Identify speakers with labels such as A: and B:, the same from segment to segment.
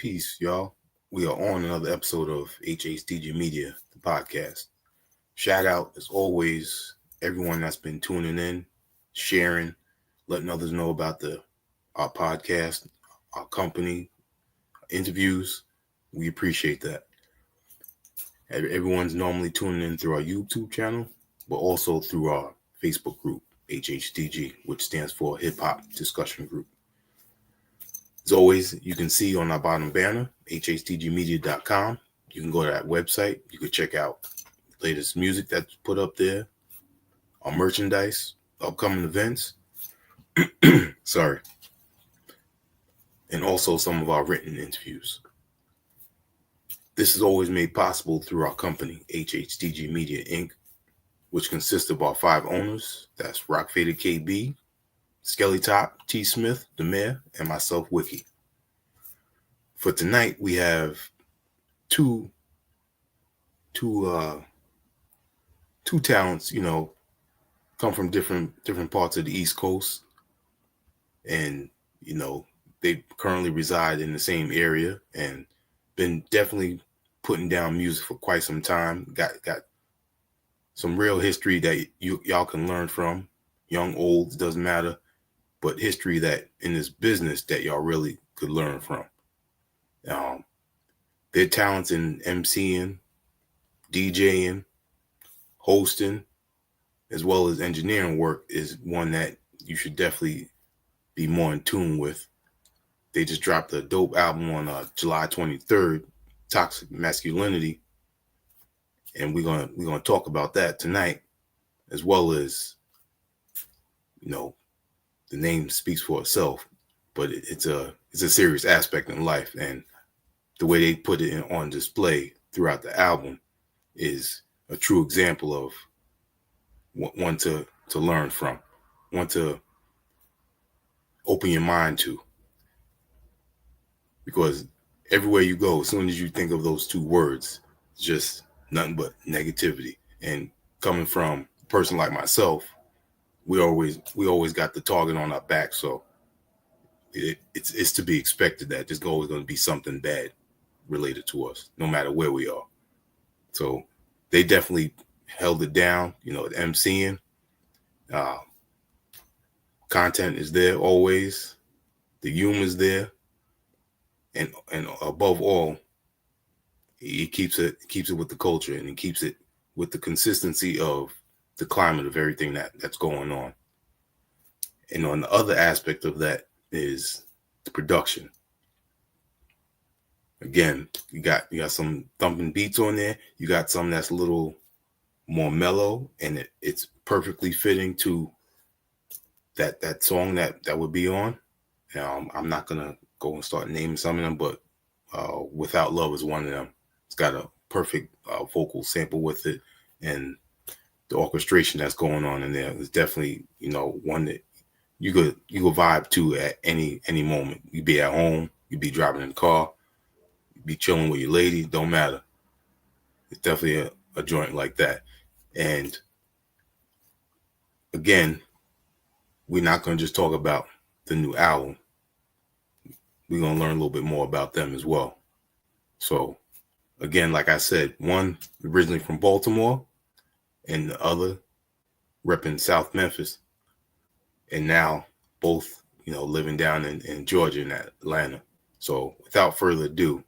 A: Peace, y'all. We are on another episode of HHDG Media, the podcast. Shout out, as always, everyone that's been tuning in, sharing, letting others know about our podcast, our company, interviews. We appreciate that. Everyone's normally tuning in through our YouTube channel, but also through our Facebook group, HHDG, which stands for Hip Hop Discussion Group. As always, you can see on our bottom banner, hhdgmedia.com. You can go to that website. You can check out the latest music that's put up there, our merchandise, upcoming events. Sorry. And also some of our written interviews. This is always made possible through our company, HHDG Media, Inc., which consists of our 5 owners. That's Rock Faded KB, Skelly Top, T. Smith, the Mayor, and myself, Wiki. For tonight, we have two talents, come from different parts of the East Coast, and they currently reside in the same area and been definitely putting down music for quite some time. Got some real history that y'all can learn from. Young, old, doesn't matter. But history that in this business that y'all really could learn from. Their talents in MCing, DJing, hosting, as well as engineering work is one that you should definitely be more in tune with. They just dropped a dope album on July 23rd, Toxic Masculinity, and we're gonna talk about that tonight, as well as the name speaks for itself, but it's a serious aspect in life, and the way they put it on display throughout the album is a true example of one to learn from, one to open your mind to, because everywhere you go, as soon as you think of those 2 words, it's just nothing but negativity. And coming from a person like myself, we always got the target on our back, so it's to be expected that there's always going to be something bad related to us, no matter where we are. So they definitely held it down. The MCing, content is there always, the humor is there, and above all, he keeps it with the culture, and he keeps it with the consistency of the climate of everything that's going on. And on the other aspect of that is the production. Again, you got some thumping beats on there. You got some that's a little more mellow, and it's perfectly fitting to that song that would be on. I'm not gonna go and start naming some of them, but Without Love is one of them. It's got a perfect vocal sample with it, and the orchestration that's going on in there is definitely, one that you could vibe to at any moment. You be at home, you be driving in the car, you be chilling with your lady, don't matter. It's definitely a joint like that. And again, we're not going to just talk about the new album. We're going to learn a little bit more about them as well. So again, like I said, one originally from Baltimore, and the other repping South Memphis, and now both living down in Georgia and Atlanta. So without further ado,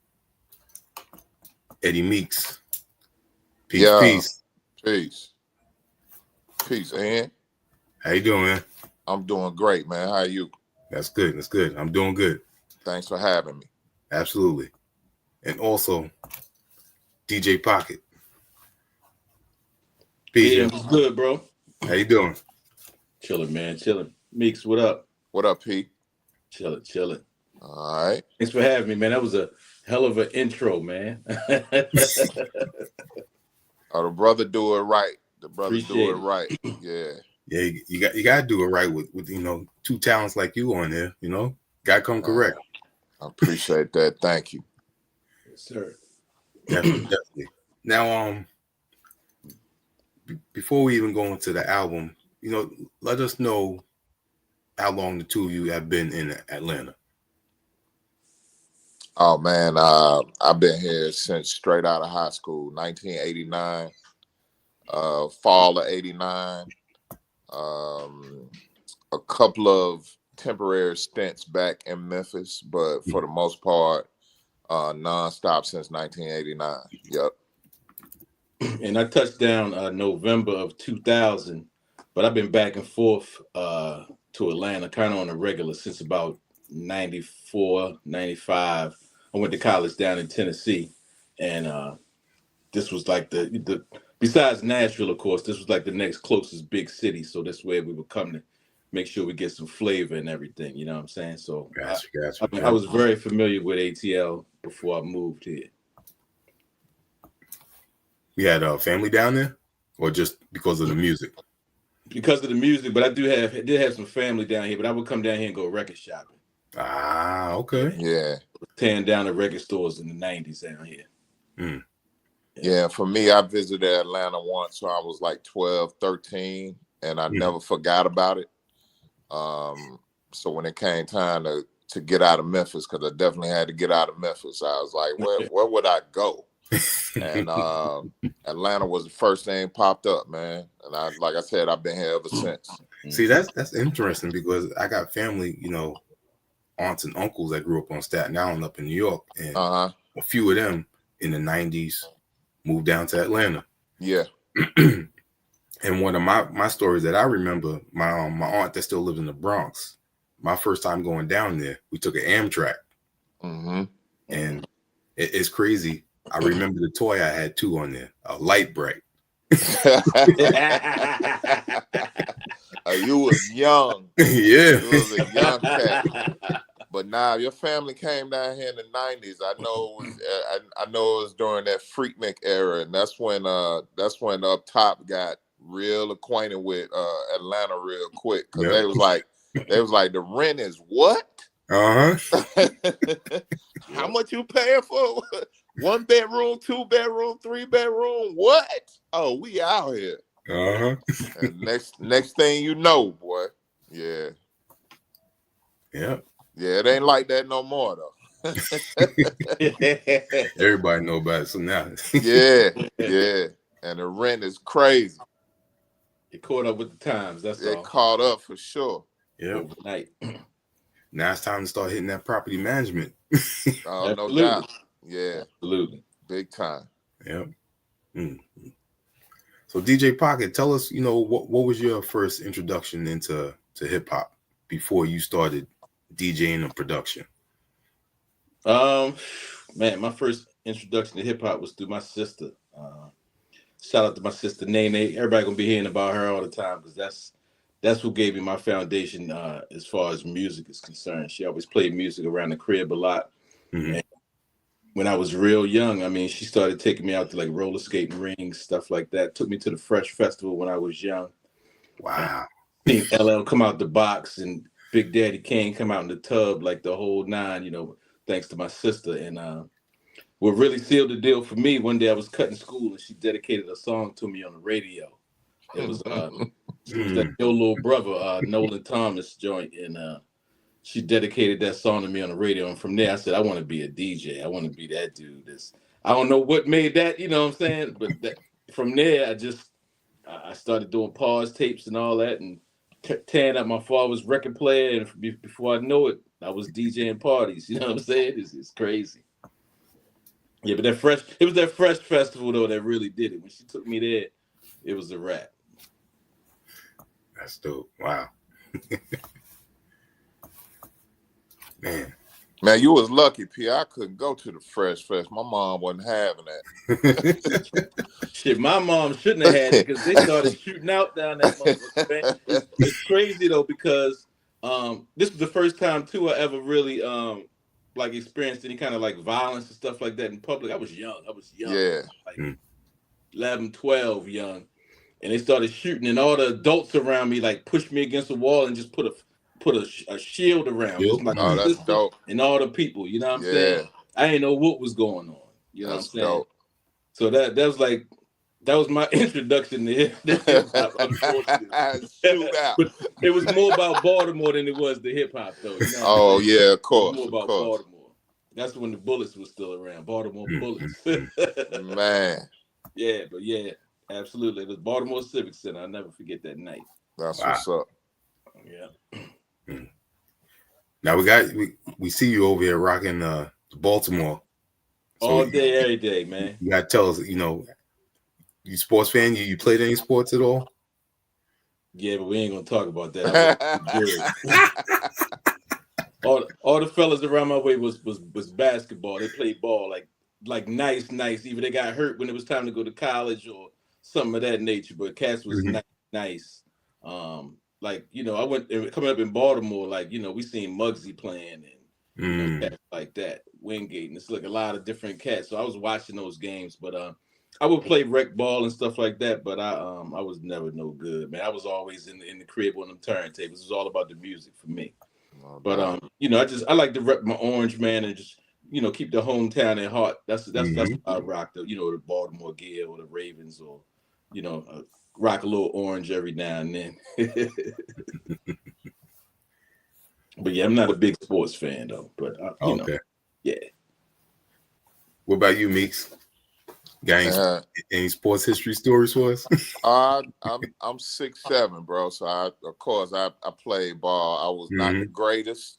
A: Eddie Meeks, peace.
B: And
A: How you doing, man?
B: I'm doing great, man. How are you?
A: That's good. I'm doing good.
B: Thanks for having me.
A: Absolutely. And also DJ Pocket.
C: Peace. Yeah, what's good, bro?
A: How you doing?
C: Chilling, man. Chilling. Meeks, what up?
B: What up, Pete?
C: Chilling.
B: All right.
C: Thanks for having me, man. That was a hell of an intro, man.
B: Oh, the brother do it right.
C: Appreciate
B: do it right. Yeah.
A: Yeah, you got to do it right with 2 talents like you on there. Got to come correct.
B: I appreciate that. Thank you.
C: Yes, sir.
A: Definitely. Now, before we even go into the album, let us know how long the 2 of you have been in Atlanta.
B: Oh man, I've been here since straight out of high school, 1989, fall of '89. A couple of temporary stints back in Memphis, but for the most part, nonstop since 1989. Yep.
C: And I touched down November of 2000, but I've been back and forth to Atlanta kind of on a regular since about 94, 95. I went to college down in Tennessee, and this was like the besides Nashville, of course, this was like the next closest big city. So that's where we would come to make sure we get some flavor and everything. You know what I'm saying? So
A: Gotcha.
C: I was very familiar with ATL before I moved here.
A: You had a family down there, or just because of the music?
C: Because of the music, but I did have some family down here. But I would come down here and go record shopping.
A: Ah, okay.
B: Yeah.
C: Tearing down the record stores in the 90s down here.
A: Mm.
B: Yeah, for me, I visited Atlanta once when I was like 12, 13, and I never forgot about it. So when it came time to get out of Memphis, because I definitely had to get out of Memphis, I was like, where would I go? And Atlanta was the first thing popped up, man. And like I said, I've been here ever since.
A: See, that's interesting because I got family, aunts and uncles that grew up on Staten Island up in New York, and a few of them in the 90s moved down to Atlanta.
B: Yeah.
A: And one of my stories that I remember, my aunt that still lives in the Bronx, my first time going down there, we took an Amtrak. And it's crazy. I remember the toy I had too on there, a light bright.
B: You was young.
A: Yeah.
B: You was a young cat. But now your family came down here in the 90s. I know it was during that Freaknik era, and that's when Up Top got real acquainted with Atlanta real quick, because they was like the rent is what? How much you paying for? 1 bedroom, 2 bedroom, 3 bedroom? What? Oh, we out here. And next thing you know, boy, yeah. Yeah, it ain't like that no more though.
A: Everybody know about it, so now.
B: yeah. And the rent is crazy.
C: It caught up with the times. That's all.
B: It caught up for sure.
A: Yeah.
C: Overnight.
A: Now it's time to start hitting that property management.
B: Oh, no doubt. Yeah.
C: Absolutely.
B: Big time.
A: Yep. Mm-hmm. So DJ Pocket, tell us, what was your first introduction into hip hop before you started DJing and production?
C: Man, my first introduction to hip hop was through my sister. Shout out to my sister Nene. Everybody gonna be hearing about her all the time because that's who gave me my foundation as far as music is concerned. She always played music around the crib a lot. And when I was real young, I mean, she started taking me out to like roller skating rings, stuff like that. Took me to the Fresh Festival when I was young.
A: Wow.
C: Seen LL come out the box and Big Daddy Kane come out in the tub, like the whole nine, thanks to my sister. And what really sealed the deal for me, one day I was cutting school and she dedicated a song to me on the radio. It was that Yo Little Brother, Nolan Thomas joint, and she dedicated that song to me on the radio. And from there I said, I want to be a DJ. I want to be that dude. I don't know what made that, you know what I'm saying? But from there I started doing pause tapes and all that, and tearing up my father's record player, and before I know it, I was DJing parties. You know what I'm saying? It's crazy. Yeah, but it was that Fresh Festival though that really did it. When she took me there, it was a wrap.
A: That's dope. Wow.
B: Man, you was lucky, P. I couldn't go to the Fresh Fest. My mom wasn't having that.
C: Shit, my mom shouldn't have had it because they started shooting out down that motherfucker, man. It's crazy though because this was the first time too I ever really like experienced any kind of like violence and stuff like that in public. I was young.
B: Yeah.
C: Like 11, 12 young. And they started shooting, and all the adults around me like pushed me against the wall and just put a shield around me. Like,
B: oh, that's dope.
C: And all the people, you know what I'm saying? I didn't know what was going on. You know
B: that's
C: what I'm saying?
B: Dope.
C: So that was my introduction to hip hop, unfortunately. But it was more about Baltimore than it was the hip hop, though. You know
B: yeah, of course.
C: More about Baltimore. That's when the Bullets was still around. Baltimore Bullets.
B: Man,
C: Yeah, but yeah, absolutely. It was Baltimore Civic Center. I'll never forget that night.
B: that's
A: Wow.
B: what's up.
C: Yeah.
A: Mm. Now we see you over here rocking Baltimore. So
C: All day, every day, man.
A: you gotta tell us, you sports fan? You played any sports at all?
C: Yeah, but we ain't gonna talk about that. all the fellas around my way was basketball. They played ball like nice. Either they got hurt when it was time to go to college or something of that nature. But cats was nice. Like I went coming up in Baltimore. Like we seen Muggsy playing and cats like that, Wingate, and it's like a lot of different cats. So I was watching those games, but I would play rec ball and stuff like that. But I was never no good, man. I was always in the crib on them turntables. It was all about the music for me. But I like to rep my orange, man, and just keep the hometown at heart. That's what I rock the Baltimore gear or the Ravens or rock a little orange every now and then. But yeah, I'm not a big sports fan though. But
A: okay,
C: yeah.
A: What about you, Meeks? Got any sports history stories for us?
B: I'm 6'7", bro. So of course I played ball. I was not the greatest,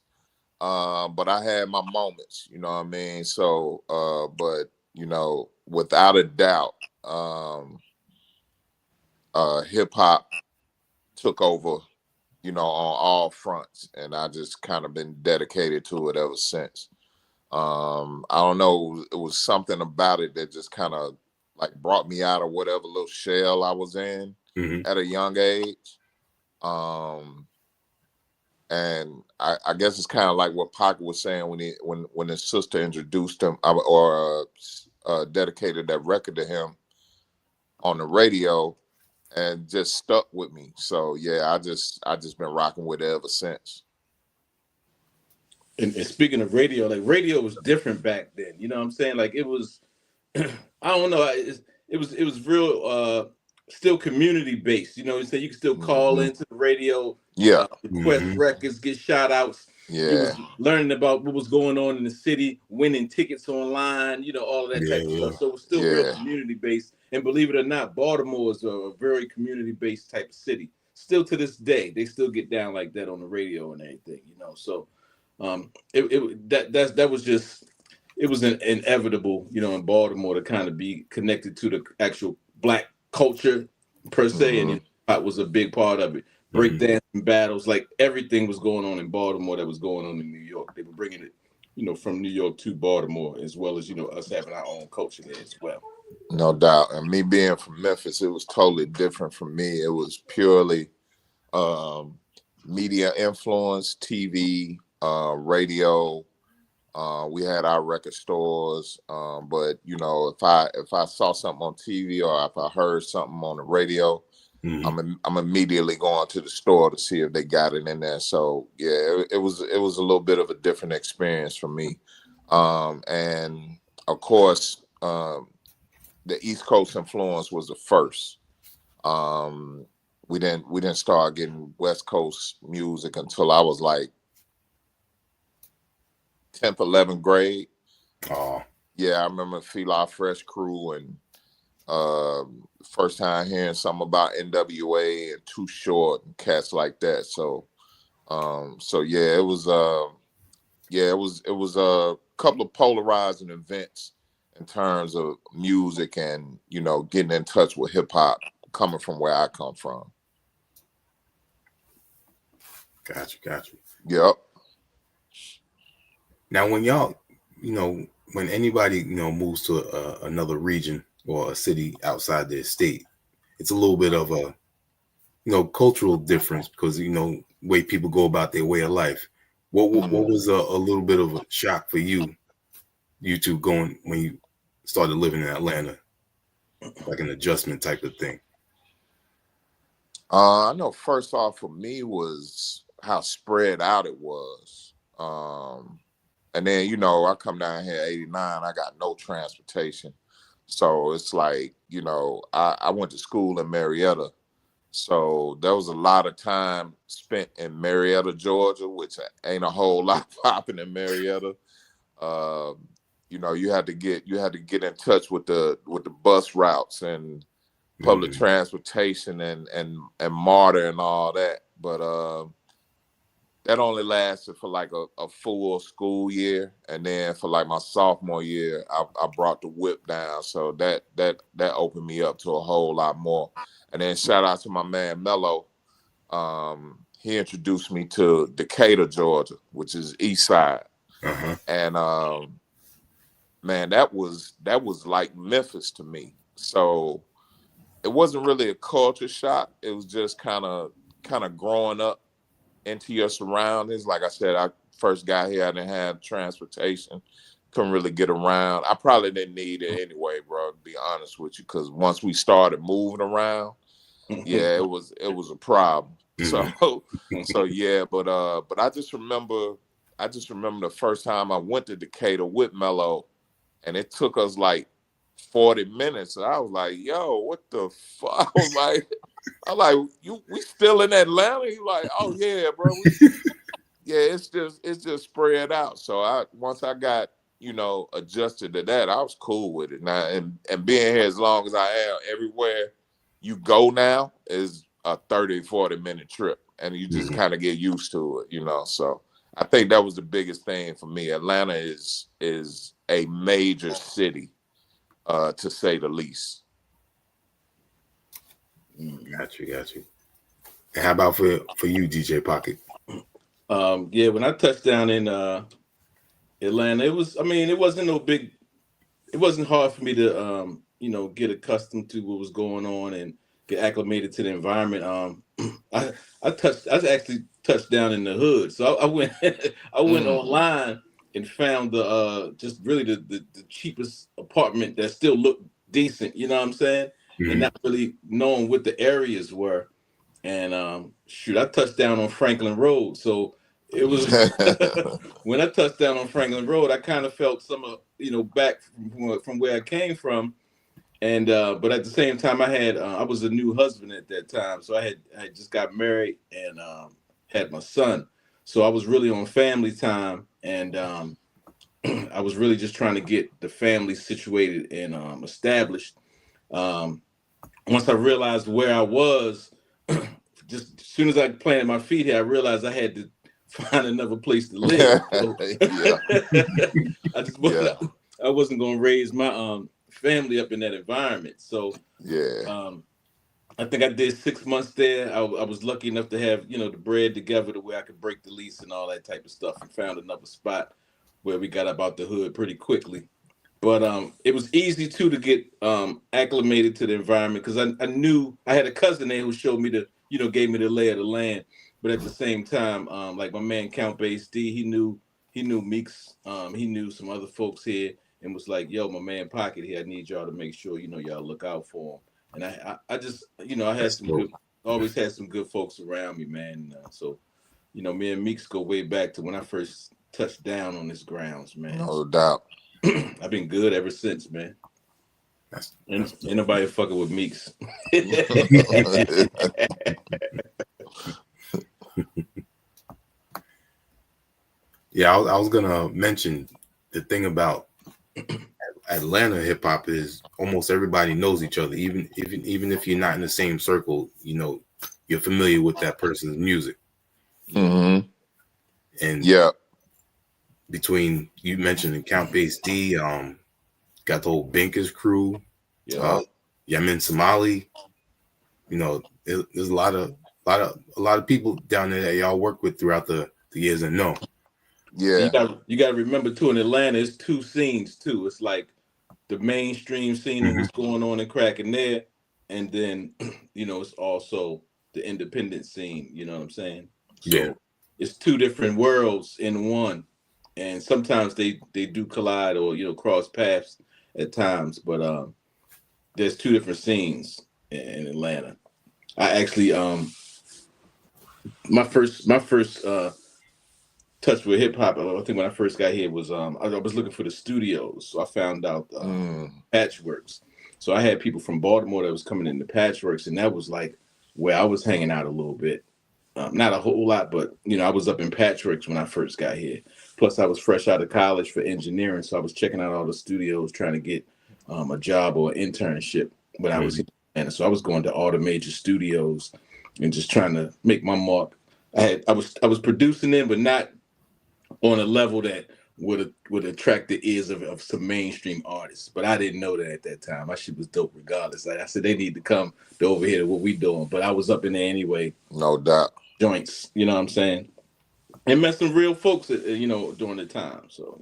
B: but I had my moments. You know what I mean? So, but without a doubt, hip hop took over. On all fronts, and I just kind of been dedicated to it ever since. I don't know, it was something about it that just kind of like brought me out of whatever little shell I was in at a young age. And I guess it's kind of like what Pocket was saying when his sister introduced him or dedicated that record to him on the radio, and just stuck with me. So yeah, I just been rocking with it ever since.
C: And speaking of radio, like radio was different back then. You know what I'm saying? Like it was, I don't know. It was real, still community based. You so you could still call into the radio, request records, get shout outs.
B: Yeah.
C: You was learning about what was going on in the city, winning tickets online, all of that type of stuff. So it was still real community based. And believe it or not, Baltimore is a very community based type of city. Still to this day, they still get down like that on the radio and everything. So that was just, it was inevitable, in Baltimore to kind of be connected to the actual Black culture per se, and that was a big part of it. Breakdancing battles, like everything was going on in Baltimore that was going on in New York. They were bringing it, from New York to Baltimore, as well as us having our own culture there as well.
B: No doubt. And me being from Memphis, it was totally different from me. It was purely media influence, TV, radio. We had our record stores, but if I saw something on TV or if I heard something on the radio, I'm immediately going to the store to see if they got it in there. So yeah, it was a little bit of a different experience for me, and of course, the East Coast influence was the first. We didn't start getting West Coast music until I was like 10th, 11th grade.
A: Oh.
B: Yeah, I remember Fila Fresh Crew and first time hearing something about NWA and Too Short and cats like that. So yeah, it was a couple of polarizing events in terms of music and getting in touch with hip hop coming from where I come from.
A: Gotcha.
B: Yep.
A: Now, when y'all, when anybody, moves to another region or a city outside their state, it's a little bit of a, cultural difference because, way people go about their way of life. What was a little bit of a shock for you two going when you started living in Atlanta, like an adjustment type of thing?
B: I know first off for me was how spread out it was. And then, I come down here 89, I got no transportation. So it's like, I went to school in Marietta. So there was a lot of time spent in Marietta, Georgia, which ain't a whole lot popping in Marietta. you know, you had to get in touch with the bus routes and public transportation and MARTA and all that. But that only lasted for like a full school year, and then for like my sophomore year, I brought the whip down. So that opened me up to a whole lot more. And then shout out to my man Mello. He introduced me to Decatur, Georgia, which is East Side. And man, that was like Memphis to me. So it wasn't really a culture shock. It was just kind of growing up into your surroundings. Like I said, I first got here, I didn't have transportation, couldn't really get around. I probably didn't need it anyway, bro, to be honest with you, because once we started moving around, yeah, it was a problem. So yeah, but I just remember the first time I went to Decatur with Mello, and it took us like 40 minutes. And I was like, yo, what the fuck? I'm like, we still in Atlanta? He like, oh yeah, bro. Yeah, it's just spread out. So once I got, you know, adjusted to that, I was cool with it. Now and being here as long as I am, everywhere you go now is a 30-40 minute trip, and you just kind of get used to it, you know. So I think that was the biggest thing for me. Atlanta is a major city, to say the least.
A: Got you. And how about for you, DJ Pocket?
C: Yeah, when I touched down in Atlanta, it wasn't hard for me to you know, get accustomed to what was going on and get acclimated to the environment. I actually touched down in the hood, so I went online and found the just really the cheapest apartment that still looked decent. You know what I'm saying? And not really knowing what the areas were. And I touched down on Franklin Road. So it was when I touched down on Franklin Road, I kind of felt some of, you know, back from where I came from. And but at the same time, I was a new husband at that time, so I had just got married and had my son. So I was really on family time, and I was really just trying to get the family situated and established. Once I realized where I was, just as soon as I planted my feet here, I realized I had to find another place to live. So, I wasn't going to raise my family up in that environment. So I think I did 6 months there. I was lucky enough to have, you know, the bread together to where I could break the lease and all that type of stuff, and found another spot where we got up out the hood pretty quickly. But it was easy too to get acclimated to the environment, because I knew I had a cousin there who showed me gave me the lay of the land. But at the same time, like my man Count Bass D, he knew Meeks, he knew some other folks here, and was like, yo, my man Pocket here, I need y'all to make sure, you know, y'all look out for him. And I just, you know, I had always had some good folks around me, man. So, you know, me and Meeks go way back to when I first touched down on this grounds, man.
B: No doubt.
C: I've been good ever since, man. Ain't nobody fucking with Meeks.
A: Yeah, I was gonna mention the thing about Atlanta hip hop is almost everybody knows each other, even if you're not in the same circle. You know, you're familiar with that person's music. And between you mentioned Count Bass D, got the whole Binkers crew, Yemen Somali. You know, there's a lot of people down there that y'all work with throughout the years and know.
C: Yeah, you got to remember too, in Atlanta, it's two scenes too. It's like the mainstream scene and what's going on and cracking there, and then you know, it's also the independent scene. You know what I'm saying? So it's two different worlds in one, and sometimes they do collide or, you know, cross paths at times. But there's two different scenes in Atlanta. I actually my first touch with hip hop, I think when I first got here was I was looking for the studios, so I found out Patchworks. So I had people from Baltimore that was coming into Patchworks, and that was like where I was hanging out a little bit. Not a whole lot, but I was up in Patrick's when I first got here. Plus, I was fresh out of college for engineering, so I was checking out all the studios trying to get a job or an internship when I was here. And so I was going to all the major studios and just trying to make my mark. I was producing them, but not on a level that would attract the ears of some mainstream artists. But I didn't know that at that time. My shit was dope regardless. Like I said, they need to come to over here to what we doing. But I was up in there anyway.
B: No doubt.
C: Joints, you know what I'm saying? And met some real folks, during the time. So,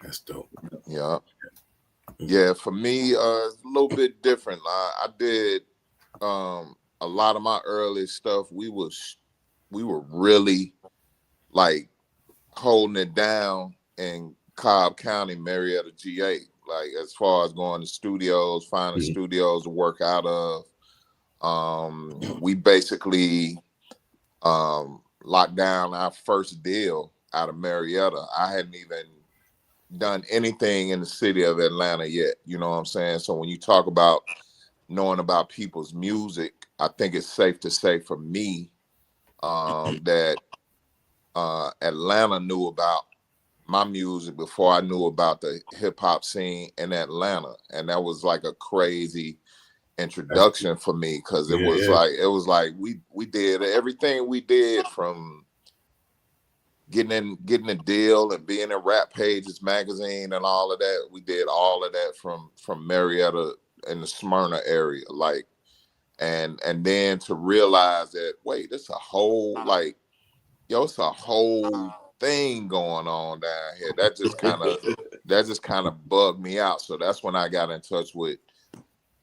A: That's dope.
B: Yeah. Yeah, for me, it's a little bit different. I did a lot of my early stuff. We were really like holding it down in Cobb County, Marietta, GA. Like as far as going to studios, finding studios to work out of. We basically locked down our first deal out of Marietta. I hadn't even done anything in the city of Atlanta yet. You know what I'm saying? So when you talk about knowing about people's music, I think it's safe to say for me that Atlanta knew about my music before I knew about the hip hop scene in Atlanta. And that was like a crazy introduction for me, because it was like we did everything we did, from getting a deal and being in Rap Pages magazine and all of that. We did all of that from Marietta in the Smyrna area, like, and then to realize that, wait, it's a whole it's a whole thing going on down here. That just kind of bugged me out. So that's when I got in touch with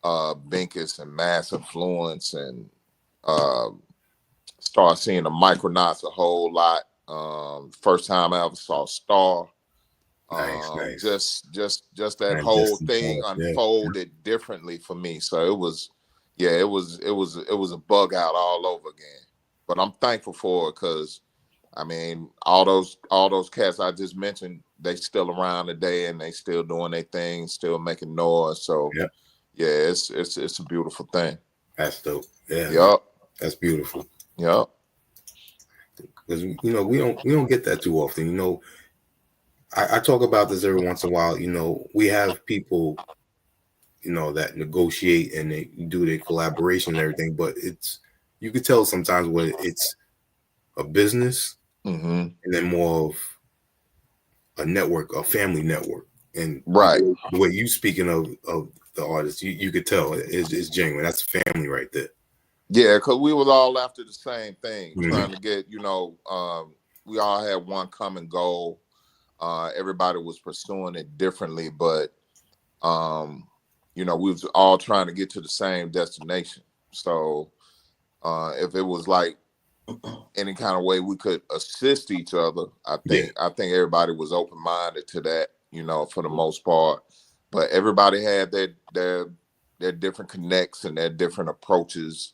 B: Binkus and Mass Influence, and start seeing the Micronauts a whole lot. First time I ever saw Star.
A: Nice.
B: Just that whole thing unfolded differently for me. So it was a bug out all over again. But I'm thankful for it, because I mean, all those cats I just mentioned, they still around today and they still doing their thing, still making noise. So it's a beautiful thing.
A: That's dope. Yeah.
B: Yep.
A: That's beautiful.
B: Yep.
A: Because we don't get that too often. I talk about this every once in a while. We have people, that negotiate and they do their collaboration and everything, but you could tell sometimes when it's a business and then more of a network, a family network. And
B: right,
A: the way you speaking of the artist, you could tell it's genuine. That's family right there.
B: Yeah, because we was all after the same thing, trying to get, we all had one common goal. Everybody was pursuing it differently, but we was all trying to get to the same destination. So if it was like any kind of way we could assist each other, I think everybody was open-minded to that, for the most part. But everybody had their different connects and their different approaches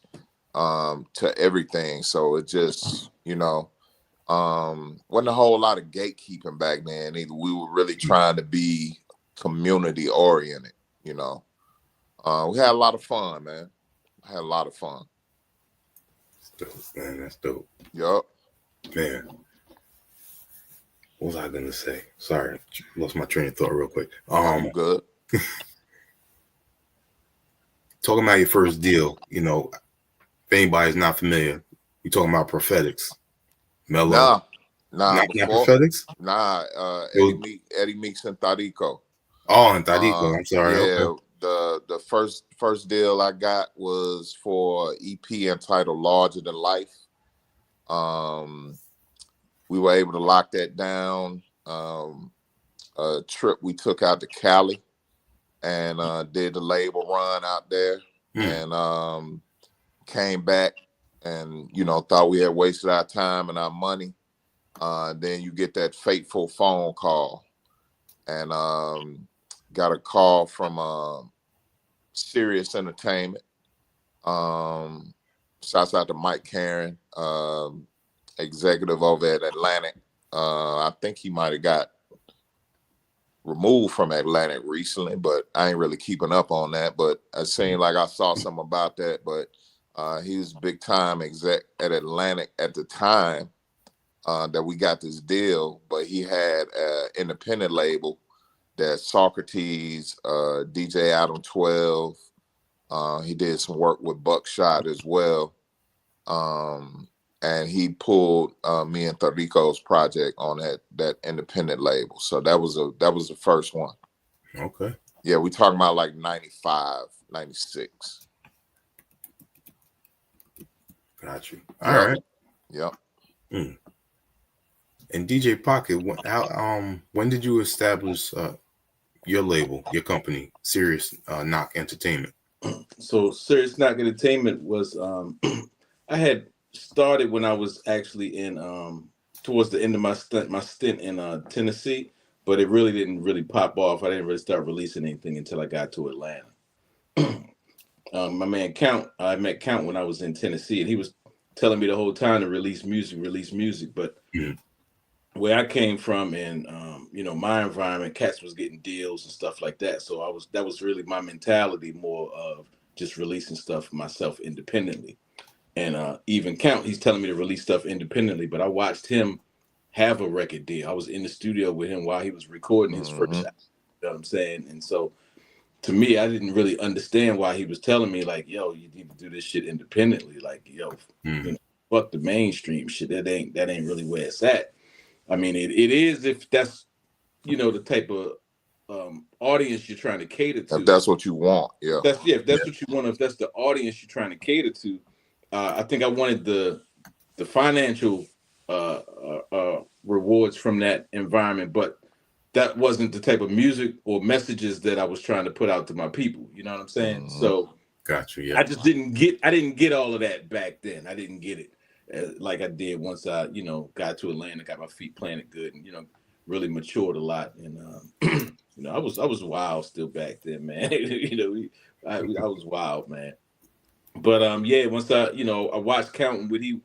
B: to everything. So it just, wasn't a whole lot of gatekeeping back then either. We were really trying to be community oriented, We had a lot of fun, man. Had a lot of fun.
A: That's dope, man. That's dope.
B: Yup.
A: Man. What was I gonna say? Sorry, lost my train of thought real quick.
B: I'm good.
A: Talking about your first deal, if anybody's not familiar, you talking about Prophetics. Mellow.
B: Not
A: Prophetics?
B: Nah, Eddie Meeks and Tarico.
A: Oh, and Tarico. I'm sorry.
B: Yeah,
A: okay.
B: The first deal I got was for EP entitled Larger Than Life. We were able to lock that down. A trip we took out to Cali and did the label run out there, and came back and thought we had wasted our time and our money. Then you get that fateful phone call, and got a call from Sirius Entertainment. Shouts out to Mike Karen, executive over at Atlantic. I think he might have got removed from Atlantic recently, but I ain't really keeping up on that. But it seemed like I saw something about that. But He was big time exec at Atlantic at the time that we got this deal, but he had an independent label that Socrates, DJ Adam 12. He did some work with Buckshot as well. And he pulled me and Tharico's project on that independent label. So that was the first one.
A: Okay.
B: Yeah, we talking about like 95, 96.
A: Got you. All right.
B: Yep.
A: And DJ Pocket, when did you establish your label, your company, Serious Knock Entertainment?
C: So Serious Knock Entertainment was I had started when I was actually in towards the end of my stint in Tennessee, but it really didn't really pop off. I didn't really start releasing anything until I got to Atlanta. My man Count, I met Count when I was in Tennessee, and he was telling me the whole time to release music. But where I came from and my environment, cats was getting deals and stuff like that. So that was really my mentality, more of just releasing stuff for myself independently. And even Count, he's telling me to release stuff independently, but I watched him have a record deal. I was in the studio with him while he was recording his first album, you know what I'm saying? And so to me, I didn't really understand why he was telling me, like, yo, you need to do this shit independently. Like, yo, fuck the mainstream shit. That ain't really where it's at. I mean, it is if that's, the type of audience you're trying to cater to.
B: If that's what you want, yeah.
C: If that's what you want, if that's the audience you're trying to cater to, I think I wanted the financial rewards from that environment, but that wasn't the type of music or messages that I was trying to put out to my people. You know what I'm saying? So
A: got you. Yeah.
C: I didn't get all of that back then. I didn't get it like I did once I, got to Atlanta, got my feet planted good, and really matured a lot. And I was wild still back then, man. I was wild, man. But once I watched Counting what he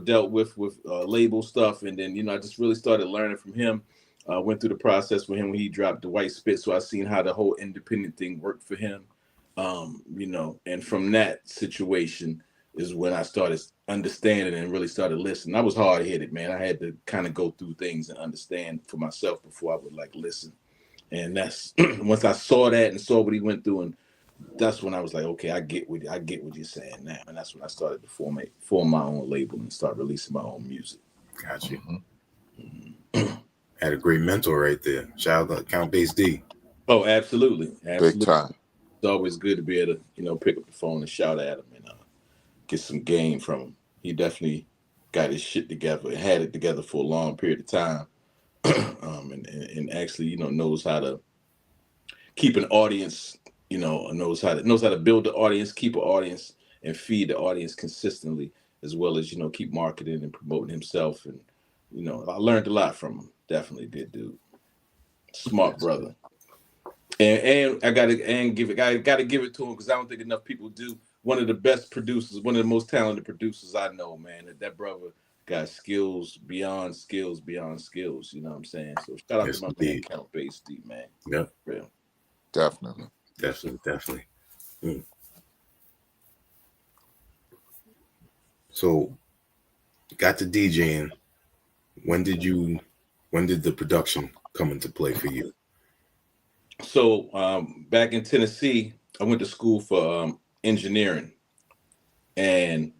C: dealt with label stuff, and then I just really started learning from him. Went through the process with him when he dropped the White Spit, so I seen how the whole independent thing worked for him. And from that situation is when I started understanding and really started listening. I was hard headed, man. I had to kind of go through things and understand for myself before I would listen. And that's once I saw that and saw what he went through, and that's when I was like, okay, I get what you're saying now. And that's when I started to form my own label and start releasing my own music.
A: Got you. Had a great mentor right there. Shout out to Count Bass D.
C: Oh, absolutely.
B: Big time.
C: It's always good to be able to, pick up the phone and shout at him and get some game from him. He definitely got his shit together and had it together for a long period of time. And actually, knows how to keep an audience, knows how to build the audience, keep an audience, and feed the audience consistently, as well as, keep marketing and promoting himself. And, I learned a lot from him. Definitely did, dude. Smart brother. And I gotta give it to him, because I don't think enough people do. One of the best producers, one of the most talented producers I know, man. That brother got skills beyond skills beyond skills. You know what I'm saying? So shout out to my man Count Bass D, man.
A: Yep.
C: Real.
B: Definitely.
A: So got to DJing. When did the production come into play for you?
C: So back in Tennessee, I went to school for engineering, and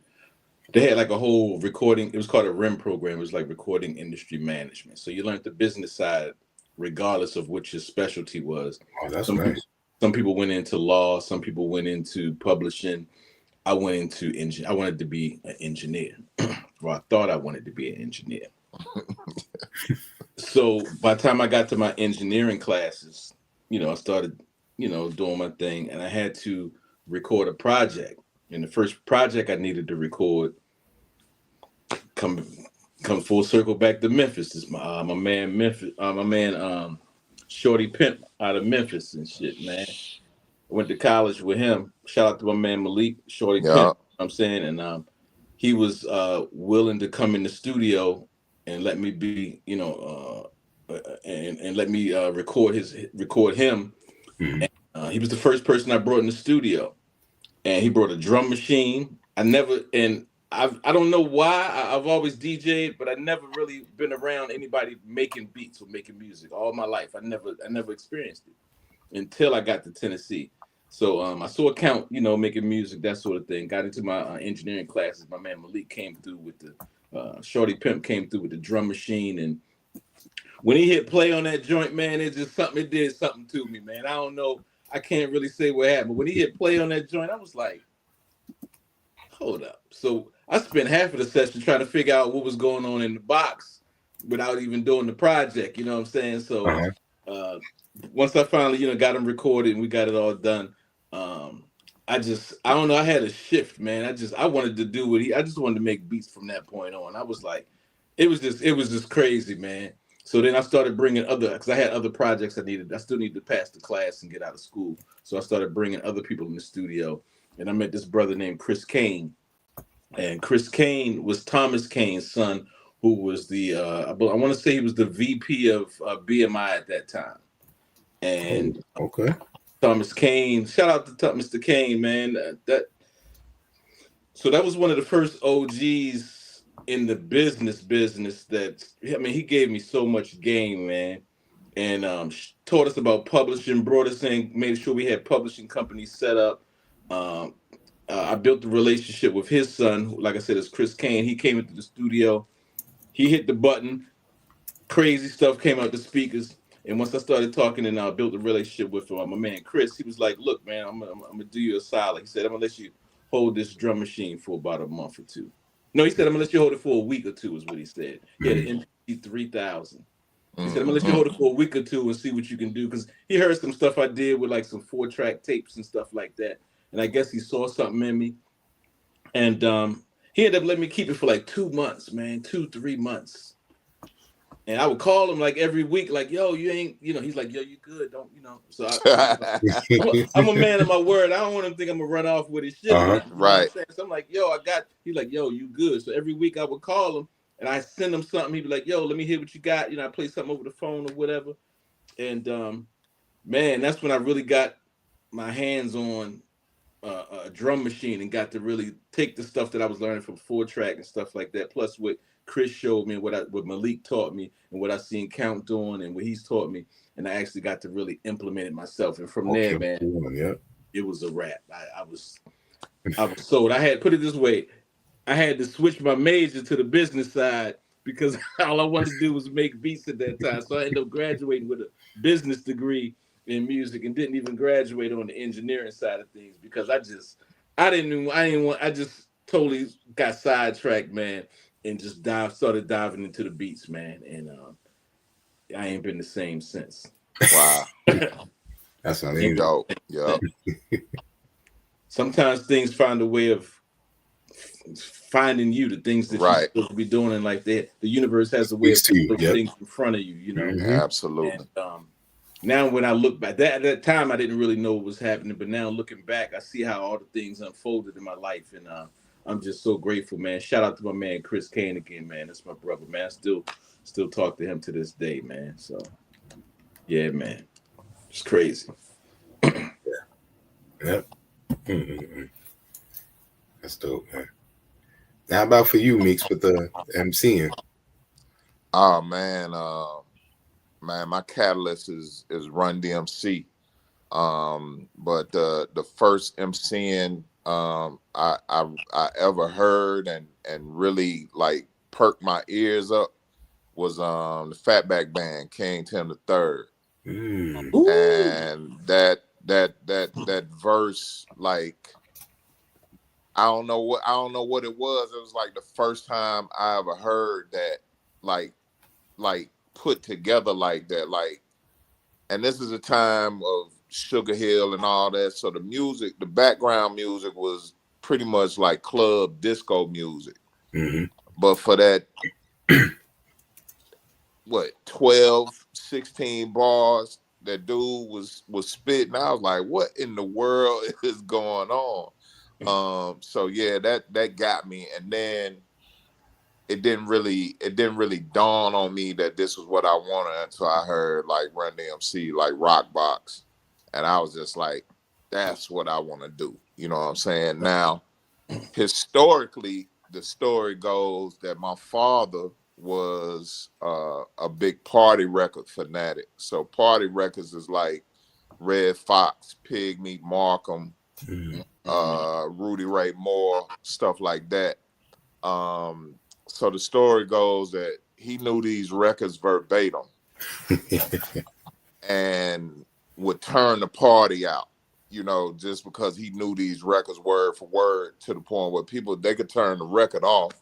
C: they had a whole recording. It was called a RIM program. It was like recording industry management. So you learned the business side, regardless of what your specialty was.
A: Oh, that's nice.
C: Some people went into law. Some people went into publishing. I went into I wanted to be an engineer. Well, I thought I wanted to be an engineer. So by the time I got to my engineering classes, I started, doing my thing, and I had to record a project. And the first project I needed to record, come full circle back to Memphis. Is my man Shorty Pimp out of Memphis and shit, man. I went to college with him. Shout out to my man Malik, Shorty Pimp. You know what I'm saying, and he was willing to come in the studio and let me be, and let me record him. And, he was the first person I brought in the studio, and he brought a drum machine, I never, and I don't know why. I've always DJed, but I never really been around anybody making beats or making music all my life. I never experienced it until I got to Tennessee. So I saw Count, making music, that sort of thing. Got into my engineering classes. My man Malik came through with the Shorty Pimp came through with the drum machine, and when he hit play on that joint, man, it just something. It did something to me, man. I don't know. I can't really say what happened. But when he hit play on that joint, I was like, hold up. So I spent half of the session trying to figure out what was going on in the box without even doing the project. You know what I'm saying? So uh, once I finally, got them recorded and we got it all done, I don't know. I had a shift, man. I wanted to do what I just wanted to make beats from that point on. I was like, it was just crazy, man. So then I started bringing because I had other projects I still needed to pass the class and get out of school. So I started bringing other people in the studio. And I met this brother named Chris Kane. And Chris Kane was Thomas Kane's son, who was I want to say he was the VP of BMI at that time. And
A: okay.
C: Thomas Kane, shout out to Mr. Kane, man. So that was one of the first OGs in the business he gave me so much game, man. And taught us about publishing, brought us in, made sure we had publishing companies set up. I built the relationship with his son, who, like I said, is Chris Kane. He came into the studio. He hit the button. Crazy stuff came out the speakers. And once I started talking and I built a relationship with my man Chris, he was like, look, man, I'm gonna do you a solid. He said, I'm gonna let you hold this drum machine for about a month or two. No, he said, I'm gonna let you hold it for a week or two, is what he said. He had an MPC 3000. He said, I'm gonna let you hold it for a week or two and see what you can do. Because he heard some stuff I did with like some 4-track tapes and stuff like that. And I guess he saw something in me. And he ended up letting me keep it for like 2 months, man, 2-3 months. And I would call him like every week, like, yo, you ain't, he's like, yo, you good, don't, So I'm a man of my word. I don't want him to think I'm going to run off with his shit.
B: Right.
C: So I'm like, yo, he's like, yo, you good. So every week I would call him and I send him something. He'd be like, yo, let me hear what you got. I play something over the phone or whatever. And man, that's when I really got my hands on a drum machine and got to really take the stuff that I was learning from 4-track and stuff like that. Plus what Chris showed me and what Malik taught me and what I seen Count doing and what he's taught me. And I actually got to really implement it myself. And from there, man, it was a wrap. I was sold. I had, put it this way, I had to switch my major to the business side because all I wanted to do was make beats at that time. So I ended up graduating with a business degree in music and didn't even graduate on the engineering side of things because I just totally got sidetracked, man, and just started diving into the beats, man. And I ain't been the same since.
B: Wow.
A: That's not even
B: dope. Yeah.
C: Sometimes things find a way of finding you, the things that you're supposed to be doing, and like that, the universe has a way of putting things in front of you,
B: Absolutely.
C: And, now when I look back, at that time I didn't really know what was happening, but now looking back, I see how all the things unfolded in my life, and I'm just so grateful, man. Shout out to my man Chris Kane again, man. That's my brother, man. I still talk to him to this day, man. So yeah, man, it's crazy.
A: Yep. Mm-hmm. That's dope, man. How about for you, Meeks, with the MCing?
B: Oh man, man, my catalyst is Run DMC. But the first MCing I ever heard and really like perked my ears up was the Fatback Band, King Tim III. And that verse, like, I don't know what it was. It was like the first time I ever heard that, like put together like that, like. And this is a time of Sugar Hill and all that, so the music, the background music was pretty much like club disco music. But for that, 12, 16 bars that dude was spitting, I was like, what in the world is going on? So yeah, that got me. And then it didn't really dawn on me that this was what I wanted until I heard like Run DMC, like Rock Box. And I was just like, that's what I want to do. You know what I'm saying? Now, historically, the story goes that my father was a big Party record fanatic. So Party records is like Red Fox, Pig Meat Markham, Rudy Ray Moore, stuff like that. So the story goes that he knew these records verbatim and would turn the party out, just because he knew these records word for word, to the point where they could turn the record off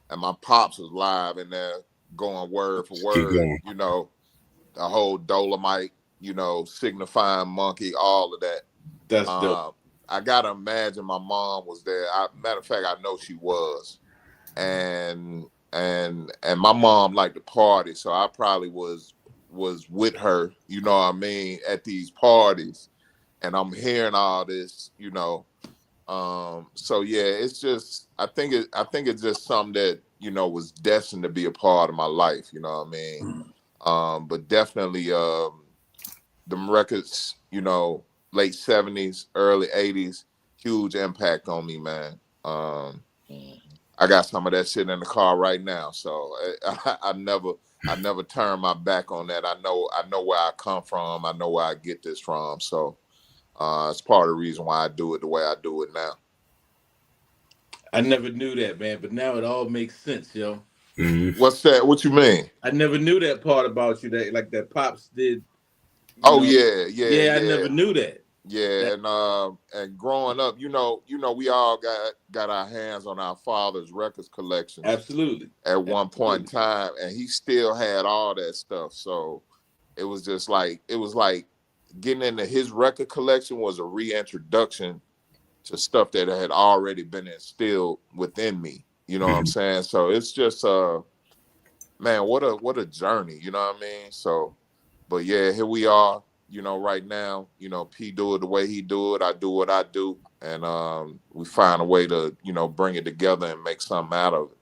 B: and my pops was live in there going word for word, the whole Dolomite, signifying monkey, all of that.
C: That's dope.
B: I gotta imagine my mom was there. Matter of fact, I know she was. And my mom liked to party, so I probably was with her, at these parties, and I'm hearing all this, so yeah, it's just I think it's just something that was destined to be a part of my life, but definitely them records, late 70s, early 80s, huge impact on me, man. I got some of that shit in the car right now, so I never turn my back on that. I know where I come from. I know where I get this from. So it's part of the reason why I do it the way I do it now.
C: I never knew that, man, but now it all makes sense, yo.
A: Mm-hmm.
B: What's that? What you mean?
C: I never knew that part about you, that like that Pops did.
B: Yeah.
C: I never knew that.
B: Yeah, and growing up, we all got our hands on our father's records collections.
C: Absolutely.
B: At one point in time, and he still had all that stuff. So it was just like getting into his record collection was a reintroduction to stuff that had already been instilled within me. You know what I'm saying? So it's just man, what a journey, you know what I mean? So, but yeah, here we are, right now, P do it the way he do it, I do what I do, and we find a way to, bring it together and make something out of it.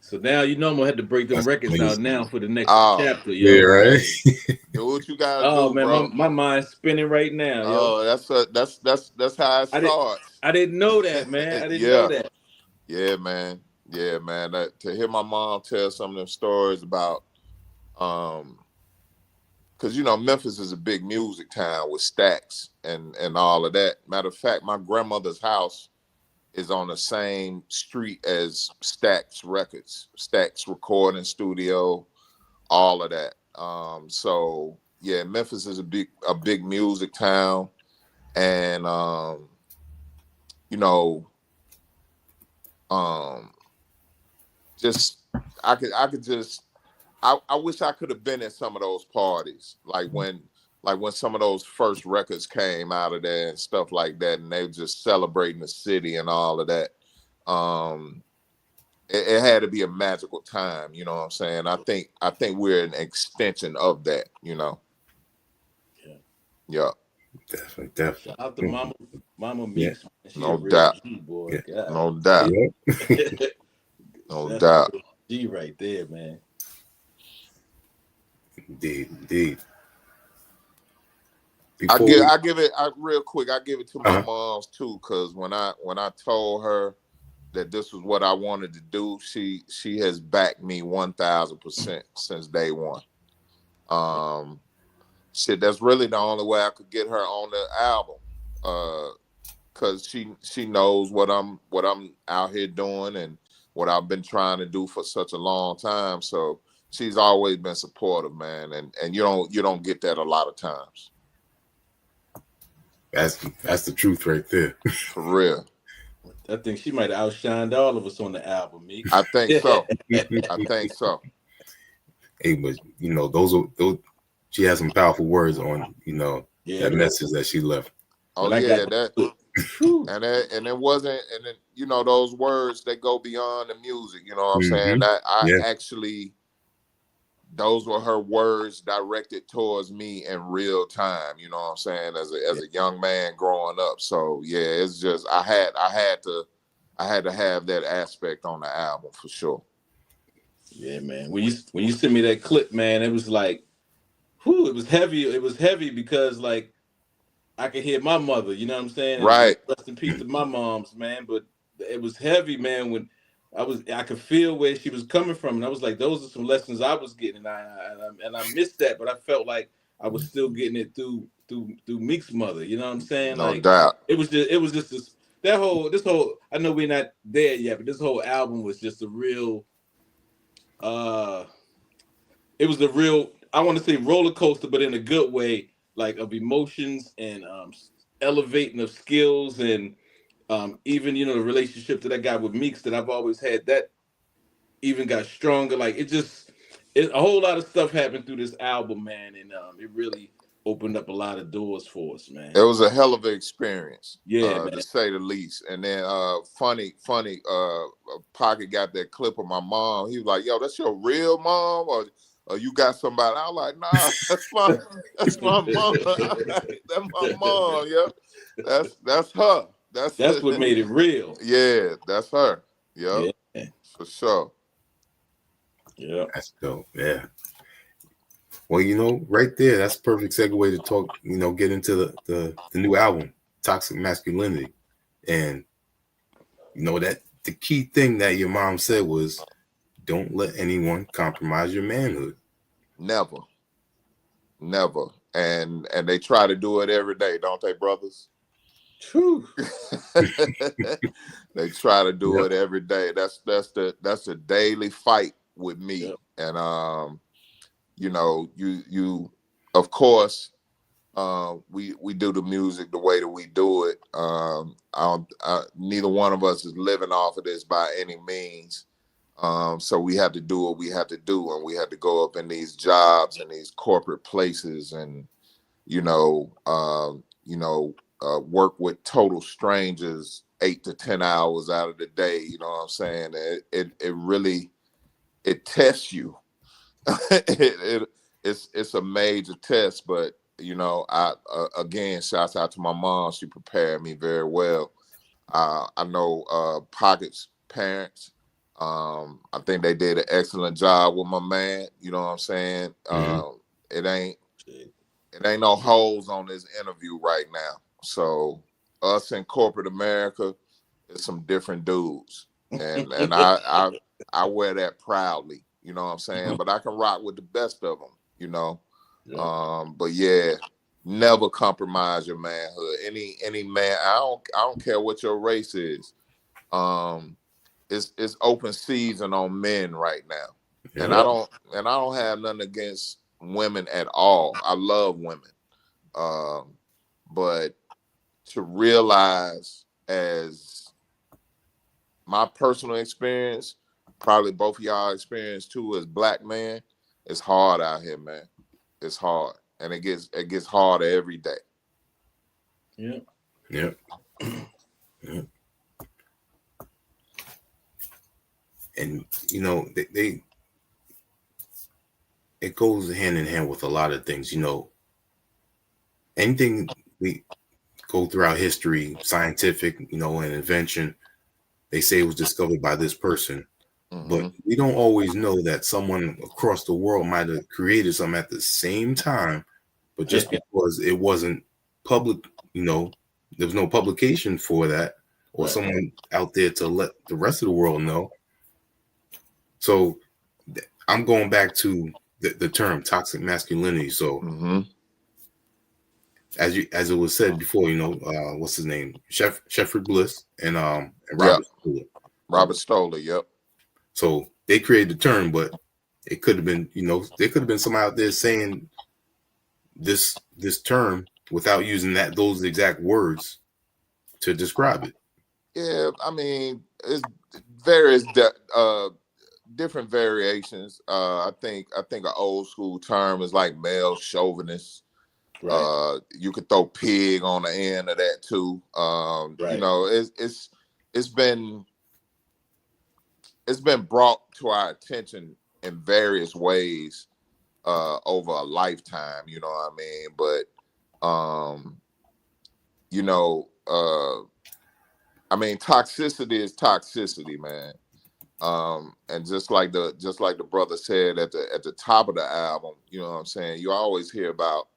C: So now I'm gonna have to break them records out now for the next chapter,
A: yo. Yeah, right.
B: Do what you gotta do,
C: man,
B: bro.
C: my mind's spinning right now, yo.
B: That's how it starts.
C: I didn't know that, man. I didn't know that.
B: Yeah, man. Yeah, man. To hear my mom tell some of them stories about, because Memphis is a big music town with Stax and all of that. Matter of fact, my grandmother's house is on the same street as Stax Records, Stax Recording Studio, all of that. So yeah, Memphis is a big music town, and just I wish I could have been at some of those parties, like when some of those first records came out of there and stuff like that, and they were just celebrating the city and all of that. It had to be a magical time, you know what I'm saying? I think we're an extension of that, Yeah.
A: Definitely.
C: Shout out to Mama Meeks.
A: Yeah.
B: No doubt.
C: G, boy.
A: Yeah.
B: No doubt.
A: Yeah.
B: No doubt.
C: G right there, man.
A: Indeed.
B: I give it real quick. I give it to my mom's too, because when I told her that this was what I wanted to do, she has backed me 1,000% since day one. That's really the only way I could get her on the album, because she knows what I'm out here doing and what I've been trying to do for such a long time. So she's always been supportive, man, and you don't get that a lot of times.
A: That's the truth right there.
B: For real.
C: I think she might have outshined all of us on the album, Meeks.
B: I think so. I think so.
A: Hey, but those she has some powerful words on that message that she left.
B: Oh yeah, that and it wasn't, and then those words that go beyond the music. You know what I'm saying? That actually, those were her words directed towards me in real time. You know what I'm saying? As a young man growing up. So yeah, it's just I had to have that aspect on the album for sure.
C: Yeah, man. When you sent me that clip, man, it was like, it was heavy. It was heavy because like I could hear my mother, you know what I'm saying? And
B: Right.
C: rest in peace to my moms, man. But it was heavy, man, when I could feel where she was coming from. And I was like, those are some lessons I was getting. And I missed that, but I felt like I was still getting it through Meek's mother. You know what I'm saying?
B: No
C: Like
B: doubt.
C: it was just this whole I know we're not there yet, but this whole album was just a real it was a real, I want to say roller coaster, but in a good way, like of emotions and elevating of skills and even the relationship that I got with Meeks that I've always had that even got stronger. Like a whole lot of stuff happened through this album, man, and it really opened up a lot of doors for us, man.
B: It was a hell of an experience,
C: Yeah, man.
B: to say the least. And then funny, Pocket got that clip of my mom. He was like, "Yo, that's your real mom, or you got somebody?" I was like, "Nah, that's my mom. That's my mom, yeah. That's her.
C: That's what made it real.
B: Yeah, that's her. Yep,
C: Yeah,
B: for sure.
C: Yeah,
A: That's dope. Yeah. Well, right there, that's a perfect segue to talk, get into the new album, Toxic Masculinity. And that the key thing that your mom said was, don't let anyone compromise your manhood.
B: Never. And they try to do it every day, don't they, brothers?
C: true.
B: They try to do it every day. That's the daily fight with me.
C: Yep.
B: And you of course, we do the music the way that we do it. Neither one of us is living off of this by any means. So we have to do what we have to do, and we have to go up in these jobs and these corporate places, and work with total strangers 8 to 10 hours out of the day. You know what I'm saying? It really tests you. It's a major test, but I again, shouts out to my mom. She prepared me very well. I know Pocket's parents. I think they did an excellent job with my man. You know what I'm saying? It ain't no holes on this interview right now. So us in corporate America is some different dudes, and I wear that proudly. You know what I'm saying? But I can rock with the best of them.
C: Yeah.
B: But yeah, never compromise your manhood. Any man, I don't care what your race is. It's open season on men right now, and I don't have nothing against women at all. I love women, but to realize, as my personal experience, probably both of y'all experience too, as black men, it's hard out here, man. It's hard, and it gets harder every day.
C: Yeah.
A: Yeah. Yeah. And it goes hand in hand with a lot of things. Anything we go throughout history, scientific, an invention, they say it was discovered by this person. But we don't always know that someone across the world might have created something at the same time, but just because it wasn't public, there was no publication for that, or someone out there to let the rest of the world know. So I'm going back to the term toxic masculinity. So as it was said before, what's his name? Shefford Bliss and Robert Stoller.
B: Robert Stoller, yep.
A: So they created the term, but it could have been, there could have been someone out there saying this term without using those exact words to describe it.
B: Yeah, I mean, it's various different variations. I think an old school term is like male chauvinist. Right. You could throw pig on the end of that too. Right. It's been brought to our attention in various ways over a lifetime, you know what I mean? But toxicity is toxicity, man. And just like the brother said at the top of the album, you know what I'm saying? You always hear about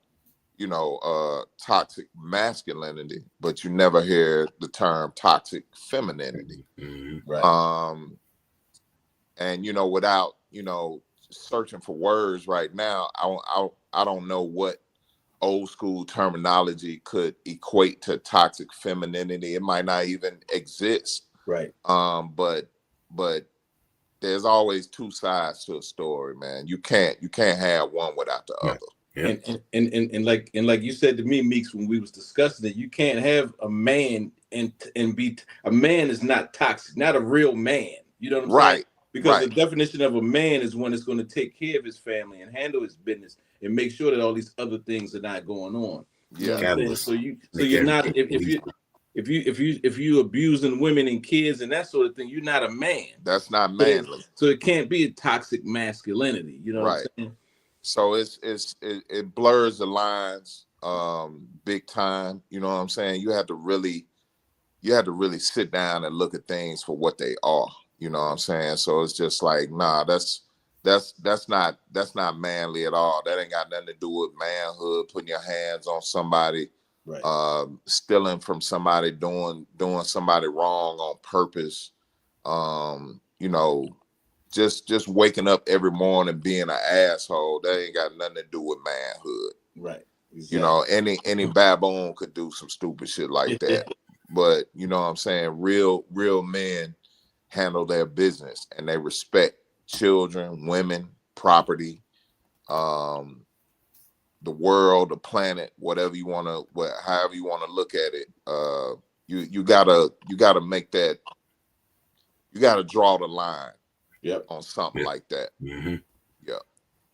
B: toxic masculinity, but you never hear the term toxic femininity.
C: Right.
B: And without searching for words right now, I don't know what old school terminology could equate to toxic femininity. It might not even exist.
C: Right.
B: But there's always two sides to a story, man. You can't have one without the other.
A: Yeah.
C: And like you said to me, Meeks, when we was discussing it, you can't have a man and be a man is not toxic, not a real man. You know what I'm saying? Because the definition of a man is one that's going to take care of his family and handle his business and make sure that all these other things are not going on. You know what I'm saying? So you're not if you abusing women and kids and that sort of thing, you're not a man.
B: That's not manly.
C: So it can't be a toxic masculinity. You know what I'm saying?
B: So it blurs the lines big time. You know what I'm saying? You have to really sit down and look at things for what they are. You know what I'm saying? So it's just like, nah, that's not manly at all. That ain't got nothing to do with manhood, putting your hands on somebody,
C: right.
B: Stealing from somebody, doing somebody wrong on purpose. Just waking up every morning being an asshole. That ain't got nothing to do with manhood.
C: Right. Exactly.
B: Any baboon could do some stupid shit like that. But you know what I'm saying? Real men handle their business and they respect children, women, property, the world, the planet, however you want to look at it. You gotta make that. You gotta draw the line.
C: Yep.
B: On something like that.
A: Mm-hmm.
B: Yeah.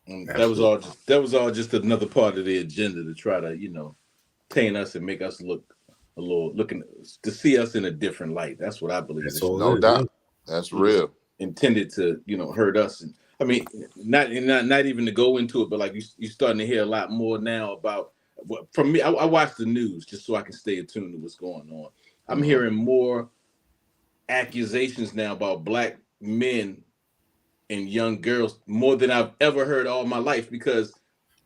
C: And that was all just another part of the agenda to try to taint us and make us look a little to see us in a different light. That's what I believe.
A: That's all.
B: No doubt. That's real.
C: Intended to hurt us. And I mean, not even to go into it, but like you're starting to hear a lot more now about. From me, I watch the news just so I can stay attuned to what's going on. I'm hearing more accusations now about black men and young girls more than I've ever heard all my life, because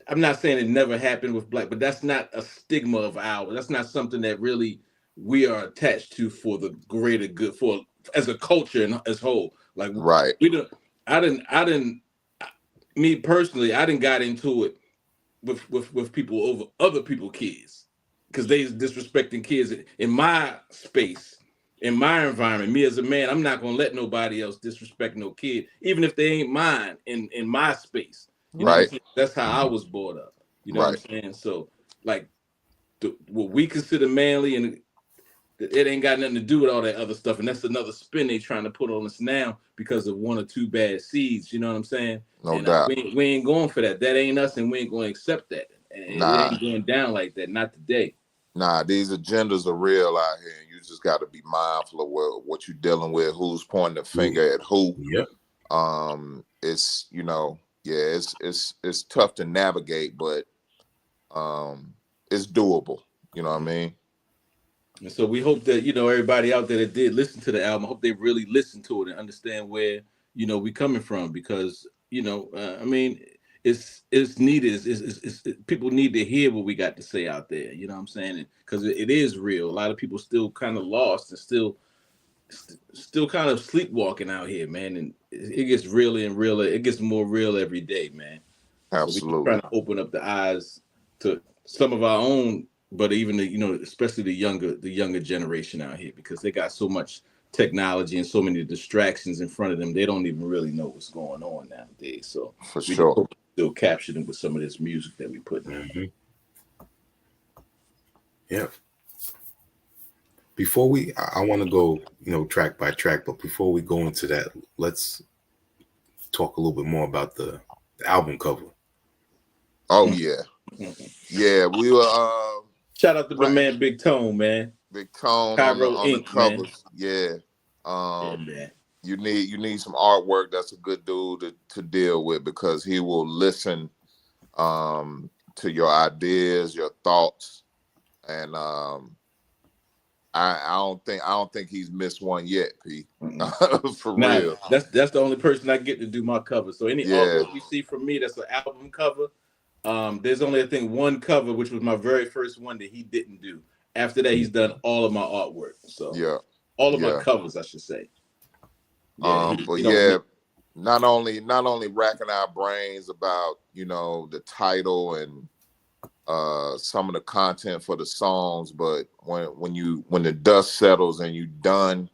C: I'm not saying it never happened with black, but that's not a stigma of ours. That's not something that really we are attached to for the greater good, for as a culture and as whole. Like me personally, I didn't got into it with people over other people's kids because they disrespecting kids in my space. In my environment, me as a man, I'm not gonna let nobody else disrespect no kid, even if they ain't mine in my space. You know what I'm saying? That's how I was brought up. You know what I'm saying? So, like, what we consider manly, and it ain't got nothing to do with all that other stuff. And that's another spin they trying to put on us now because of one or two bad seeds. You know what I'm saying?
B: No doubt.
C: We ain't going for that. That ain't us, and we ain't going to accept that. And it ain't going down like that. Not today.
B: Nah, these agendas are real out here. You just got to be mindful of what you're dealing with, who's pointing the finger at who.
A: Yep.
B: It's it's tough to navigate, but it's doable. You know what I mean?
C: And so we hope that everybody out there that did listen to the album, I hope they really listen to it and understand where we coming from, because I mean, it's needed. It's people need to hear what we got to say out there. You know what I'm saying? Because it is real. A lot of people still kind of lost and still kind of sleepwalking out here, man. And it gets realer and realer. It gets more real every day, man.
B: Absolutely.
C: So we're trying to open up the eyes to some of our own, but even especially the younger generation out here, because they got so much technology and so many distractions in front of them. They don't even really know what's going on nowadays. So
B: for sure,
C: still capture them with some of this music that we put in.
A: Mm-hmm. Yeah. Before I want to go, track by track, but before we go into that, let's talk a little bit more about the album cover.
B: Oh yeah. Yeah, we were
C: shout out to my man Big Tone, man.
B: Big Tone on the covers. Man. Yeah. Man. You need some artwork. That's a good dude to deal with, because he will listen to your ideas, your thoughts, and I don't think he's missed one yet, P. For real.
C: That's the only person I get to do my cover. So any artwork you see from me that's an album cover, There's only, I think, one cover, which was my very first one that he didn't do. After that, he's done all of my artwork. So
B: Yeah.
C: all of my
B: Yeah.
C: covers, I should say. Yeah,
B: But
C: he don't
B: not only racking our brains about, you know, the title and some of the content for the songs, but when the dust settles and you done,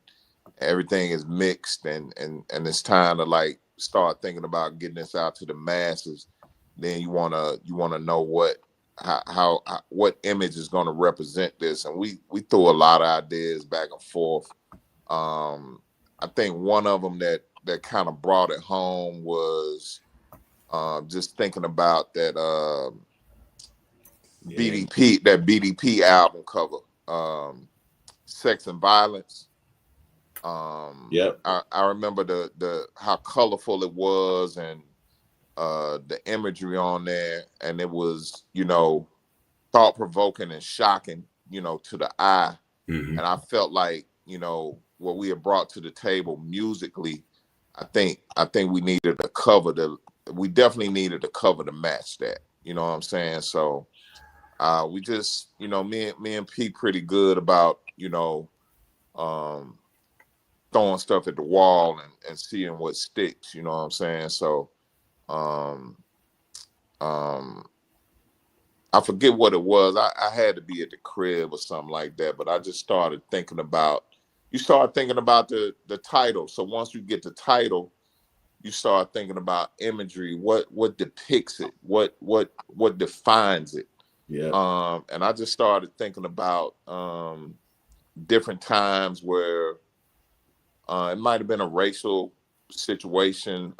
B: everything is mixed and it's time to like start thinking about getting this out to the masses, then you wanna know what image is gonna represent this. And we threw a lot of ideas back and forth. I think one of them that kind of brought it home was just thinking about that BDP album cover, Sex and Violence.
C: Yep.
B: I remember the how colorful it was and the imagery on there, and it was, you know, thought provoking and shocking, you know, to the eye.
A: Mm-hmm.
B: And I felt like, you know, what we had brought to the table musically, I think we needed a cover we definitely needed a cover to match that. You know what I'm saying? So we just, you know, me and P pretty good about, you know, throwing stuff at the wall and seeing what sticks, you know what I'm saying? So I forget what it was. I had to be at the crib or something like that, but I just started thinking about, you start thinking about the title. So once you get the title, you start thinking about imagery, what depicts it, what defines it.
C: Yeah.
B: And I just started thinking about different times where it might have been a racial situation,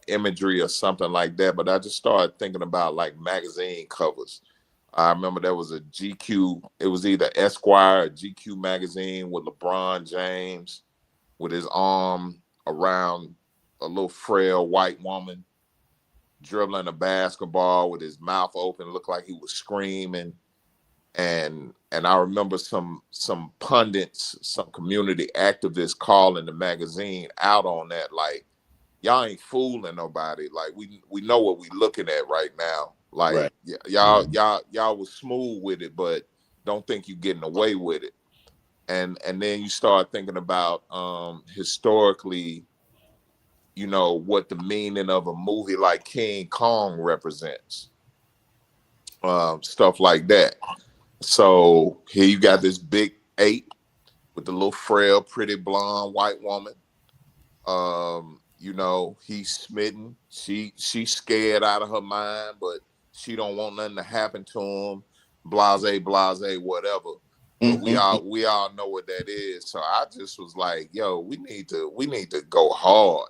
B: imagery or something like that. But I just started thinking about like magazine covers. I remember there was a GQ, it was either Esquire or GQ magazine with LeBron James with his arm around a little frail white woman dribbling a basketball with his mouth open, looked like he was screaming. And I remember some pundits, some community activists calling the magazine out on that, like, y'all ain't fooling nobody. Like we know what we looking at right now. Like
C: Right.
B: y'all was smooth with it, but don't think you getting away with it. And then you start thinking about historically, you know, what the meaning of a movie like King Kong represents. Stuff like that. So here you got this big ape with the little frail, pretty blonde white woman. You know, he's smitten. She's scared out of her mind, but she don't want nothing to happen to him. Blase, whatever. But we all know what that is. So I just was like, yo, we need to go hard.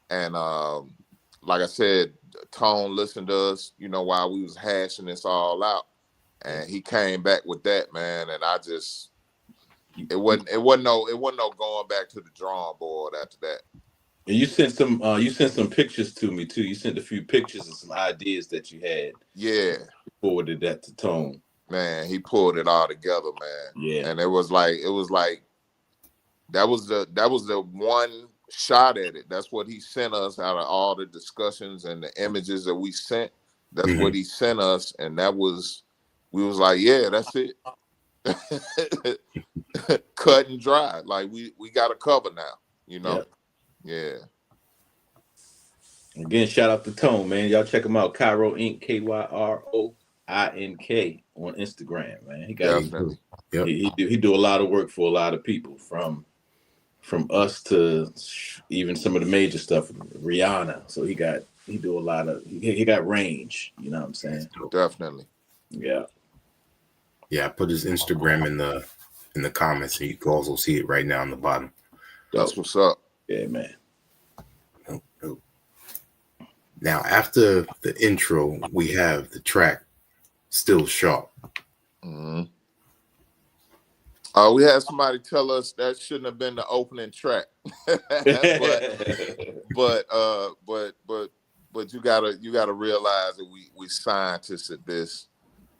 B: And like I said, Tone listened to us, you know, while we was hashing this all out. And he came back with that, man, and I just it wasn't no going back to the drawing board after that.
C: And you sent some pictures to me too. You sent a few pictures and some ideas that you had.
B: Yeah.
C: Forwarded that to Tone.
B: Man, he pulled it all together, man.
C: Yeah.
B: And it was like that was the one shot at it. That's what he sent us out of all the discussions and the images that we sent. That's what he sent us, and we was like, yeah, that's it. Cut and dry. Like we got a cover now, you know? Yep.
C: Yeah. Again, shout out to Tone, man. Y'all check him out. Cairo Inc. KYROINK on Instagram, man. He got
B: definitely.
C: Yep. He do a lot of work for a lot of people, from us to even some of the major stuff, Rihanna. So he do a lot of he got range, you know what I'm saying?
B: Definitely.
C: Yeah.
A: Yeah, I put his Instagram in the comments, so you can also see it right now on the bottom.
B: That's what's up.
C: Yeah, man.
A: Now, after the intro, we have the track Still Sharp.
B: Mm-hmm. We had somebody tell us that shouldn't have been the opening track, but you gotta realize that we scientists at this,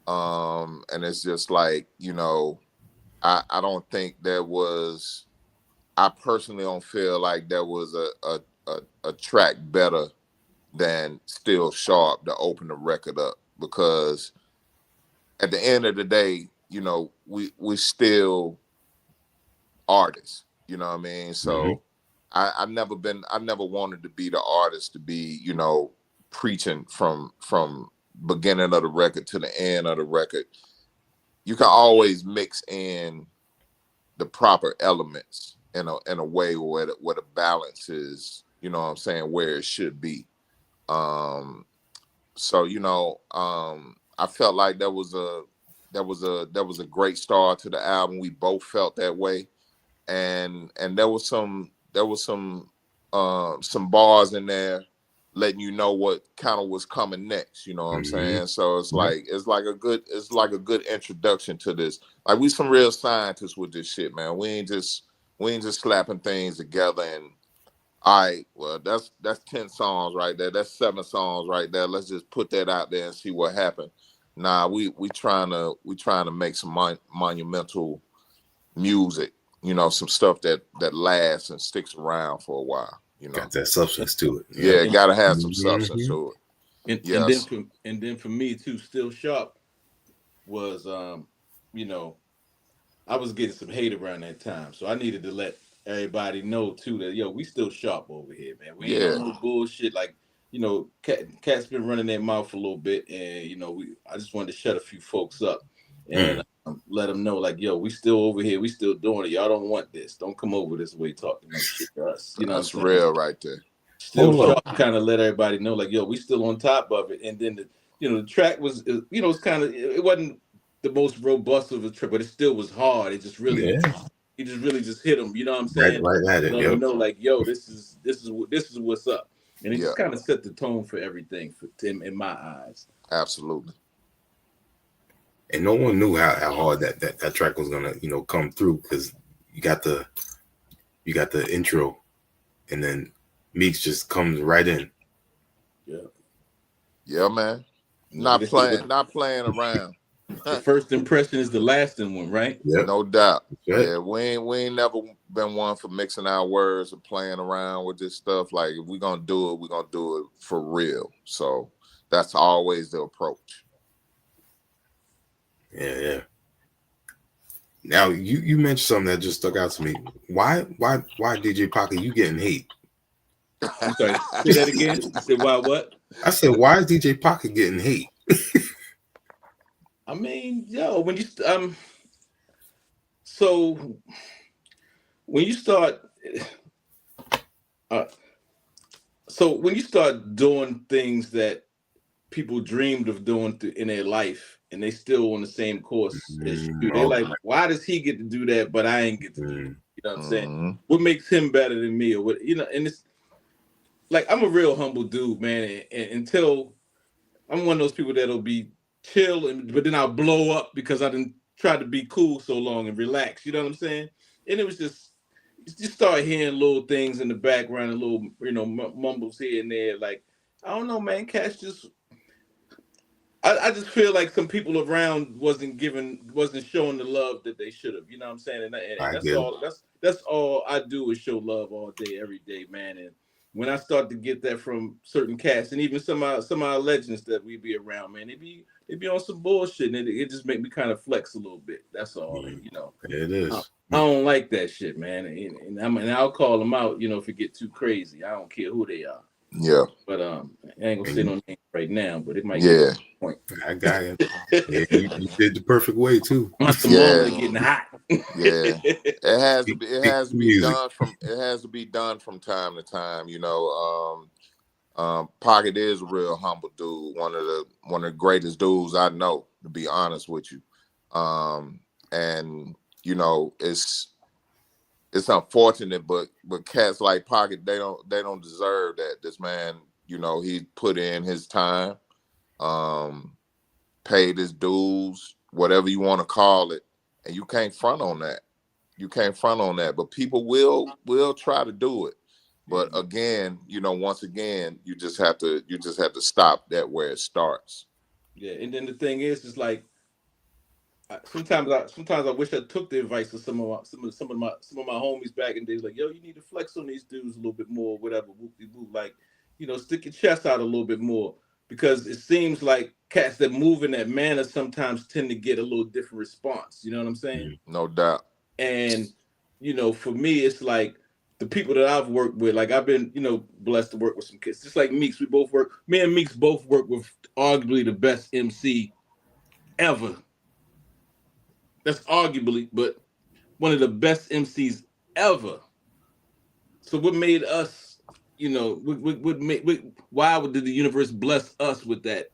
B: and it's just like, you know, I don't think there was. I personally don't feel like there was a track better than Still Sharp to open the record up, because at the end of the day, you know, we still artists, you know what I mean? So I never wanted to be the artist to be, you know, preaching from beginning of the record to the end of the record. You can always mix in the proper elements in a way where the balance is, you know what I'm saying, where it should be. So you know, I felt like that was a great start to the album. We both felt that way, and there was some bars in there letting you know what kind of was coming next. You know what I'm saying? So it's like a good introduction to this. Like, we some real scientists with this shit, man. We ain't just slapping things together and, all right, well, that's 10 songs right there. That's 7 songs right there. Let's just put that out there and see what happens. Nah, we trying to make some monumental music, you know, some stuff that lasts and sticks around for a while. You know,
A: got that substance to it.
B: Yeah, gotta have some substance to it.
C: And then for me too, Still Sharp was you know, I was getting some hate around that time, so I needed to let everybody know too that, yo, we still sharp over here, man. We ain't on no bullshit. Like, you know, Cat's been running their mouth a little bit, and you know, I just wanted to shut a few folks up and let them know, like, yo, we still over here, we still doing it. Y'all don't want this. Don't come over this way talking no shit to us. You know,
B: that's real right there.
C: Still Sharp kind of let everybody know, like, yo, we still on top of it. And then the track was, you know, it's kind of, it wasn't the most robust of a track, but it still was hard. It just really, he just really just hit him. You know what I'm saying?
A: Right at it.
C: Let him know, like, yo, this is what's up. And it just kind of set the tone for everything for Tim in my eyes.
B: Absolutely.
A: And no one knew how hard that track was gonna, you know, come through, because you got the intro, and then Meeks just comes right in.
B: Yeah, man. Not playing around.
C: The first impression is the lasting one, right?
B: Yeah, no doubt. Right. Yeah, we ain't never been one for mixing our words or playing around with this stuff. Like, if we're gonna do it, we're gonna do it for real. So that's always the approach.
A: Yeah. Now you mentioned something that just stuck out to me. Why DJ Pocket, you getting hate?
C: I'm sorry. Say that again. You said why what?
A: I said, why is DJ Pocket getting hate?
C: I mean, yo, when you so when you start doing things that people dreamed of doing in their life, and they still on the same course as you, they're like, why does he get to do that, but I ain't get to do it? You know what I'm saying? What makes him better than me, or what? You know, and it's like, I'm a real humble dude, man, and until I'm one of those people that'll be chill, but then I'll blow up because I didn't try to be cool so long and relax. You know what I'm saying? And it was just start hearing little things in the background, and little, you know, mumbles here and there. Like, I don't know, man. Cash just, I just feel like some people around wasn't showing the love that they should have. You know what I'm saying? And that's all I do is show love all day, every day, man. And when I start to get that from certain cats, and even some of our legends that we be around, man, they be on some bullshit, and it just make me kind of flex a little bit. That's all, you know.
A: It is.
C: I don't like that shit, man, and I'll call them out, you know, if it get too crazy. I don't care who they are.
B: Yeah.
C: But I ain't gonna say no name right now, but it might.
B: Yeah.
C: Point.
A: I got it. Yeah, you did the perfect way too.
C: My thermometer getting hot.
B: Yeah. It has to be done from time to time. You know, Pocket is a real humble dude. One of the greatest dudes I know, to be honest with you. And you know, it's unfortunate, but cats like Pocket, they don't deserve that. This man, you know, he put in his time, paid his dues, whatever you want to call it, and you can't front on that. But people will try to do it. But again, you know, once again, you just have to stop that where it starts.
C: Yeah, and then the thing is like, sometimes I wish I took the advice of some of my homies back in the days. Like, yo, you need to flex on these dudes a little bit more, whatever. Whoop-de-whoop. Like, stick your chest out a little bit more, because it seems like cats that move in that manner sometimes tend to get a little different response. You know what I'm saying?
B: No doubt.
C: And for me, it's like the people that I've worked with, like I've been, blessed to work with some kids. Just like Meeks, me and Meeks both work with arguably the best MC ever. That's arguably, but one of the best MCs ever. So what made us, why did the universe bless us with that,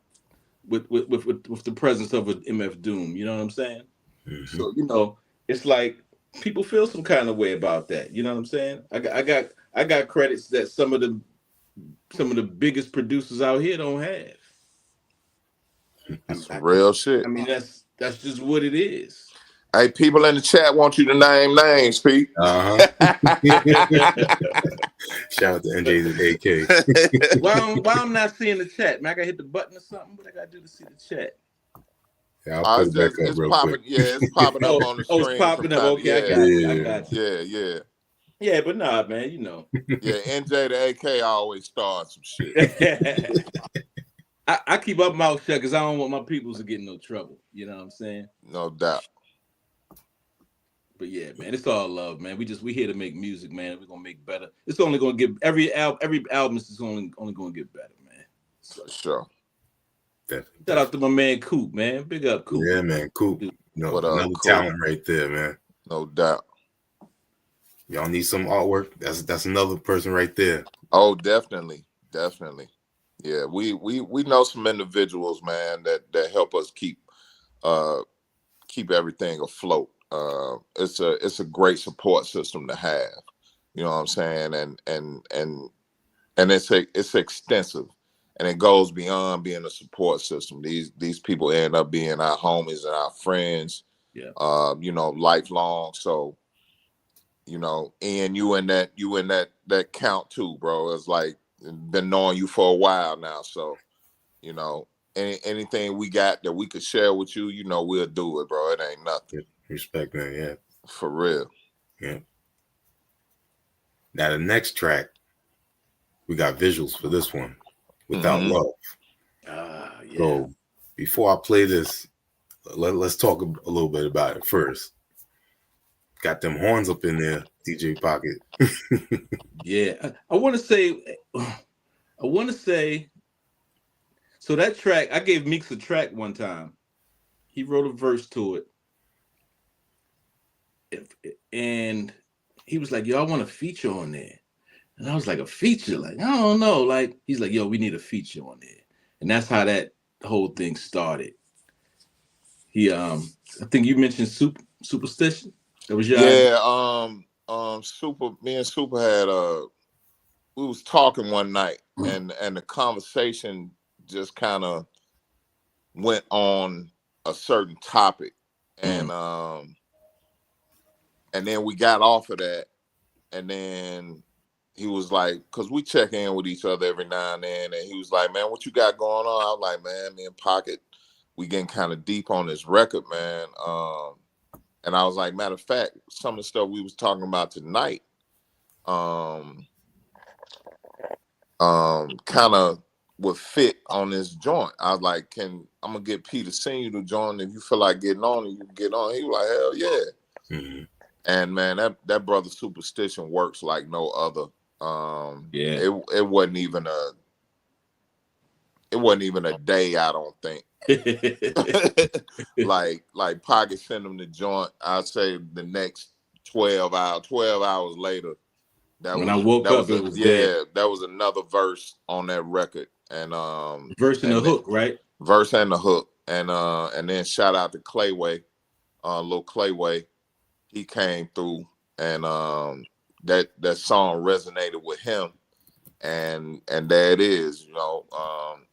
C: with the presence of an MF Doom? You know what I'm saying?
A: Mm-hmm.
C: So it's like people feel some kind of way about that. You know what I'm saying? I got credits that some of the biggest producers out here don't have.
B: That's real shit.
C: I mean, that's just what it is.
B: Hey, people in the chat want you to name names, Pete.
A: Shout out to NJ's AK.
C: Why I'm not seeing the chat, man? I gotta hit the button or something. What I gotta do to see the chat?
A: Yeah, I'll put it back up real quick.
B: Yeah, it's popping up on the screen.
C: It's popping up. Okay, I got you. Yeah, but nah, man,
B: Yeah, NJ the AK always starts some shit.
C: I keep my mouth shut because I don't want my peoples to get in no trouble. You know what I'm saying?
B: No doubt.
C: But yeah, man, it's all love, man. We here to make music, man. We're gonna make better. It's only gonna get every album is only gonna get better, man.
B: So, sure.
A: Definitely.
C: Shout out to my man Coop, man. Big up, Coop.
A: Yeah, man, Coop. Another talent right there, man.
B: No doubt.
A: Y'all need some artwork. That's another person right there.
B: Oh, definitely. Yeah, we know some individuals, man, that help us keep everything afloat. It's a great support system to have. You know what I'm saying? And it's extensive, and it goes beyond being a support system. These people end up being our homies and our friends.
C: Yeah.
B: Lifelong. So, and you in that count too, bro. It's like been knowing you for a while now. So, anything we got that we could share with you, we'll do it, bro. It ain't nothing.
A: Respect, man. Yeah.
B: For real.
A: Yeah. Now the next track, we got visuals for this one, Without Love.
C: Yeah.
A: So before I play this, let's talk a little bit about it first. Got them horns up in there, DJ Pocket.
C: Yeah. I want to say, so that track, I gave Meeks a track one time. He wrote a verse to it. And he was like, yo, I want a feature on there. And I was like, a feature? Like, I don't know. Like, he's like, yo, we need a feature on there. And that's how that whole thing started. He, I think you mentioned Superstition. That was your
B: idea? Me and Super had we was talking one night, and the conversation just kind of went on a certain topic, and then we got off of that, and then he was like, because we check in with each other every now and then, and he was like, man, what you got going on? I was like, man, me and Pocket, we getting kind of deep on this record, man. And I was like, matter of fact, some of the stuff we was talking about tonight, kind of would fit on this joint. I was like, I'm gonna get P to send you the joint. If you feel like getting on it, you can get on. He was like, hell yeah.
A: Mm-hmm.
B: And man, that brother Superstition works like no other. It wasn't even a day, I don't think. like Pocket sent him the joint. I'd say the next 12 hours later. That was another verse on that record. And
C: verse and the hook, right?
B: Verse and the hook. And then shout out to Clayway, Lil Clayway. He came through, and that song resonated with him. And there it is,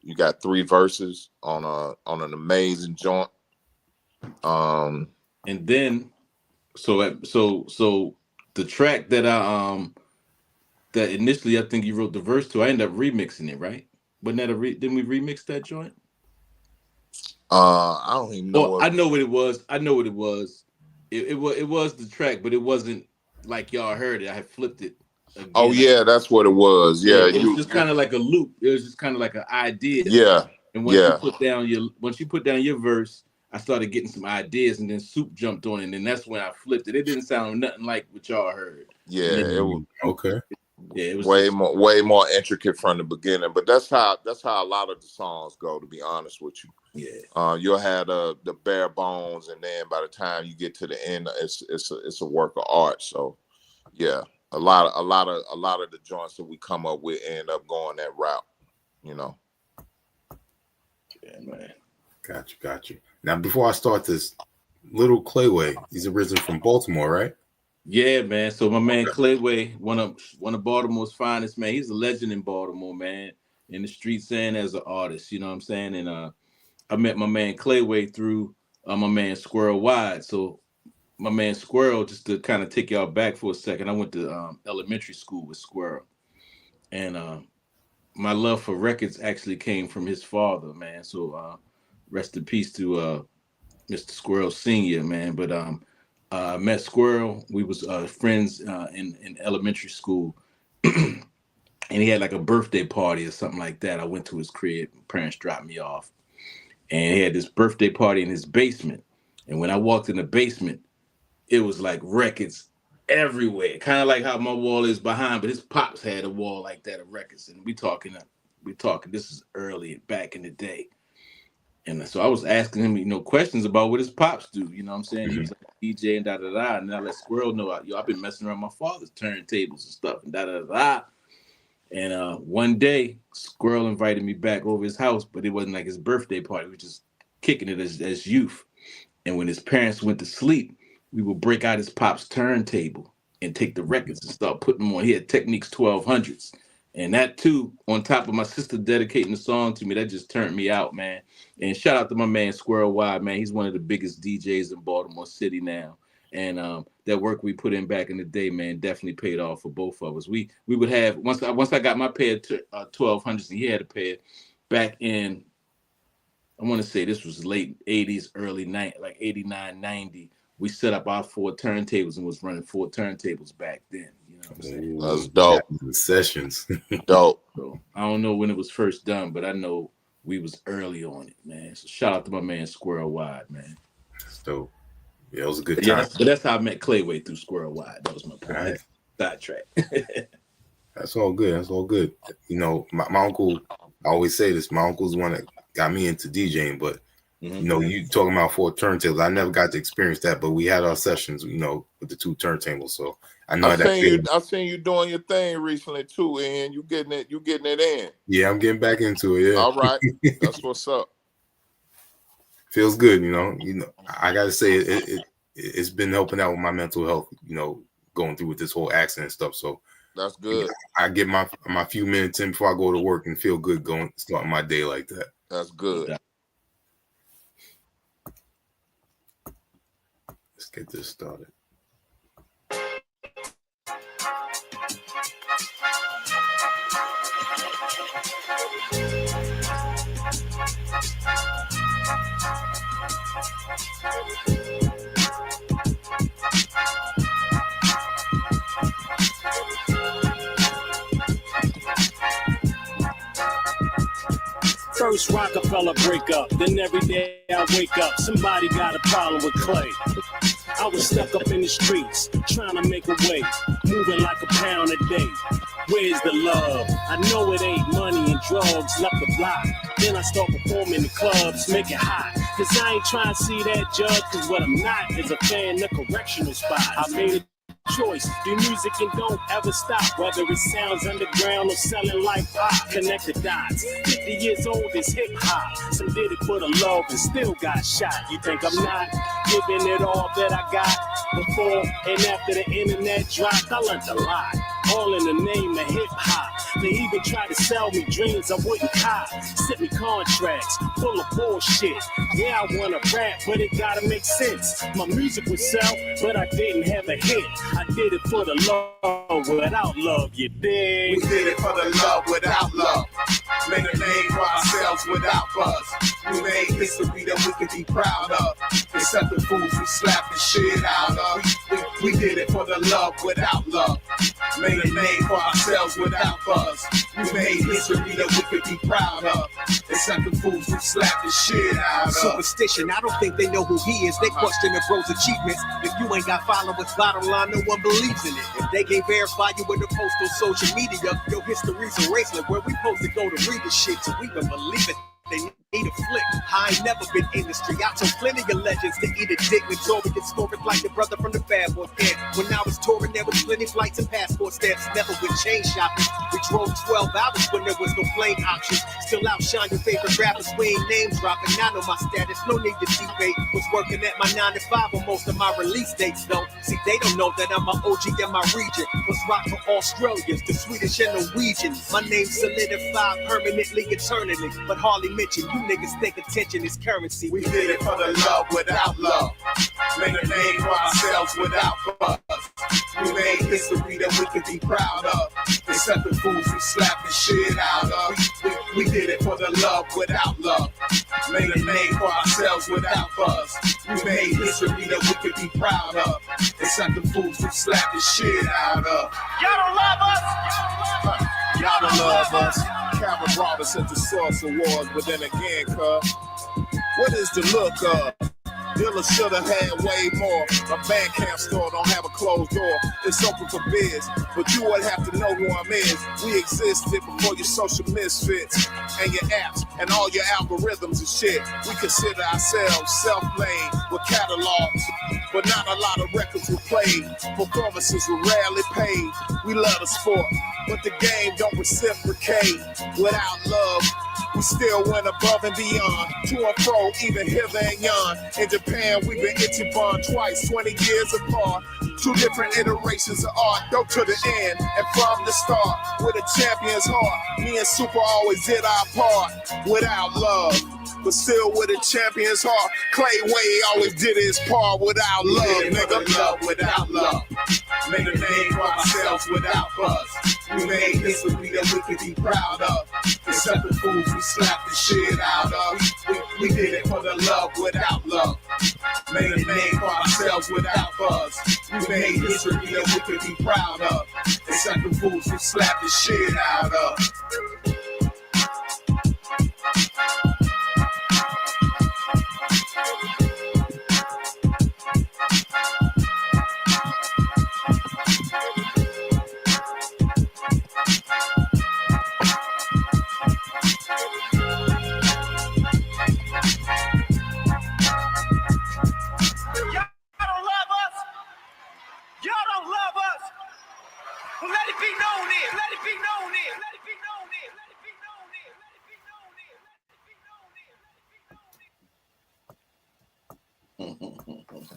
B: you got 3 verses on an amazing joint.
C: And then so the track that that initially I think you wrote the verse to, I ended up remixing it, right? Wasn't that didn't we remix that joint?
B: I don't even know.
C: Well, I know what it was. It was the track, but it wasn't like y'all heard it. I had flipped it again.
B: Oh yeah, that's what it was. Yeah,
C: it was just kind of like a loop. It was just kind of like an idea.
B: Yeah.
C: And once you put down your verse, I started getting some ideas, and then Soup jumped on it, and then that's when I flipped it. It didn't sound nothing like what y'all heard.
B: Yeah,
C: it
B: was
A: okay.
C: Yeah, it was
B: way more intricate from the beginning. But that's how a lot of the songs go. To be honest with you.
C: Yeah.
B: You'll have the bare bones, and then by the time you get to the end, it's a work of art. So, yeah, a lot of the joints that we come up with end up going that route. You know.
C: Yeah, man.
A: Got you. Now, before I start this, Little Clayway, he's originally from Baltimore, right?
C: Yeah, man. So my man Clayway, one of Baltimore's finest, man. He's a legend in Baltimore, man. In the streets and as an artist, you know what I'm saying? And I met my man Clayway through my man Squirrel Wide. So my man Squirrel, just to kind of take y'all back for a second, I went to elementary school with Squirrel. And my love for records actually came from his father, man. So rest in peace to Mr. Squirrel Sr., man. But I met Squirrel. We was friends in elementary school. And he had like a birthday party or something like that. I went to his crib. My parents dropped me off. And he had this birthday party in his basement. And when I walked in the basement, it was like records everywhere. Kind of like how my wall is behind, but his pops had a wall like that of records. And we talking, this is early back in the day. And so I was asking him, questions about what his pops do. You know what I'm saying? He was like DJ and da-da-da. And I let Squirrel know, I've been messing around my father's turntables and stuff and da-da-da. And one day, Squirrel invited me back over his house, but it wasn't like his birthday party. We were just kicking it as youth. And when his parents went to sleep, we would break out his pop's turntable and take the records and start putting them on. He had Techniques 1200s. And that, too, on top of my sister dedicating the song to me, that just turned me out, man. And shout out to my man, Squirrel Wide, man. He's one of the biggest DJs in Baltimore City now. And that work we put in back in the day, man, definitely paid off for both of us. We would have, once I got my pair of 1200s, and he had a pair back in, I want to say this was late 80s, early 90s, like 89, 90. We set up our 4 turntables and was running 4 turntables back then. You know what I'm saying?
B: That's dope.
A: Sessions.
B: Dope.
C: So I don't know when it was first done, but I know we was early on it, man. So shout out to my man Squirrel Wide, man.
A: That's dope. Yeah, it was a good time.
C: Yeah, but that's how I met Clayway, through Squirrel Wide. That was my point.
A: Right.
C: Sidetrack.
A: That's all good. That's all good. My uncle, I always say this, my uncle's the one that got me into DJing, but you talking about 4 turntables. I never got to experience that, but we had our sessions, with the 2 turntables. So I know
B: I've seen you doing your thing recently too, and you getting it in.
A: Yeah, I'm getting back into it. Yeah.
B: All right. That's what's up.
A: Feels good, I gotta say it's been helping out with my mental health, going through with this whole accident stuff. So
B: that's good.
A: I get my few minutes in before I go to work and feel good starting my day like that.
B: That's good.
A: Let's get this started.
D: First Rockefeller breakup, then every day I wake up, somebody got a problem with Clay. I was stuck up in the streets, trying to make a way, moving like a pound a day. Where's the love? I know it ain't money and drugs, left the block. Then I start performing in clubs, make it hot. Cause I ain't trying to see that judge, cause what I'm not is a fan of correctional spots. I made a choice, do music and don't ever stop. Whether it sounds underground or selling like pop, connect the dots. 50 years old is hip hop. Some did it for the love and still got shot. You think I'm not giving it all that I got? Before and after the internet dropped, I learned a lot. All in the name of hip hop. They even tried to sell me dreams I wouldn't cop. Sent me contracts full of bullshit. Yeah, I wanna rap, but it gotta make sense. My music would sell, but I didn't have a hit. I did it for the love without love, you dig?
E: We did it for the love without love. Made a name for ourselves without buzz. We made history that we can be proud of. Except the fools we slapped the shit out of. We We did it for the love without love. Made a name for ourselves without buzz. We made history that we could be proud of. Except the fools who slapped the shit out of.
F: Superstition, I don't think they know who he is. They question the bro's achievements. If you ain't got followers, bottom line, no one believes in it. If they can't verify you with the post on social media, your history's a racelet. Where we supposed to go to read the shit to even believe it. They need a flick. I ain't never been industry. I told plenty of legends to eat a dick. Notorious scoring like the brother from the Bad Boys Camp. When I was touring, there was plenty flights and passport stamps. Never went chain shopping. We drove 12 hours when there was no plane options. Still outshine your favorite rappers. We ain't name dropping. I know my status. No need to debate. Was working at my 9 to 5 on most of my release dates though. See, they don't know that I'm an OG in my region. Was rock for Australians, the Swedish and Norwegian. My name's solidified permanently, eternally. But hardly mention. You niggas think attention is currency.
E: We did it for the love without love. Made a name for ourselves without buzz. We made history that we could be proud of. Except the fools who slapped the shit out of. We did it for the love without love. Made a name for ourselves without buzz. We made history that we could be proud of. Except the fools who slapped the shit out of.
F: Y'all don't love us.
E: Y'all don't love us. Cameron brought us into Source Awards, but then again, cuz, what is the look of? Dilla should have had way more. My Bandcamp store don't have a closed door. It's open for bids, but you would have to know who I'm is. We existed before your social misfits and your apps and all your algorithms and shit. We consider ourselves self-made with catalogs, but not a lot of records were played. Performances were rarely paid. We love the sport, but the game don't reciprocate. Without love, we still went above and beyond. To and fro, even hither and yon. In Japan, we've been Ichiban twice, 20 years apart. 2 different iterations of art, go to the end. And from the start, with a champion's heart, me and Super always did our part. Without love, but still with a champion's heart. Clay Way always did his part without love, nigga. Love without love. Made a name for ourselves without buzz. We made history that we could be proud of. Except the fools who slapped the shit out of. We did it for the love without love. Made a name for ourselves without buzz. We made history that we could be proud of. Except the fools who slapped the shit out of.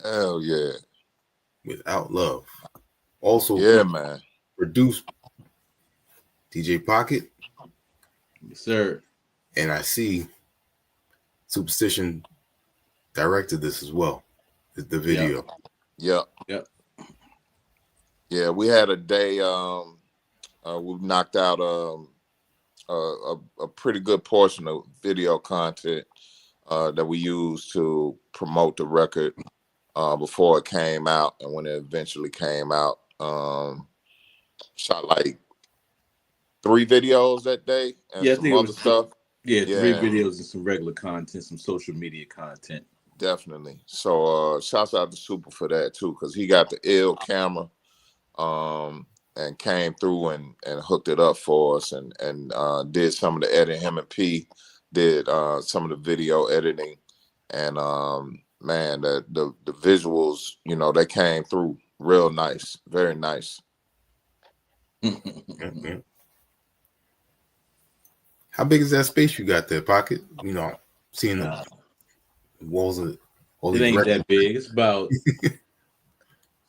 B: Hell yeah.
A: Without love. Also,
B: yeah, man.
A: Produced DJ Pocket.
C: Yes, sir.
A: And I see Superstition directed this as well. The video.
B: Yep. Yeah, we had a day. We knocked out a pretty good portion of video content that we used to promote the record before it came out, and when it eventually came out, shot like 3 videos that day and some other stuff.
C: Yeah, 3 videos and some regular content, some social media content.
B: Definitely. So shouts out to Super for that too, because he got the ill camera and came through and hooked it up for us and did some of the editing. Him and P did some of the video editing, and man, the visuals, you know, they came through real nice, very nice.
A: How big is that space you got there, Pocket? You know, seeing the walls of all
C: it
A: these
C: ain't
A: records.
C: that big. It's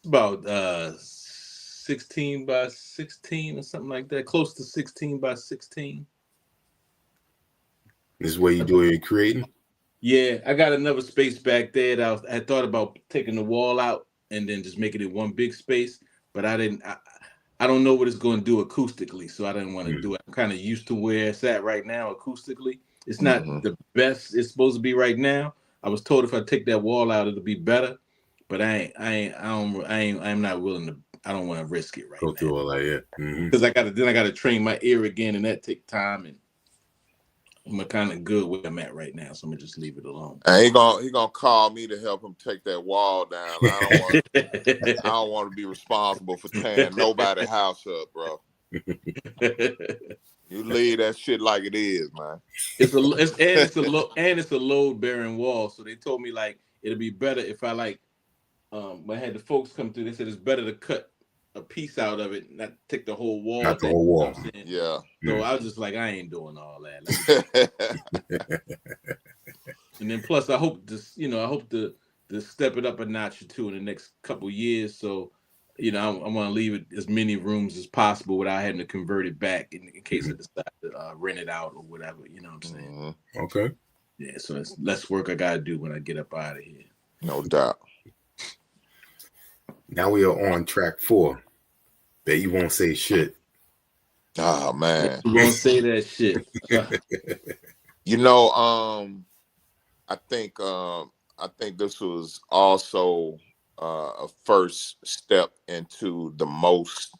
C: about 16 by 16 or something like that, close to 16 by 16.
A: This is where you do your creating?
C: Yeah, I got another space back there that I thought about taking the wall out and then just making it one big space, but I didn't. I don't know what it's going to do acoustically, so I didn't want to do it. I'm kind of used to where it's at right now acoustically. It's not the best it's supposed to be right now. I was told if I take that wall out, it'll be better, but I'm not willing to. I don't want to risk it right
A: Go
C: now
A: through all that, yeah.
C: because I gotta train my ear again, and that take time. And I'm kind of good where I'm at right now, so I'm gonna just leave it alone.
B: And he gonna call me to help him take that wall down. I don't want to be responsible for tearing nobody's house up, bro. You leave that shit like it is, man.
C: It's a load bearing wall. So they told me like it'll be better if I like when I had the folks come through. They said it's better to cut a piece out of it, not take the whole wall.
A: Not the whole wall.
B: Yeah.
C: So I was just like, I ain't doing all that. And then plus, I hope to step it up a notch or two in the next couple of years. So, I want to leave it as many rooms as possible without having to convert it back in case I decide to rent it out or whatever. You know what I'm saying?
A: Okay.
C: Yeah. So it's less work I got to do when I get up out of here.
B: No doubt.
A: Now we are on track 4. Bet you won't say shit.
B: Oh man,
C: You won't say that shit.
B: I think this was also a first step into the most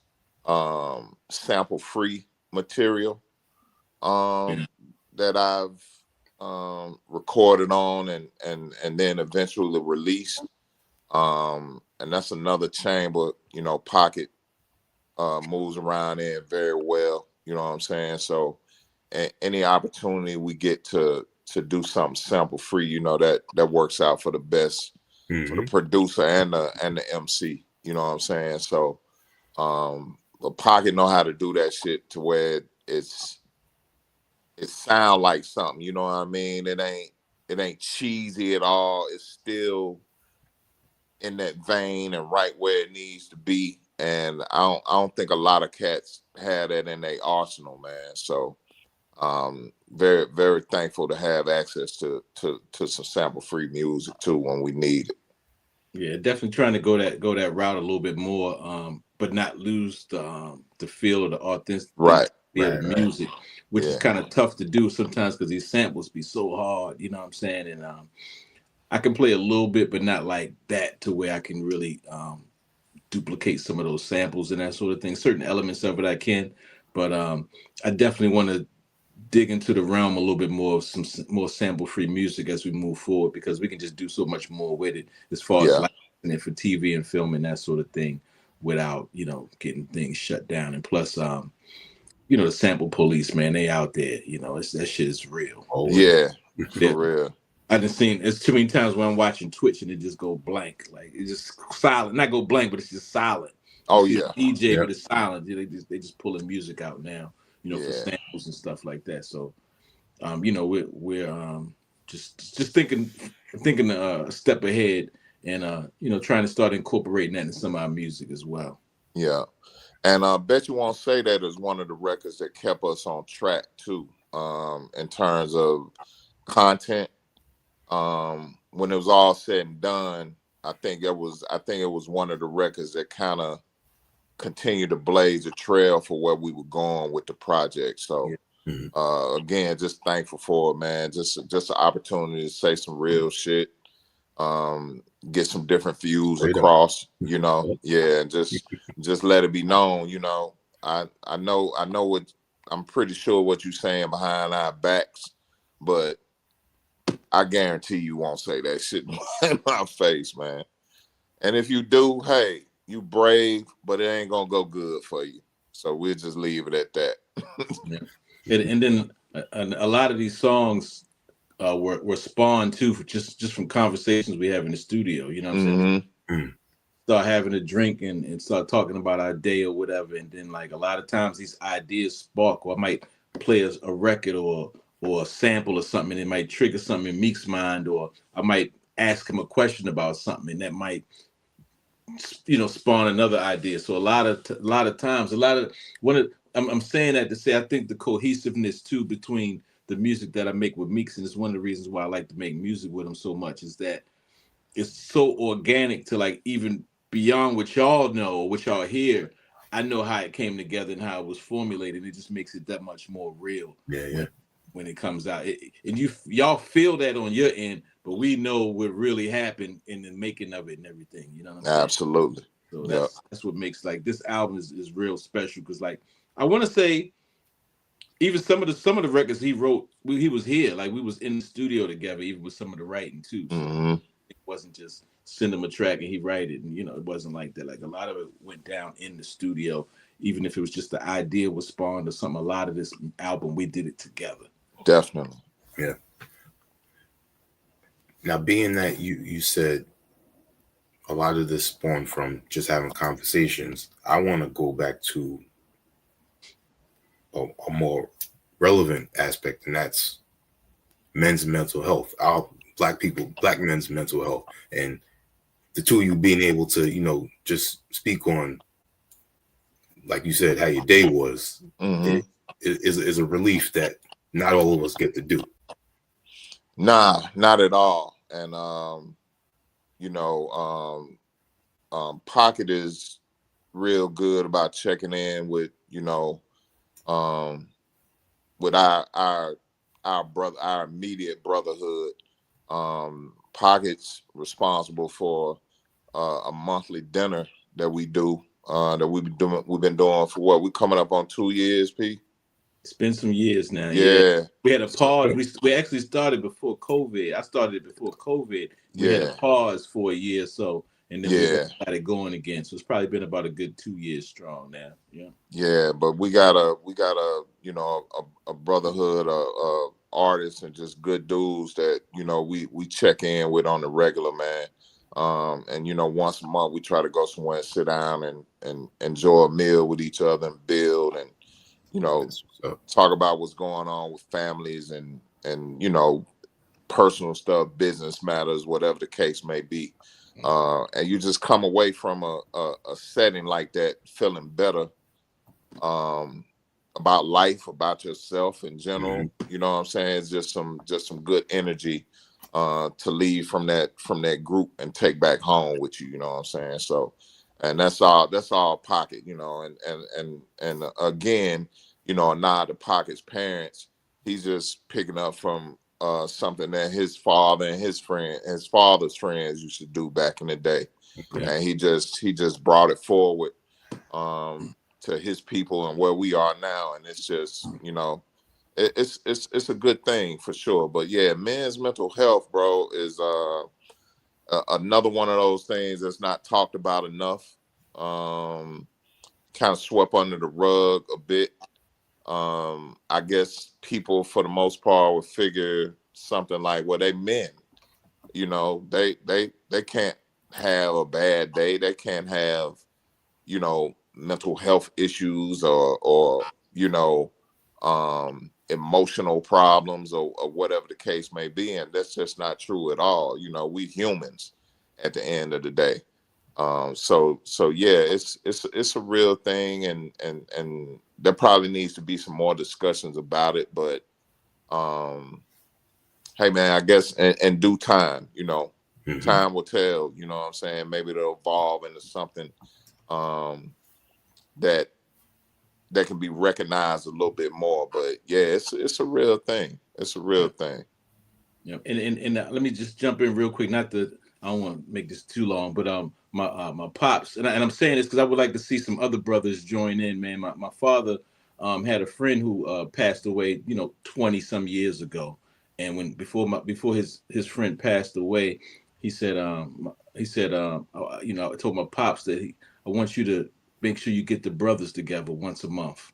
B: sample-free material that I've recorded on and then eventually released. And that's another chamber, Pocket moves around in very well. You know what I'm saying? So any opportunity we get to do something sample free, that works out for the best for the producer and the MC. You know what I'm saying? So the Pocket know how to do that shit to where it sound like something. You know what I mean? It ain't cheesy at all. It's still in that vein and right where it needs to be. And I don't think a lot of cats had that in their arsenal, man. So very, very thankful to have access to some sample free music too when we need it.
C: Yeah, definitely trying to go that route a little bit more, but not lose the feel of the authentic feel of music, which is kind of tough to do sometimes because these samples be so hard. You know what I'm saying? And I can play a little bit, but not like that to where I can really duplicate some of those samples and that sort of thing. Certain elements of it I can, but I definitely want to dig into the realm a little bit more of some more sample-free music as we move forward, because we can just do so much more with it as far as licensing it for TV and film and that sort of thing without, getting things shut down. And plus, the sample police, man, they out there, that shit is real.
B: Yeah, for real.
C: I done seen it's too many times when I'm watching Twitch and it just go blank, like it's just silent. Not go blank, but it's just silent.
B: Oh yeah,
C: DJ, but it's silent. They just pulling music out now, for samples and stuff like that. So, we're just thinking a step ahead and trying to start incorporating that in some of our music as well.
B: Yeah, and I bet you won't say that is one of the records that kept us on track too, in terms of content. When it was all said and done, I think it was one of the records that kind of continued to blaze a trail for where we were going with the project. So again, just thankful for it, man. Just an opportunity to say some real shit, get some different views across, and just let it be known, I know what I'm pretty sure what you're saying behind our backs, but I guarantee you won't say that shit in my face, man. And if you do, hey, you brave, but it ain't gonna go good for you. So we'll just leave it at that.
C: And then a lot of these songs were spawned too just from conversations we have in the studio. You know what I'm saying? Start having a drink and start talking about our day or whatever, and then like a lot of times these ideas spark. Or I might play a record or a sample or something, and it might trigger something in Meeks' mind, or I might ask him a question about something, and that might, spawn another idea. So I'm saying that to say I think the cohesiveness too between the music that I make with Meeks, and it's one of the reasons why I like to make music with him so much, is that it's so organic to like even beyond what y'all know, what y'all hear. I know how it came together and how it was formulated. It just makes it that much more real. When it comes out, and y'all feel that on your end, but but we know what really happened in the making of it and everything. You know what I'm saying?
B: Absolutely.
C: So that's what makes like this album is real special because like I want to say even some of the records he wrote, he was here, like we was in the studio together, even with some of the writing too. So it wasn't just send him a track and he write it, and it wasn't like that. Like a lot of it went down in the studio, even if it was just the idea was spawned or something. A lot of this album we did it together.
B: Definitely.
A: Yeah. Now, being that you said a lot of this spawned from just having conversations, I want to go back to a more relevant aspect, and that's men's mental health, our black men's mental health, and the two of you being able to, just speak on, like you said, how your day was, is a relief that not all of us get to do.
B: Nah, not at all. And Pocket is real good about checking in with with our brother, our immediate brotherhood. Pocket's responsible for a monthly dinner that we do, that we've been doing for what? We coming up on 2 years, P?
C: It's been some years now.
B: Yeah.
C: We had a pause. We actually started before COVID. I started before COVID. We had a pause for a year or so, and then we started going again. So it's probably been about a good 2 years strong now. Yeah. Yeah,
B: but we got a brotherhood of artists and just good dudes that we check in with on the regular, man. And once a month we try to go somewhere and sit down and enjoy a meal with each other and build and talk about what's going on with families and personal stuff, business matters, whatever the case may be. And you just come away from a setting like that feeling better about life, about yourself in general. You know what I'm saying? It's just some good energy to leave from that group and take back home with you. You know what I'm saying? So, and that's all Pocket. And again, a nod to Pocket's parents. He's just picking up from something that his father and his father's friends used to do back in the day, and he just brought it forward to his people and where we are now, and it's just it's a good thing for sure. But yeah, men's mental health, bro, is another one of those things that's not talked about enough. Kind of swept under the rug a bit. I guess people for the most part would figure something like, well, they men, they can't have a bad day. They can't have, mental health issues or emotional problems or whatever the case may be. And that's just not true at all. We humans at the end of the day. So yeah, it's a real thing, and there probably needs to be some more discussions about it. But hey man, I guess in due time, time will tell. You know what I'm saying? Maybe it'll evolve into something that can be recognized a little bit more. But yeah, it's a real thing. It's a real thing.
C: Yeah, and let me just jump in real quick. I don't want to make this too long, but my pops, and I'm saying this because I would like to see some other brothers join in, man. My father had a friend who passed away, 20 some years ago, and before his friend passed away, he said I told my pops that I want you to make sure you get the brothers together once a month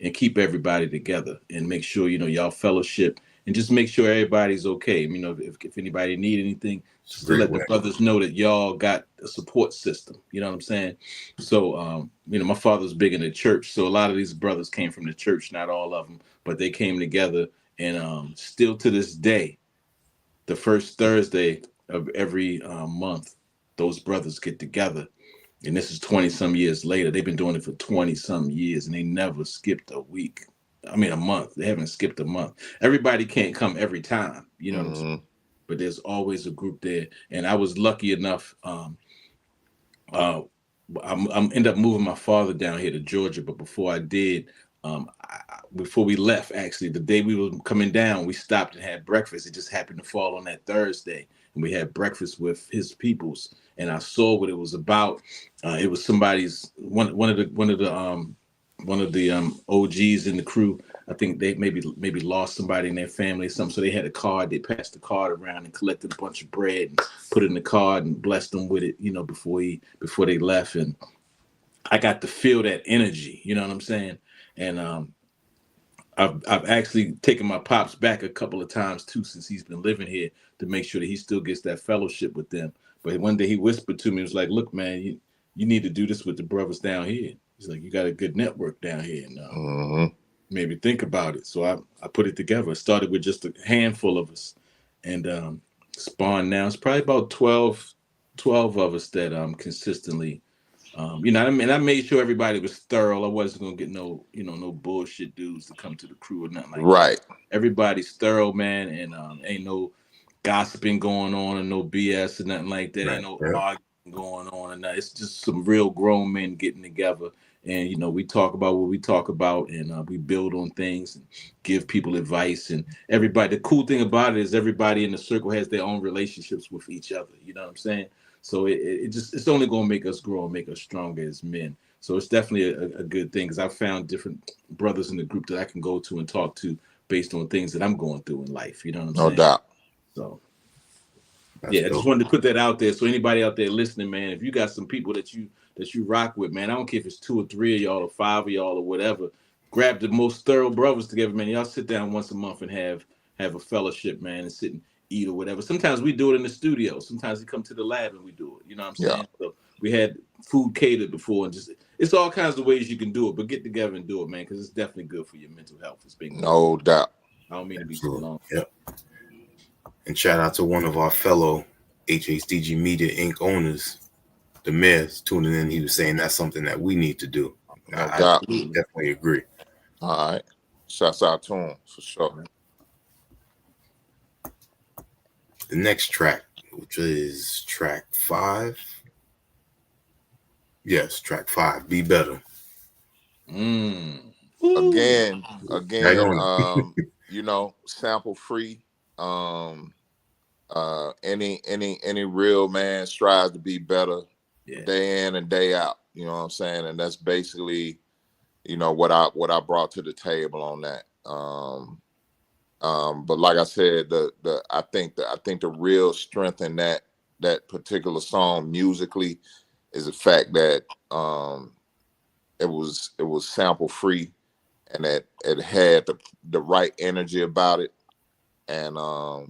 C: and keep everybody together and make sure y'all fellowship. And just make sure everybody's okay. If anybody need anything, just to let the brothers know that y'all got a support system. You know what I'm saying? So, my father's big in the church. So a lot of these brothers came from the church, not all of them, but they came together. And still to this day, the first Thursday of every month, those brothers get together. And this is 20 some years later. They've been doing it for 20 some years, and they never skipped a week. A month. They haven't skipped a month. Everybody can't come every time, what I'm saying? But there's always a group there. And I was lucky enough. I'm end up moving my father down here to Georgia. But before I did, before we left, actually, the day we were coming down, we stopped and had breakfast. It just happened to fall on that Thursday. and we had breakfast with his peoples, and I saw what it was about. It was somebody's one of the OGs in the crew. I think they maybe lost somebody in their family or something. So they had a card. They passed the card around and collected a bunch of bread and put it in the card and blessed them with it, before they left. And I got to feel that energy, you know what I'm saying? And I've actually taken my pops back a couple of times too since he's been living here to make sure that he still gets that fellowship with them. But one day he whispered to me, he was like, "Look, man, you need to do this with the brothers down here." He's like, "You got a good network down here, and maybe think about it." So I put it together. It started with just a handful of us, and spawned now. It's probably about 12 of us that consistently. I made sure everybody was thorough. I wasn't gonna get no bullshit dudes to come to the crew or nothing like
B: right.
C: that. Everybody's thorough, man, and ain't no gossiping going on and no BS or nothing like that. Ain't no arguing going on and nothing. It's just some real grown men getting together, and we talk about what we talk about, and we build on things and give people advice. And everybody, the cool thing about it is everybody in the circle has their own relationships with each other. You know what I'm saying? So it's only going to make us grow and make us stronger as men. So it's definitely a good thing, because I've found different brothers in the group that I can go to and talk to based on things that I'm going through in life. You know what I'm saying?
B: No doubt.
C: So
A: That's
C: I just wanted to put that out there. So anybody out there listening, man, if you got some people that you rock with, man, I don't care if it's 2 or 3 of y'all or 5 of y'all or whatever, grab the most thorough brothers together, man. Y'all sit down once a month and have a fellowship, man, and sit and eat or whatever. Sometimes we do it in the studio. Sometimes we come to the lab and we do it. You know what I'm saying?
B: Yeah.
C: So we had food catered before, and just it's all kinds of ways you can do it. But get together and do it, man, because it's definitely good for your mental health. It's been
B: No doubt.
C: I don't mean to be too long.
A: Yep. And shout out to one of our fellow HHDG Media Inc. owners, the mayor's tuning in. He was saying that's something that we need to do.
B: No
A: I
B: doubt.
A: definitely agree.
B: All right. Shouts out to him for sure.
A: The next track, which is track 5. Yes, track 5, Be Better.
B: Again,
A: Right
B: sample free. Any real man strives to be better day in and day out. You know what I'm saying? And that's basically, what I brought to the table on that. But like I said, I think the real strength in that particular song musically is the fact that it was sample free, and that it had the right energy about it, and I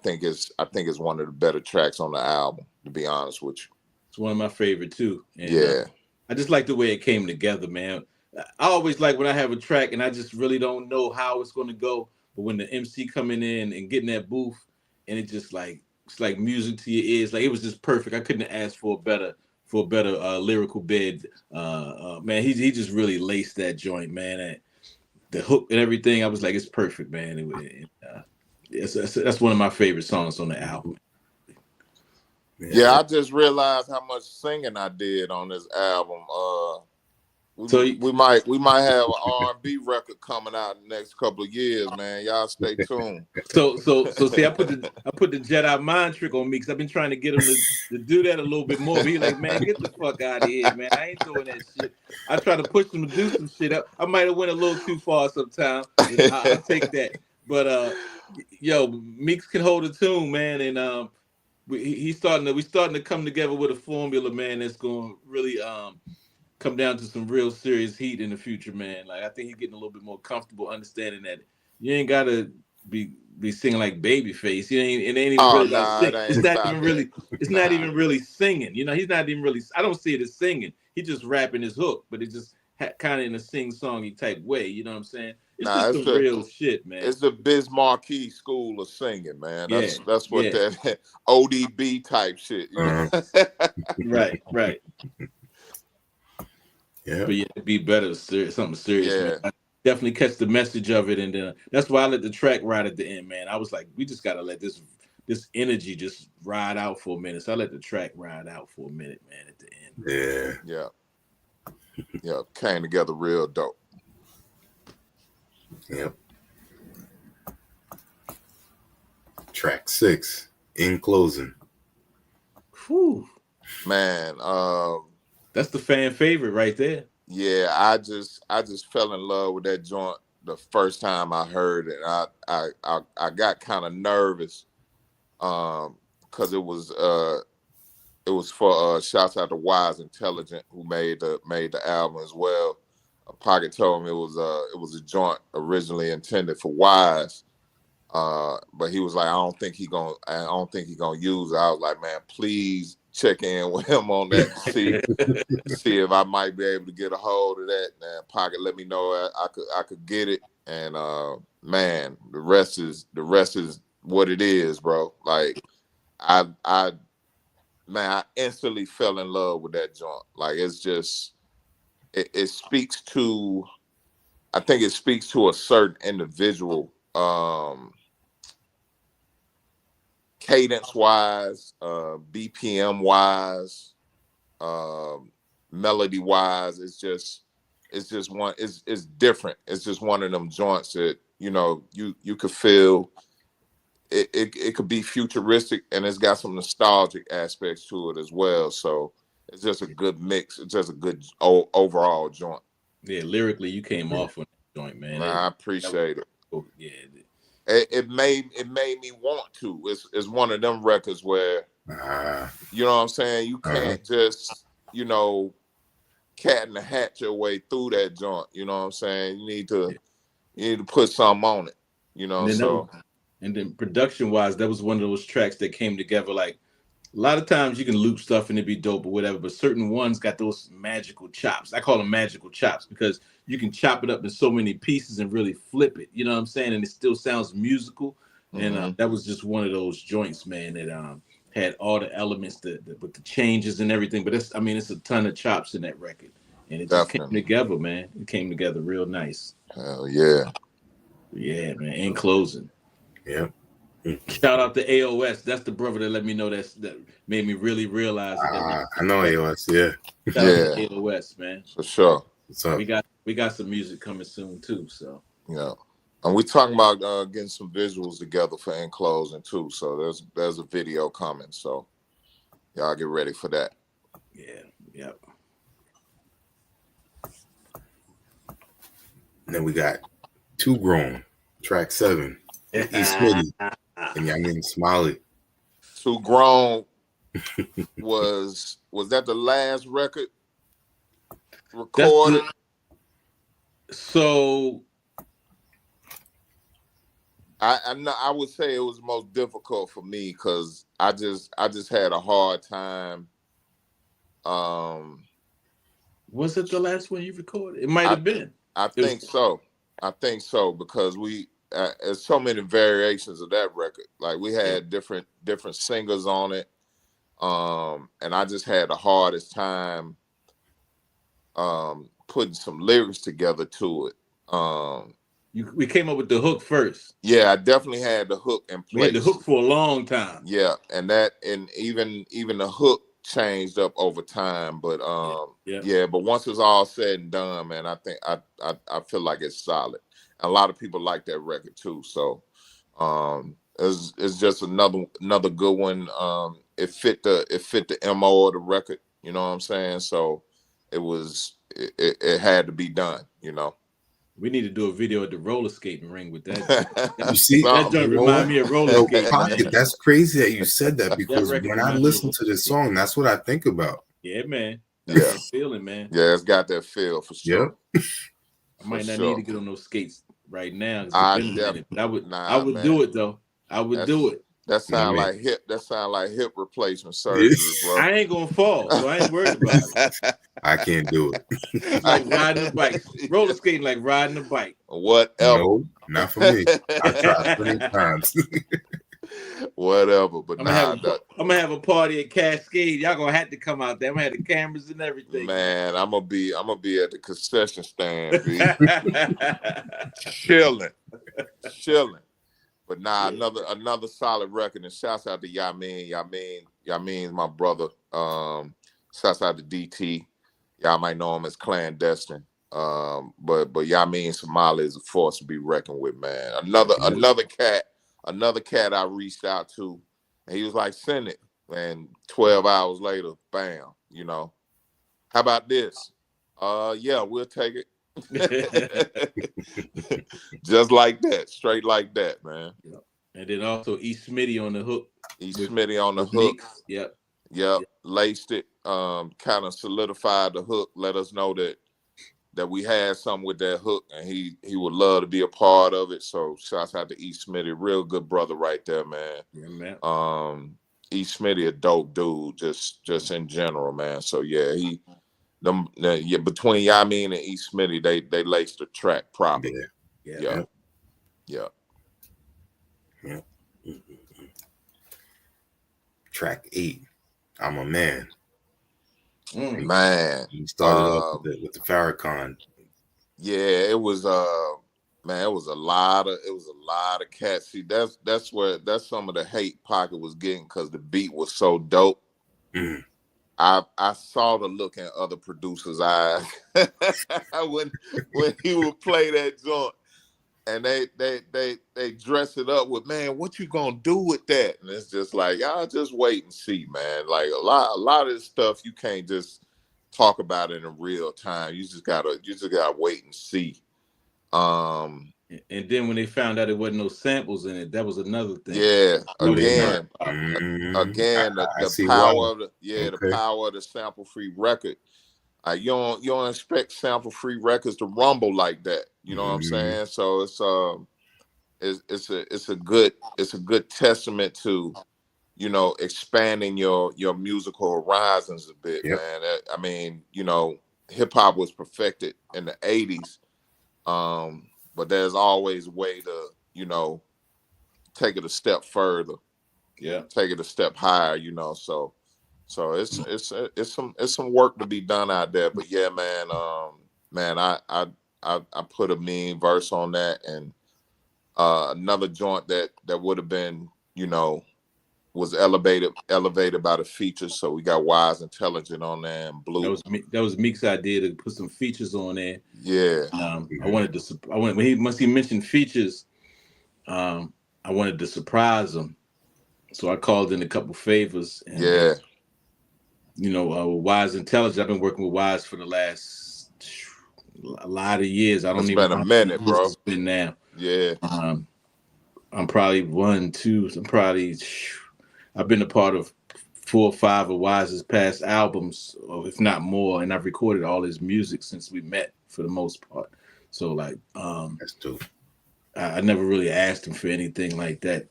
B: think it's one of the better tracks on the album, to be honest with you.
C: It's one of my favorite too. And,
B: yeah.
C: I just like the way it came together, man. I always like when I have a track and I just really don't know how it's going to go, but when the MC coming in and getting that booth, and it just it's like music to your ears. Like, it was just perfect. I couldn't ask for a better lyrical bed. Man, he just really laced that joint, man. And the hook and everything, I was like, it's perfect, man. That's one of my favorite songs on the album.
B: Yeah, I just realized how much singing I did on this album. We might have an R&B record coming out in the next couple of years, man. Y'all stay tuned.
C: So see, I put the Jedi mind trick on me, because I've been trying to get him to do that a little bit more. But he's like, man, get the fuck out of here, man. I ain't doing that shit. I try to push him to do some shit. I might have went a little too far sometimes. I'll take that. But Meeks can hold a tune, man, and we starting to come together with a formula, man, that's gonna really come down to some real serious heat in the future, man. Like, I think he's getting a little bit more comfortable understanding that you ain't gotta be singing like Babyface. It ain't even really like singing. It's not even really singing. He's not even really. I don't see it as singing. He's just rapping his hook, but it's just kind of in a sing-songy type way. You know what I'm saying? It's just some real shit, man.
B: It's the Biz Marquee school of singing, man. That's what that ODB type shit.
C: Right.
A: Yeah.
C: But Be Better, something serious, man. I definitely catch the message of it, and that's why I let the track ride at the end, man. I was like, we just gotta let this energy just ride out for a minute. So I let the track ride out for a minute, man, at the end.
B: Yeah, came together real dope.
A: Yep. Track 6, In closing.
C: Whew.
B: Man,
C: That's the fan favorite right there.
B: yeah, I just fell in love with that joint the first time I heard it. I got kind of nervous because it was for shouts out to Wise Intelligent, who made the album as well. Pocket told me it was a joint originally intended for Wise, but he was like, I don't think he gonna use it. I was like, man, please check in with him on that to see if I might be able to get a hold of that. And Pocket let me know I could get it, and man, the rest is what it is, bro. Like I instantly fell in love with that joint. Like it's just it speaks to, I think it speaks to a certain individual, cadence wise, BPM wise, melody wise. It's just one. It's different. It's just one of them joints that you could feel. It could be futuristic, and it's got some nostalgic aspects to it as well. So it's just a good mix. It's just a good overall joint.
C: Yeah, lyrically, you came off on that joint, man.
B: I appreciate it.
C: Cool. Yeah,
B: it made me want to. It's one of them records where you know what I'm saying. You can't just cat in the hat your way through that joint. You know what I'm saying. You need to put something on it.
C: And then production wise, that was one of those tracks that came together. Like a lot of times you can loop stuff and it'd be dope or whatever, but certain ones got those magical chops. I call them magical chops because you can chop it up in so many pieces and really flip it. You know what I'm saying? And it still sounds musical. Mm-hmm. And that was just one of those joints, man, that had all the elements with the changes and everything. But it's a ton of chops in that record. And it just came together, man. It came together real nice.
B: Hell yeah.
C: Yeah, man. In closing.
A: Yeah.
C: Shout out to AOS. That's the brother that let me know that made me really realize that.
A: I know AOS, yeah.
C: Shout out to AOS, man.
B: For sure.
A: What's up?
C: We got some music coming soon too. So
B: yeah. And we talking about getting some visuals together for In Closing too. So there's a video coming. So y'all get ready for that.
C: Yeah. Yep.
A: And then we got Too Grown, track 7. E. Smitty and Yamin Smiley.
B: Too Grown was that the last record recorded?
C: So
B: I would say it was most difficult for me because I just had a hard time.
C: Was it the last one you recorded? It might have been.
B: I think so because there's so many variations of that record. Like we had different singers on it, and I just had the hardest time putting some lyrics together to it.
C: We came up with the hook first.
B: Yeah, I definitely had the hook in place.
C: We had the hook for a long time.
B: Yeah, and even the hook changed up over time, but but once it's all said and done, man, I think I feel like it's solid. A lot of people like that record too, so it's just another good one. It fit the MO of the record, you know what I'm saying? So it had to be done,
C: We need to do a video at the roller skating ring with that.
A: You see,
C: that joint remind me of roller skating.
A: Pocket, that's crazy that you said that because when I listen to this song, that's what I think about.
C: Yeah, man. That's that feeling, man.
B: Yeah, it's got that feel for sure.
A: Yep.
C: I might not need to get on those skates right now.
B: I
C: would do it though. I would do it.
B: That sound like hip replacement surgery, bro.
C: I ain't gonna fall, so I ain't worried about it.
A: I can't do it.
C: Like riding a bike, roller skating, like riding a bike.
B: Whatever.
A: No, not for me. I tried 20 times.
B: Whatever, but
C: I'm gonna have a party at Cascade. Y'all gonna have to come out there. I'm gonna have the cameras and everything.
B: Man, I'm gonna be at the concession stand, chilling. But another solid record, and shouts out to Yamin. Yamin's my brother. Shouts out to DT. Y'all might know him as Clandestine. But Yamin Somali is a force to be reckoned with, man. Another cat I reached out to. And he was like, send it. And 12 hours later, bam, you know. How about this? Yeah, we'll take it. Just like that, straight like that, man.
C: Yeah. And then also E. Smitty on the hook.
B: E. Smitty on the hook.
C: Meeks. Yep.
B: Laced it, kind of solidified the hook, let us know that we had something with that hook, and he would love to be a part of it. So shouts out to E. Smitty, real good brother right there, man.
C: Yeah, man.
B: E. Smitty, a dope dude, just in general, man. So yeah, between Yamin and E. Smitty, they laced the track properly. Yeah.
A: Track 8. I'm a man.
B: Man,
A: he started off with the Farrakhan.
B: Yeah, it was man, it was a lot of cats. See, that's some of the hate Pocket was getting, because the beat was so dope.
A: Mm.
B: I saw the look in other producers' eyes when he would play that joint, and they dress it up with, man, what you gonna do with that? And it's just like, y'all just wait and see, man. Like a lot of this stuff you can't just talk about it in real time. You just gotta wait and see.
C: And then when they found out there wasn't no samples in it, that was another thing.
B: Yeah, again,
A: the
B: power of the power of the sample-free record. You don't expect sample-free records to rumble like that. You know what I'm saying? So it's a good testament to, you know, expanding your musical horizons a bit, man. I mean, you know, hip hop was perfected in the 80s, but there's always a way to, you know, take it a step further, take it a step higher, you know. So it's some work to be done out there. But yeah, man, I put a mean verse on that, and another joint that would have been, you know, was elevated by the features. So we got Wise Intelligent on there, and Blue.
C: That was Meeks' idea to put some features on there.
B: Yeah.
C: Once he mentioned features, I wanted to surprise him. So I called in a couple favors. And, you know, Wise Intelligent, I've been working with Wise for the last a lot of years. I don't even know.
B: It's been a minute, bro.
C: It's been now.
B: Yeah.
C: I'm probably I've been a part of 4 or 5 of Wise's past albums, or if not more, and I've recorded all his music since we met for the most part. So like,
A: that's dope.
C: I never really asked him for anything like that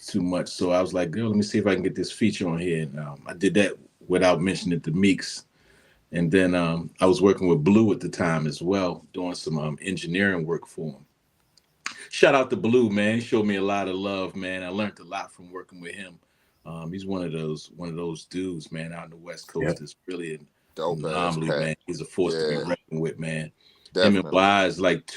C: too much. So I was like, girl, let me see if I can get this feature on here. And I did that without mentioning it to Meeks. And then I was working with Blue at the time as well, doing some engineering work for him. Shout out to Blue, man. He showed me a lot of love, man. I learned a lot from working with him. He's one of those dudes, man, out in the West Coast. That's really an anomaly, man. He's a force to be reckoned with, man. Definitely. Him and Wise, like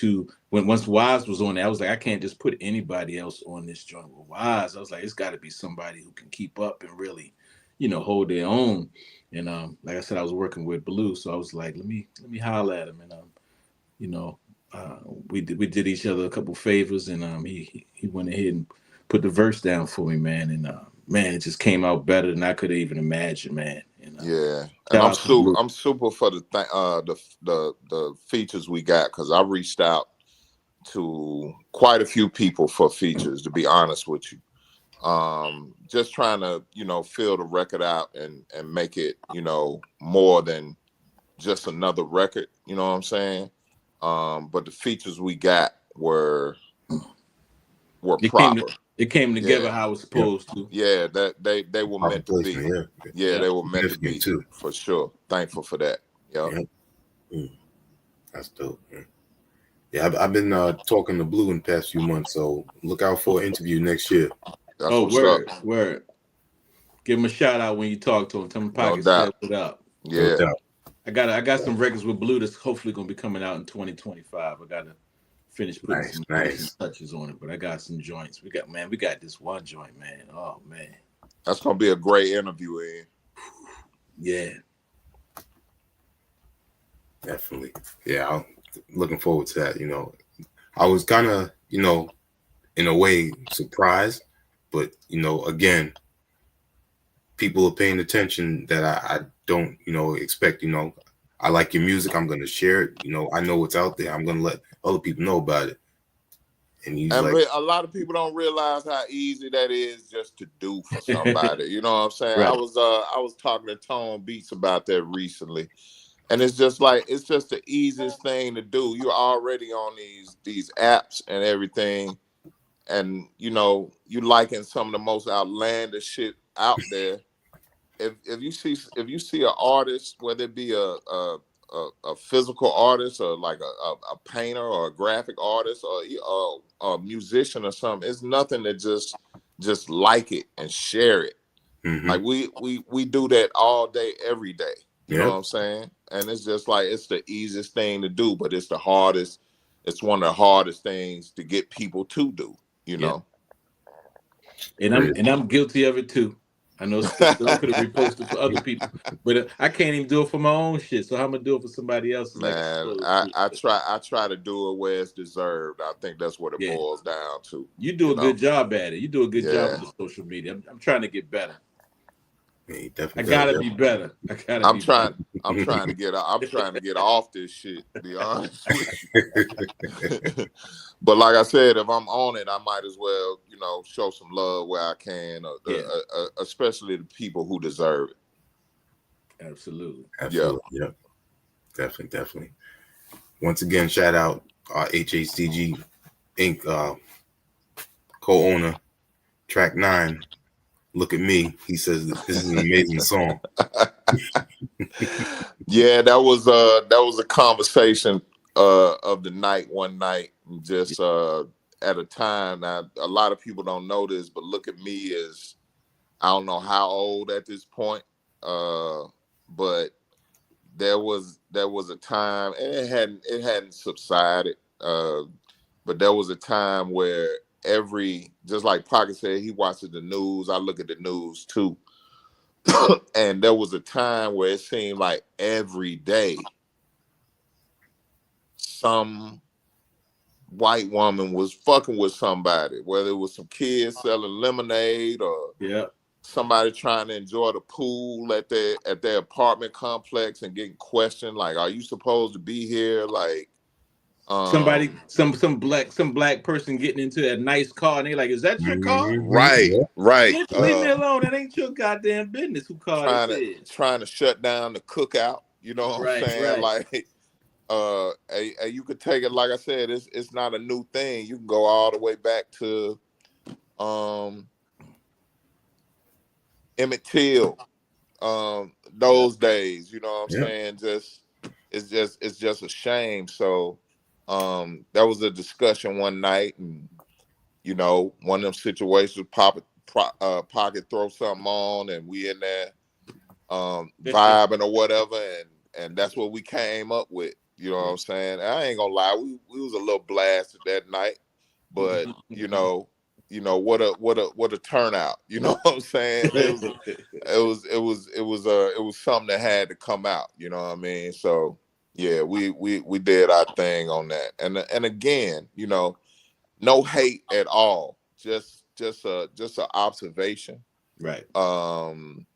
C: once Wise was on there, I was like, I can't just put anybody else on this joint with Wise. I was like, it's got to be somebody who can keep up and really, you know, hold their own. And like I said, I was working with Blue, so I was like, let me holler at him, and you know, we did each other a couple favors, and he went ahead and put the verse down for me, man, and man, it just came out better than I could even imagine, man. And,
B: and I'm super for the features we got, because I reached out to quite a few people for features, to be honest with you. Just trying to, you know, fill the record out and make it, you know, more than just another record, you know what I'm saying? But the features we got were proper.
C: It came together how it was supposed to.
B: Yeah, that they were meant to be. Yeah, they were meant to be too, for sure. Thankful for that.
A: That's dope, man. Yeah, I've been talking to Blue in the past few months, so look out for an interview next year.
B: That's
C: word. Give him a shout out when you talk to him. Tell him Pocket step it up.
B: Yeah.
C: I got some records with Blue that's hopefully gonna be coming out in 2025. I gotta finish putting some touches on it, but I got some joints. We got this one joint, man. Oh man.
B: That's gonna be a great interview, Ian.
C: Yeah.
A: Definitely. Yeah, I'm looking forward to that. You know, I was kind of, you know, in a way surprised, but you know, again, people are paying attention that I don't, expect, I like your music. I'm going to share it. I know what's out there. I'm going to let other people know about it. And he's
B: And
A: like,
B: a lot of people don't realize how easy that is just to do for somebody. You know what I'm saying?
C: Right.
B: I was talking to Tone Beats about that recently. And it's just the easiest thing to do. You're already on these apps and everything. And you liking some of the most outlandish shit out there. If you see an artist, whether it be a physical artist or like a painter or a graphic artist or a musician or something, it's nothing to just like it and share it.
A: mm-hmm.
B: Like we do that all day, every day. You know
A: Yep.
B: what I'm saying? And it's just like it's the easiest thing to do, but it's the hardest. It's one of the hardest things to get people to do. You know.
C: And I'm guilty of it too. I know I could have reposted for other people, but I can't even do it for my own shit. So how am I gonna do it for somebody else?
B: Man, I try to do it where it's deserved. I think that's what it boils down to.
C: You do a good job at it. You do a good job with the social media. I'm trying to get better.
A: Yeah,
C: I gotta be better.
B: I'm trying to get off this shit, to be honest with you. But like I said, if I'm on it, I might as well, show some love where I can, especially the people who deserve it.
C: Absolutely.
A: Yeah. Definitely. Once again, shout out HHDG Inc. Co-owner, track 9. Look at me. He says this is an amazing song.
B: Yeah, that was a conversation of the night one night, just at a time. Now, a lot of people don't know this, but Look at Me is, I don't know how old at this point, but there was a time, and it hadn't subsided, but there was a time where just like Pocket said, he watches the news. I look at the news too. And there was a time where it seemed like every day some white woman was fucking with somebody, whether it was some kids selling lemonade or somebody trying to enjoy the pool at their apartment complex and getting questioned, like, are you supposed to be here? Like,
C: somebody, some black person getting into a nice car, and they're like, "Is that your car?"
B: Right.
C: Bitch, leave me alone. That ain't your goddamn business. Who car this is?
B: Trying to shut down the cookout. You know what I'm saying?
C: Right.
B: Like, you could take it. Like I said, it's not a new thing. You can go all the way back to Emmett Till, those days. You know what I'm saying? It's just a shame. So. There was a discussion one night, and one of them situations, Pocket throw something on, and we in there vibing or whatever, and that's what we came up with. You know what I'm saying? I ain't gonna lie, we was a little blasted that night, but what a turnout. You know what I'm saying? It was something that had to come out. You know what I mean? So. Yeah, we did our thing on that, and again, no hate at all, just a observation,
C: right?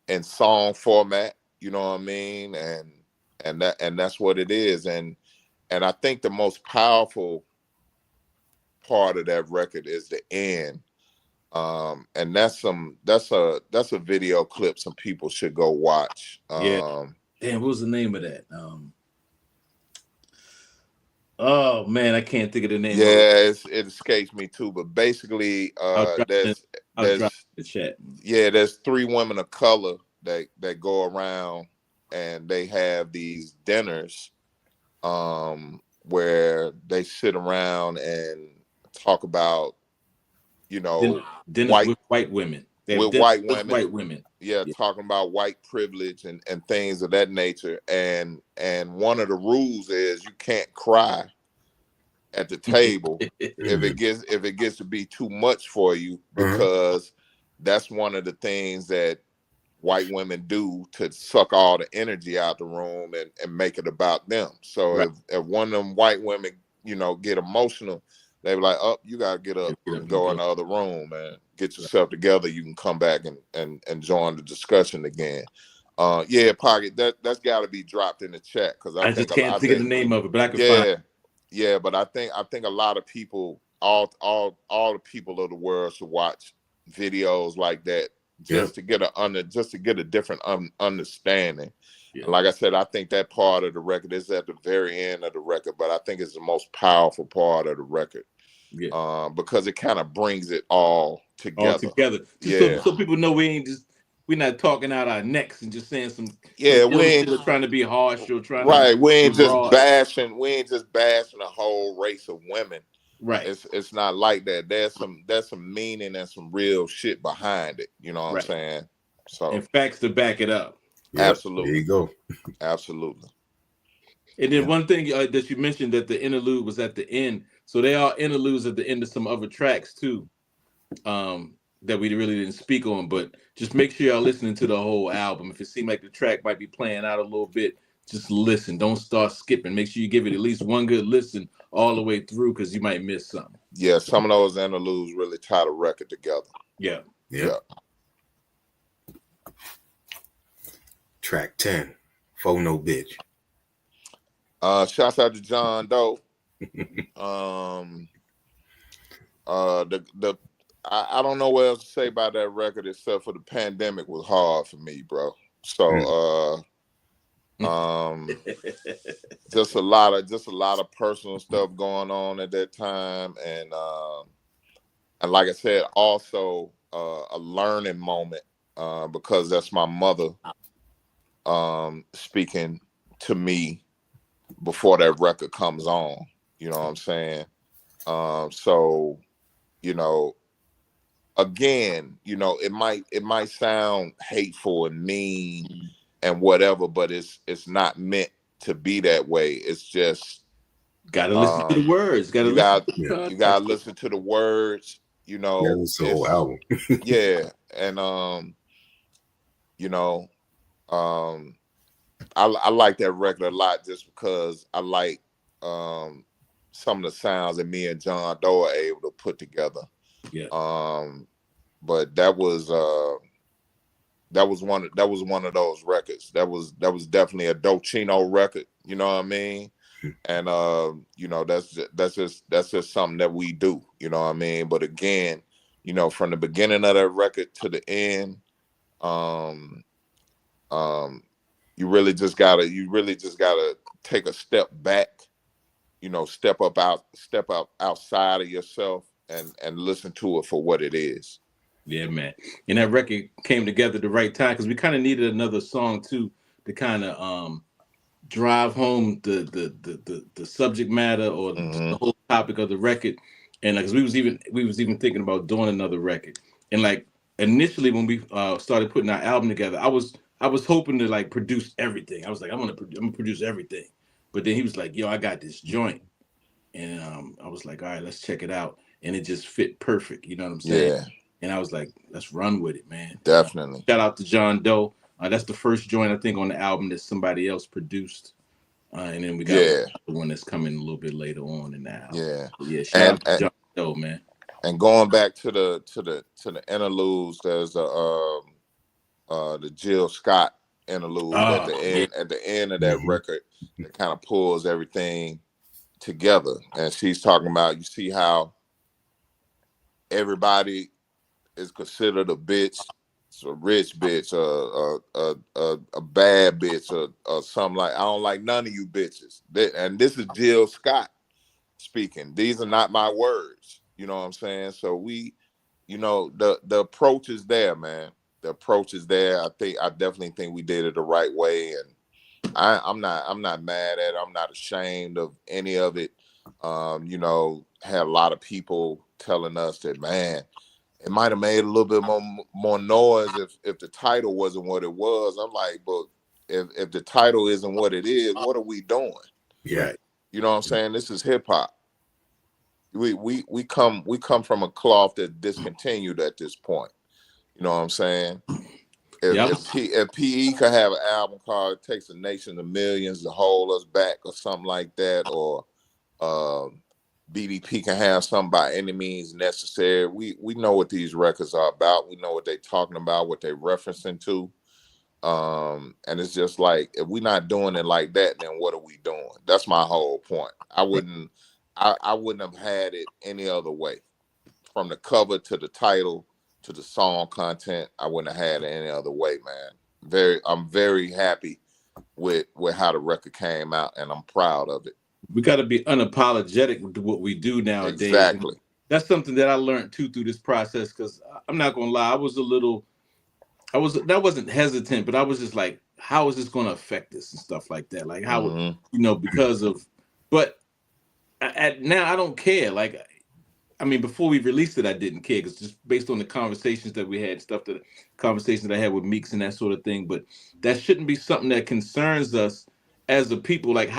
B: In song format, you know what I mean, and that's what it is, and I think the most powerful part of that record is the end, and that's a video clip some people should go watch.
C: Damn, what was the name of that? Oh man, I can't think of the name.
B: Yeah, it escapes me too. But basically, there's
C: the chat.
B: Yeah, there's 3 women of color that go around and they have these dinners, where they sit around and talk about, dinners
C: with white women.
B: With white women.
C: Yeah,
B: talking about white privilege and things of that nature. And one of the rules is you can't cry at the table if it gets to be too much for you, because that's one of the things that white women do to suck all the energy out the room and make it about them. So if one of them white women, get emotional, they were like, "Oh, you gotta get up and go in the other room, man. Get yourself together. You can come back and join the discussion again." Yeah, Pocket, that's got to be dropped in the chat because
C: I just can't think of the name of it, but I can find.
B: Yeah, but I think a lot of people, all the people of the world should watch videos like that just to get a different understanding. Yeah. Like I said, I think that part of the record is at the very end of the record, but I think it's the most powerful part of the record. Yeah. Because it kind of brings it all together.
C: So people know we're not talking out our necks and just saying some
B: we ain't
C: just trying to be harsh or trying
B: to we ain't just bashing a whole race of women.
C: Right.
B: It's not like that. There's some meaning and some real shit behind it. You know what I'm saying? So
C: and facts to back it up.
A: Yep,
B: absolutely.
A: there you go.
B: Absolutely.
C: And then one thing that you mentioned that the interlude was at the end. So they are interludes at the end of some other tracks too. That we really didn't speak on, but just make sure y'all listening to the whole album. If it seems like the track might be playing out a little bit, just listen. Don't start skipping. Make sure you give it at least one good listen all the way through because you might miss something.
B: Yeah, some of those interludes really tie the record together.
C: Yeah.
A: Track 10, Fo No Bitch.
B: Shouts out to John Doe. I don't know what else to say about that record except for the pandemic was hard for me, bro. So just a lot of personal stuff going on at that time, and like I said, also a learning moment because that's my mother speaking to me before that record comes on. You know what I'm saying? So, you know. Again, you know, it might sound hateful and mean and whatever, but it's not meant to be that way. It's just
C: gotta listen to the words.
B: You gotta listen to the words. You know,
A: it's the whole album.
B: Yeah, and you know, I like that record a lot just because I like some of the sounds that me and John Doe are able to put together.
C: Yeah.
B: But that was one of those records. That was definitely a Docino record. You know what I mean? And you know, that's just something that we do. You know what I mean? But again, you know, from the beginning of that record to the end, you really just gotta take a step back. You know, step up outside of yourself and listen to it for what it is.
C: Yeah, man. And that record came together at the right time because we kind of needed another song too to kind of drive home the subject matter or the whole topic of the record. And like, we was even thinking about doing another record. And like initially when we started putting our album together, I was hoping to like produce everything. I was like, I'm gonna produce everything. But then he was like, yo, I got this joint. And I was like, all right, let's check it out. And it just fit perfect. You know what I'm saying?
B: Yeah.
C: And I was like, let's run with it, man.
B: Definitely.
C: Shout out to John Doe. That's the first joint, I think, on the album that somebody else produced. And then we got the one that's coming a little bit later on in the album. Yeah. Shout out to John Doe, man.
B: And going back to the interludes, there's the Jill Scott interlude at the end of that record that kind of pulls everything together. And she's talking about, you see how everybody is considered a bitch, a rich bitch, a bad bitch, or something like. I don't like none of you bitches. And this is Jill Scott speaking. These are not my words. You know what I'm saying? So we, you know, the approach is there, man. The approach is there. I definitely think we did it the right way, and I'm not mad at it. I'm not ashamed of any of it. You know, had a lot of people telling us that, man, it might have made a little bit more noise if the title wasn't what it was. I'm like, but if the title isn't what it is, what are we doing?
A: Yeah.
B: You know what I'm saying? This is hip hop. We come from a cloth that discontinued at this point. You know what I'm saying? If PE could have an album called "It Takes a Nation of Millions to Hold Us Back" or something like that, or BDP can have something by any means necessary. We know what these records are about. We know what they're talking about, what they're referencing to. And it's just like, if we're not doing it like that, then what are we doing? That's my whole point. I wouldn't have had it any other way. From the cover to the title to the song content, I wouldn't have had it any other way, man. I'm very happy with how the record came out, and I'm proud of it.
C: We got to be unapologetic with what we do nowadays.
B: Exactly.
C: And that's something that I learned too through this process, because I'm not gonna lie, I wasn't hesitant, but I was just like, how is this going to affect us and stuff like that? Like how, because of, but now I don't care. Like, I mean, before we released it, I didn't care, because just based on the conversations that we had, conversations that I had with Meeks and that sort of thing. But that shouldn't be something that concerns us as a people, like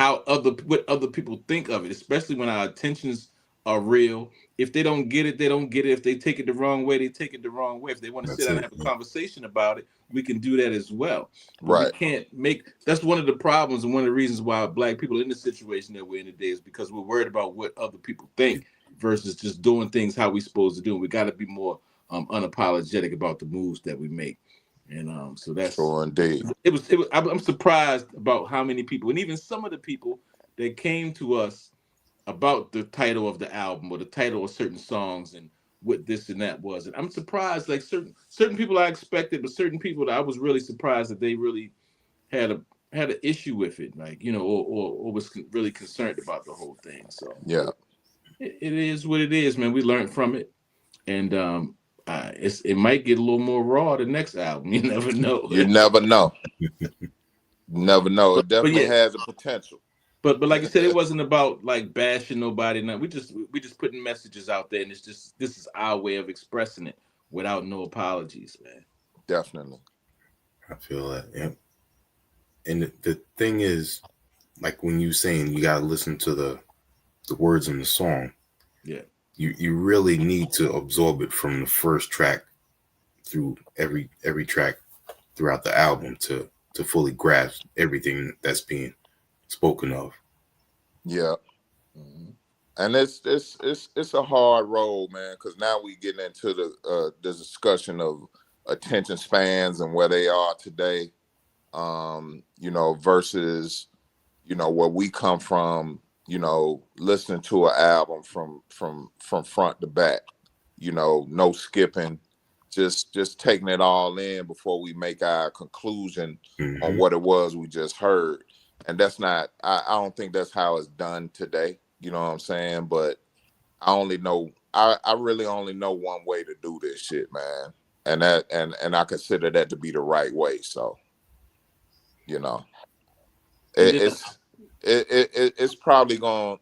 C: what other people think of it, especially when our intentions are real. If they don't get it, they don't get it. If they take it the wrong way, they take it the wrong way. If they want to sit down and have a conversation about it, we can do that as well. But
B: right.
C: We can't that's one of the problems, and one of the reasons why Black people are in the situation that we're in today is because we're worried about what other people think versus just doing things how we're supposed to do. And we got to be more unapologetic about the moves that we make. And so that's
B: sure indeed.
C: I'm surprised about how many people, and even some of the people that came to us about the title of the album or the title of certain songs and what this and that was. And I'm surprised, like certain people I expected, but certain people that I was really surprised that they really had an issue with it, like, or was really concerned about the whole thing. So
B: yeah,
C: it is what it is, man. We learned from it, and it might get a little more raw the next album. You never know.
B: You never know. Never know. It definitely has a potential.
C: But like I said, it wasn't about like bashing nobody. Now we just putting messages out there, and this is our way of expressing it without no apologies, man.
B: Definitely.
A: I feel that. Yeah. And the thing is, like when you saying you gotta listen to the words in the song.
C: Yeah.
A: You really need to absorb it from the first track through every track throughout the album to fully grasp everything that's being spoken of.
B: Yeah. Mm-hmm. And it's a hard road, man, because now we get into the discussion of attention spans and where they are today, versus where we come from, listening to an album from front to back, no skipping, just taking it all in before we make our conclusion on what it was we just heard. And that's not, I don't think that's how it's done today. You know what I'm saying? But I really only know one way to do this shit, man. And I consider that to be the right way. So, it's probably gonna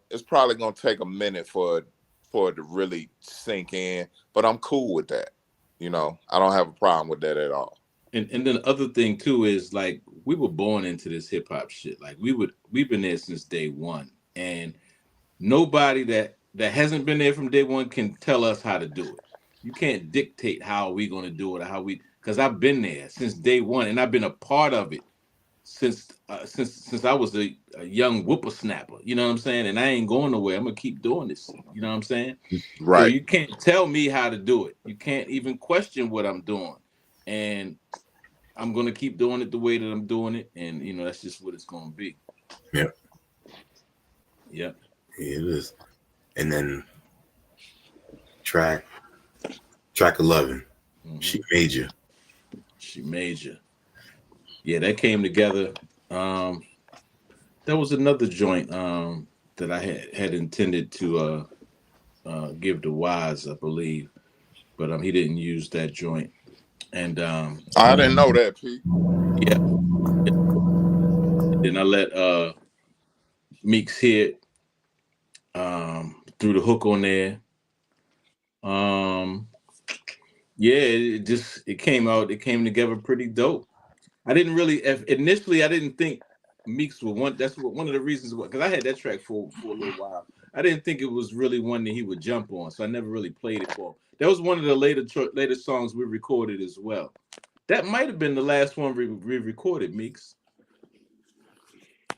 B: take a minute for it to really sink in, but I'm cool with that. I don't have a problem with that at all.
C: And then the other thing too is, like, we were born into this hip hop shit. Like we've been there since day one, and nobody that hasn't been there from day one can tell us how to do it. You can't dictate how we gonna do it or because I've been there since day one, and I've been a part of it since I was a young whippersnapper. You know what I'm saying? And I ain't going nowhere. I'm gonna keep doing this. You know what I'm saying?
B: Right.
C: So you can't tell me how to do it. You can't even question what I'm doing, and I'm gonna keep doing it the way that I'm doing it, and that's just what it's gonna be.
A: Yeah.
C: Yeah.
A: It is. And then track 11, She Major.
C: She Major. Yeah, that came together. There was another joint that I had intended to give to Wise, I believe, but he didn't use that joint. And
B: I didn't know that, Pete.
C: Yeah. Then I let Meeks hear it, threw the hook on there. It came together pretty dope. I didn't really initially. I didn't think Meeks would want. That's one of the reasons why, because I had that track for a little while. I didn't think it was really one that he would jump on, so I never really played it for him. That was one of the later songs we recorded as well. That might have been the last one we recorded, Meeks.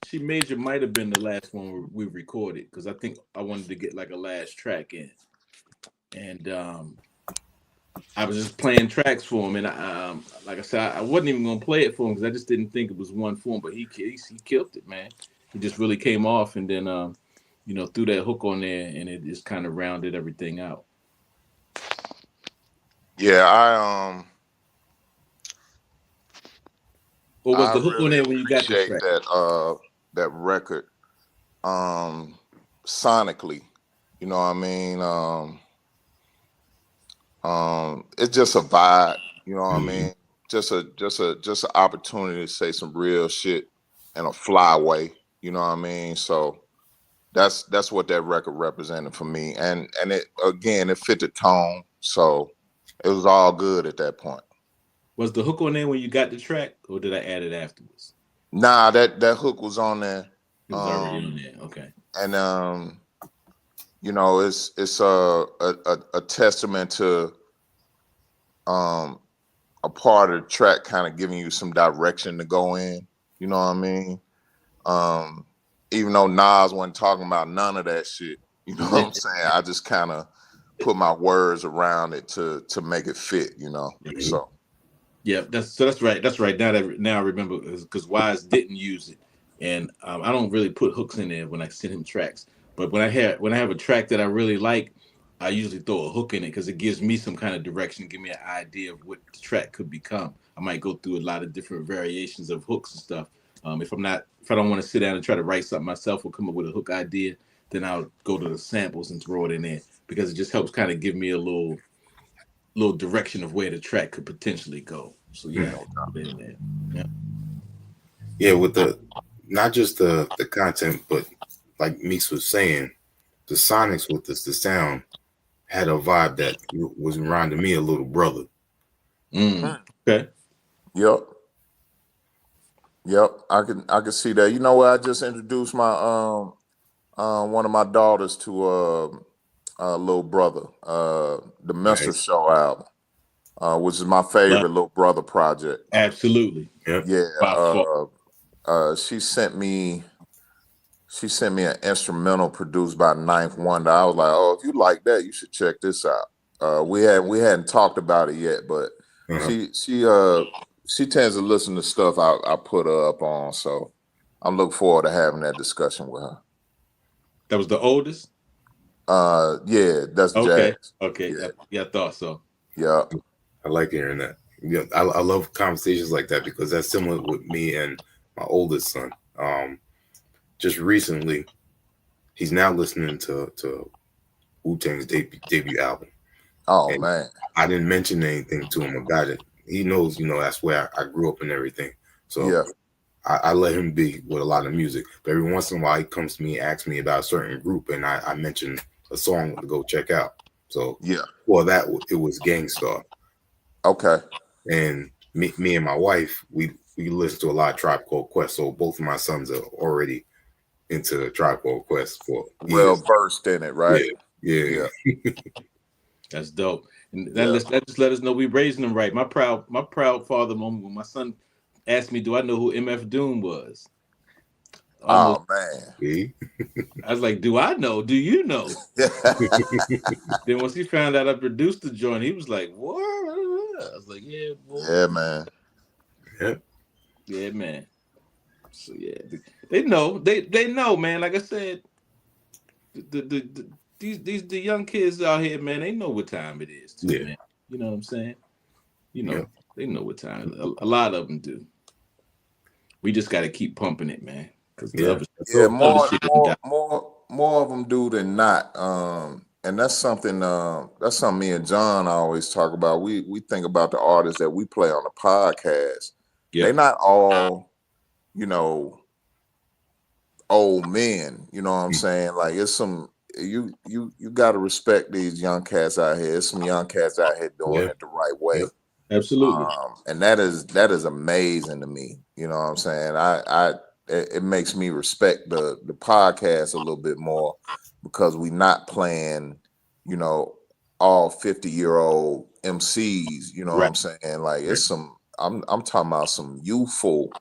C: She Major might have been the last one we recorded because I think I wanted to get like a last track in, and I was just playing tracks for him, and like I said, I wasn't even gonna play it for him because I just didn't think it was one for him. But he killed it, man. He just really came off, and then threw that hook on there, and it just kind of rounded everything out.
B: Yeah,
C: Or was the hook on there when you got the track?
B: That record, sonically, you know what I mean? It's just a vibe, you know what I mean? Just an opportunity to say some real shit in a fly way, you know what I mean? So that's what that record represented for me, and it fit the tone, so it was all good at that point.
C: Was the hook on there when you got the track, or did I add it afterwards?
B: Nah, that hook was on there.
C: It was already on there. Okay.
B: And it's a testament to a part of the track kind of giving you some direction to go in. You know what I mean? Even though Nas wasn't talking about none of that shit, you know what I'm saying? I just kind of put my words around it to make it fit, you know. So.
C: Yeah, that's right. That's right. Now I remember because Wise didn't use it, and I don't really put hooks in there when I send him tracks. But when I have a track that I really like, I usually throw a hook in it because it gives me some kind of direction, give me an idea of what the track could become. I might go through a lot of different variations of hooks and stuff. If I don't want to sit down and try to write something myself or come up with a hook idea, then I'll go to the samples and throw it in there because it just helps kind of give me a little direction of where the track could potentially go. So yeah,
A: with the not just the content, but like Meeks was saying, the sonics with the sound had a vibe that was reminding me a little brother.
C: Okay.
B: Yep. I can see that. You know what? I just introduced my one of my daughters to little brother, the Minstrel Show album. Which is my favorite little brother project.
C: Absolutely.
B: Yeah. She sent me an instrumental produced by Ninth Wonder. I was like, oh, if you like that, you should check this out. We hadn't talked about it yet, but she tends to listen to stuff I put her up on. So I'm looking forward to having that discussion with her.
C: That was the oldest?
B: Yeah, that's Jax.
C: Okay. Yeah, I thought so.
B: Yeah.
A: I like hearing that. Yeah, I love conversations like that because that's similar with me and my oldest son. Just recently, he's now listening to Wu-Tang's debut album.
B: Oh,
A: and
B: man.
A: I didn't mention anything to him about it. He knows, that's where I grew up and everything. So
B: yeah.
A: I let him be with a lot of music. But every once in a while, he comes to me and asks me about a certain group, and I mention a song to go check out. So for that, it was Gangstar.
B: Okay.
A: And me and my wife, we listen to a lot of Tribe Called Quest. So both of my sons are already into Tribe Called Quest for
B: well versed in it, right?
A: Yeah.
C: That's dope. And that just let us know we raising them right. My proud father moment when my son asked me, "Do I know who MF Doom was?"
B: Oh man.
C: I was like, "Do I know? Do you know?" Then once he found out I produced the joint, he was like, "What?" I was like, "Yeah, boy."
B: Yeah, man.
C: Yeah, man. So yeah, they know. They know, man. Like I said, the young kids out here, man, they know what time it is too, man. You know what I'm saying? They know what time. A lot of them do. We just got to keep pumping it, man.
B: More of them do than not. And that's something me and John always talk about. We think about the artists that we play on the podcast. They're not all, old men. You know what I'm saying? Like it's some you got to respect these young cats out here. There's some young cats out here doing it the right way.
C: Absolutely.
B: And that is amazing to me. You know what I'm saying? It makes me respect the podcast a little bit more because we not playing, all 50-year-old MCs. You know what I'm saying? Like it's I'm talking about some youthful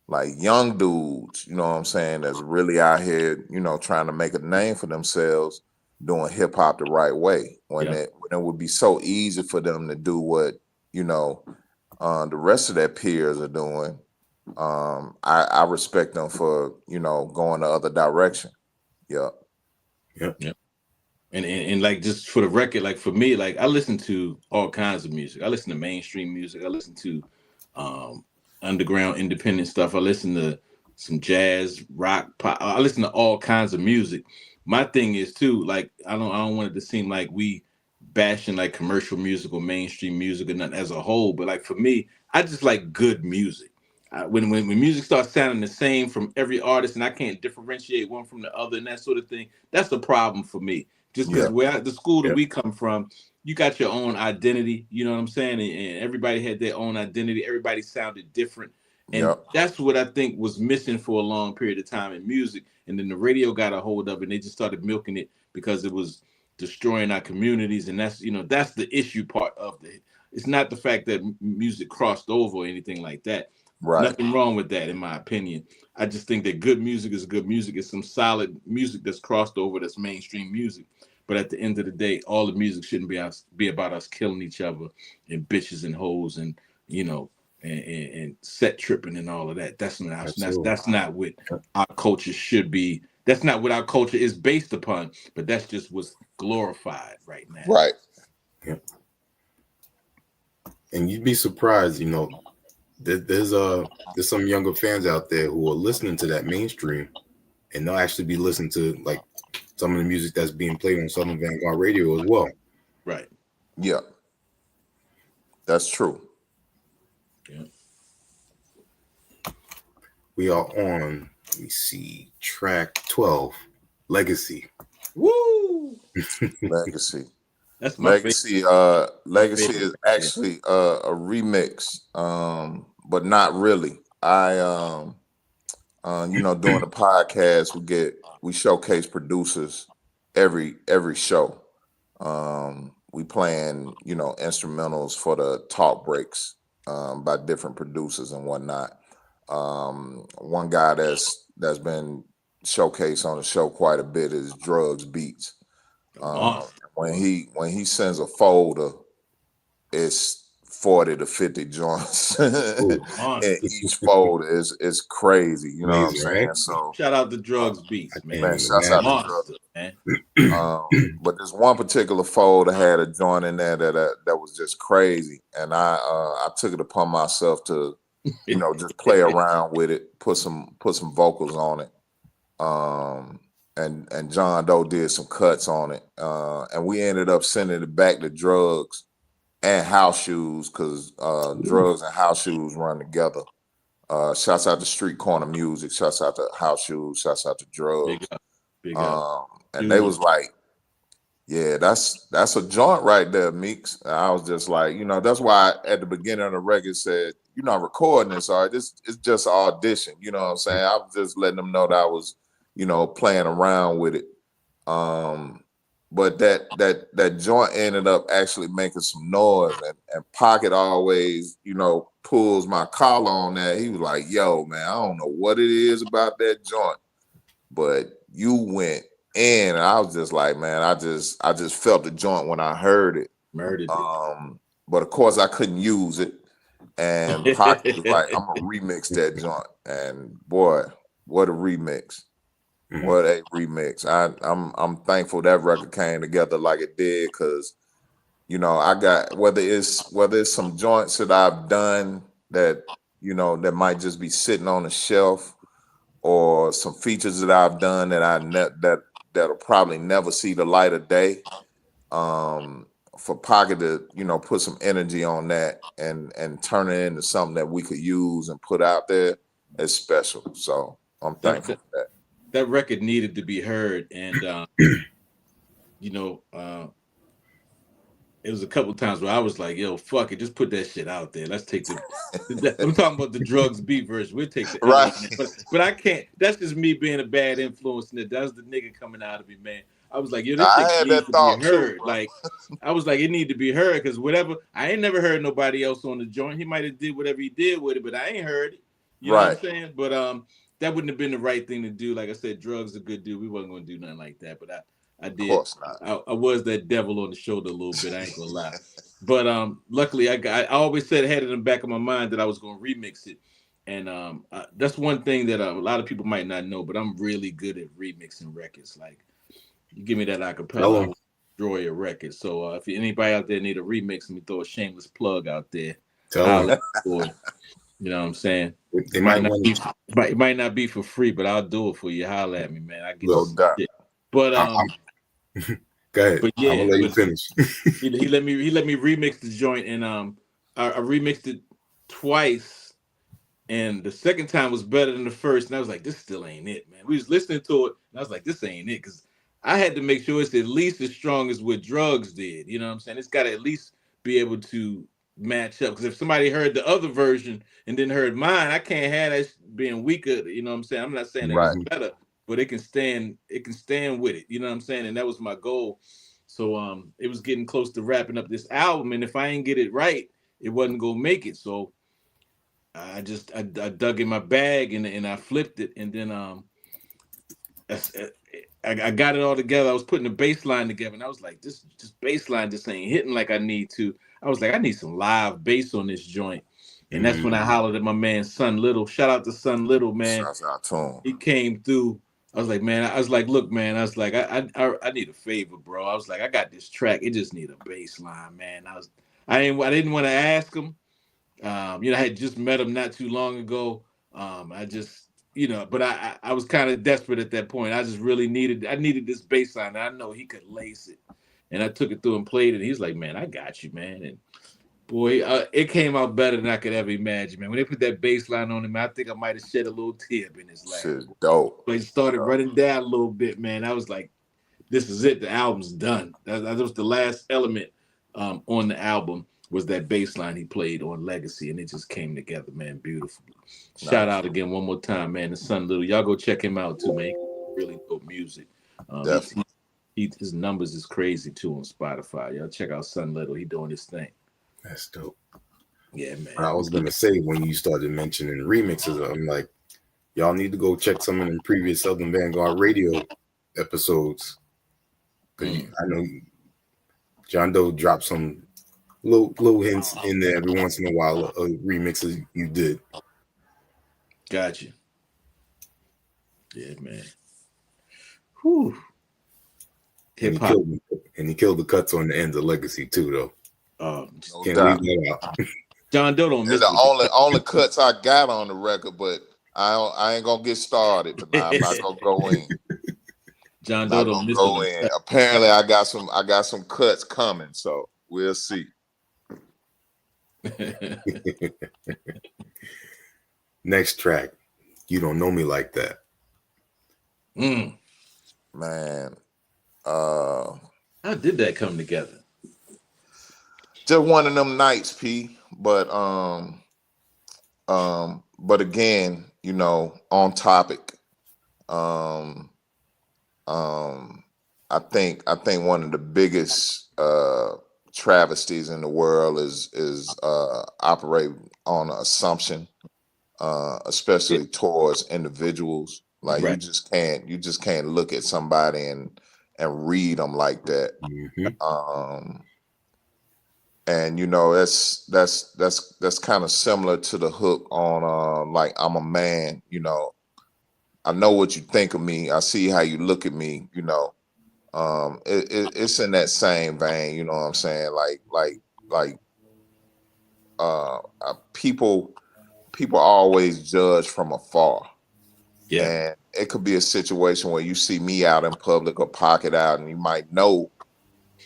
B: like young dudes, you know what I'm saying, that's really out here, you know, trying to make a name for themselves doing hip hop the right way. When it would be so easy for them to do what, you know, the rest of their peers are doing. I respect them for, you know, going the other direction. Yeah.
C: And like, just for the record, like for me, like I listen to all kinds of music. I listen to mainstream music. I listen to underground independent stuff. I listen to some jazz, rock, pop. I listen to all kinds of music. My thing is too, like I don't want it to seem like we bashing like commercial music or mainstream music or nothing as a whole. But like for me, I just like good music. When music starts sounding the same from every artist and I can't differentiate one from the other and that sort of thing, that's the problem for me. Just because the school that we come from, you got your own identity, you know what I'm saying? And everybody had their own identity. Everybody sounded different. And that's what I think was missing for a long period of time in music. And then the radio got a hold of it and they just started milking it because it was destroying our communities. And that's, you know, that's the issue part of it. It's not the fact that music crossed over or anything like that. Right. Nothing wrong with that, in my opinion. I just think that good music is good music. It's some solid music that's crossed over, that's mainstream music. But at the end of the day, all the music shouldn't be about us killing each other and bitches and hoes and, you know, and set tripping and all of that. That's not what our culture should be. That's not what our culture is based upon. But that's just what's glorified right now.
B: Right.
A: Yeah. And you'd be surprised, you know, there's some younger fans out there who are listening to that mainstream, and they'll actually be listening to like some of the music that's being played on Southern Vanguard Radio as well.
C: Right.
B: Yeah. That's true.
A: Yeah. We are on, let me see, track 12, Legacy.
C: Woo!
B: Legacy.
C: That's my
B: Legacy. Legacy is actually a remix, but not really. You know, doing the podcast, we showcase producers every show. We playing, you know, instrumentals for the talk breaks by different producers and whatnot. One guy that's been showcased on the show quite a bit is Drugs Beats. When he sends a folder, it's 40 to 50 joints in each folder. Is crazy, you know what I'm saying? Right? So
C: shout out to Drugs Beats, man.
B: Shouts out to Drugs, man. But this one particular folder had a joint in there that was just crazy, and I took it upon myself to, you know, just play around with it, put some vocals on it. And John Doe did some cuts on it, and we ended up sending it back to Drugs and House Shoes, because Drugs and House Shoes run together. Shouts out to Street Corner Music, shouts out to House Shoes, shouts out to Drugs. Big up. And they was like, yeah, that's a joint right there, Meeks. And I was just like, you know, that's why at the beginning of the record said, you're not recording this, all right? It's just an audition, you know what I'm saying? I was just letting them know that I was, you know, playing around with it. But that joint ended up actually making some noise, and Pocket always, you know, pulls my collar on that. He was like, yo, man, I don't know what it is about that joint, but you went in, and I was just like, man, I just felt the joint when I heard it.
C: Murdered it.
B: But of course I couldn't use it. And Pocket was like, I'm gonna remix that joint. And boy, what a remix. What a remix. I'm thankful that record came together like it did, because, you know, I got, whether it's some joints that I've done that, you know, that might just be sitting on the shelf, or some features that I've done that that'll probably never see the light of day. For Pocket to, you know, put some energy on that and turn it into something that we could use and put out there is special. So I'm thankful for that.
C: That record needed to be heard, and you know, it was a couple times where I was like, "Yo, fuck it, just put that shit out there. Let's take the." I'm talking about the Drugs Beat version. We'll take the
B: right,
C: but I can't. That's just me being a bad influence, and that's the nigga coming out of me, man. I was like, "Yo, this shit needs to be heard." Too, like, I was like, it need to be heard, because whatever. I ain't never heard nobody else on the joint. He might have did whatever he did with it, but I ain't heard it. You know what I'm
B: Right.
C: saying? But that wouldn't have been the right thing to do. Like I said, drugs are good dude. We wasn't gonna do nothing like that. But I
B: Of
C: did.
B: course not.
C: I was that devil on the shoulder a little bit. I ain't gonna lie. But luckily I always said had it in the back of my mind that I was gonna remix it. And that's one thing that a lot of people might not know, but I'm really good at remixing records. Like you give me that
A: Tell
C: acapella, I
A: 'em.
C: will destroy a record. So if anybody out there need a remix, let me throw a shameless plug out there.
A: Tell
C: Holla
A: them.
C: for it. You know what I'm saying?
A: They
C: It
A: might
C: might not
A: want
C: be
A: to
C: it might not be for free, but I'll do it for you. Holla at me, man. I get you
B: No
A: look.
C: some
B: doubt.
C: shit. But
A: Go ahead.
C: but
A: I'm
C: yeah,
A: gonna let you
C: but
A: finish.
C: he let me remix the joint, and I remixed it twice, and the second time was better than the first, and I was like, this still ain't it, man. We was listening to it, and I was like, this ain't it, because I had to make sure it's at least as strong as what Drugs did. You know what I'm saying? It's got to at least be able to match up, because if somebody heard the other version and then heard mine, I can't have that being weaker. You know what I'm saying? I'm not saying that it's
B: Right.
C: better, but it can stand with it. You know what I'm saying? And that was my goal. So it was getting close to wrapping up this album, and if I ain't get it right, it wasn't gonna make it. So I dug in my bag and I flipped it, and then I got it all together. I was putting the bass line together, and I was like, this bass line just ain't hitting like I need to. I was like, I need some live bass on this joint. And that's when I hollered at my man Son Little. Shout out to Son Little, man.
B: Shouts out to him.
C: He came through. I was like, man, I was like, look, man, I was like, I need a favor, bro. I was like, I got this track. It just need a bass line, man. I didn't want to ask him. I had just met him not too long ago. I just, but I was kind of desperate at that point. I just really needed this bass line. And I know he could lace it. And I took it through and played it. And he's like, man, I got you, man. And boy, it came out better than I could ever imagine, man. When they put that bass line on him, I think I might have shed a little tear in his lap.
B: Shit's dope.
C: But it started running down a little bit, man. I was like, this is it. The album's done. That was the last element on the album, was that bass line he played on Legacy, and it just came together, man, beautifully. Shout out again one more time, man, to Son Little. Y'all go check him out too, man. Really dope music. His numbers is crazy too on Spotify. Y'all check out Son Little. He doing his thing.
A: That's dope.
C: Yeah, man.
A: I was gonna say, when you started mentioning remixes, I'm like, y'all need to go check some of the previous Southern Vanguard radio episodes. I know John Doe dropped some little hints in there every once in a while of remixes you did.
C: Gotcha. Yeah, man. Whew.
A: And he killed the cuts on the ends of Legacy too, though.
B: No
A: Can't
B: doubt.
A: leave that out.
C: John Doe don't
B: They're
C: miss
B: the only cuts I got on the record, but I ain't gonna get started. But I'm not gonna go in.
C: John Doe don't miss
B: go in. Apparently, I got some cuts coming, so we'll see.
A: Next track, You Don't Know Me Like That.
B: Man,
C: how did that come together?
B: just one of them nights, P. But again, on topic. I think one of the biggest travesties in the world is operating on an assumption, especially towards individuals. Like
C: Right.
B: you just can't look at somebody and read them like that. And that's kind of similar to the hook on like I'm a man. I know what you think of me. I see how you look at me. It's in that same vein. You know what I'm saying? People always judge from afar.
C: Yeah.
B: And it could be a situation where you see me out in public or pocket out, and you might know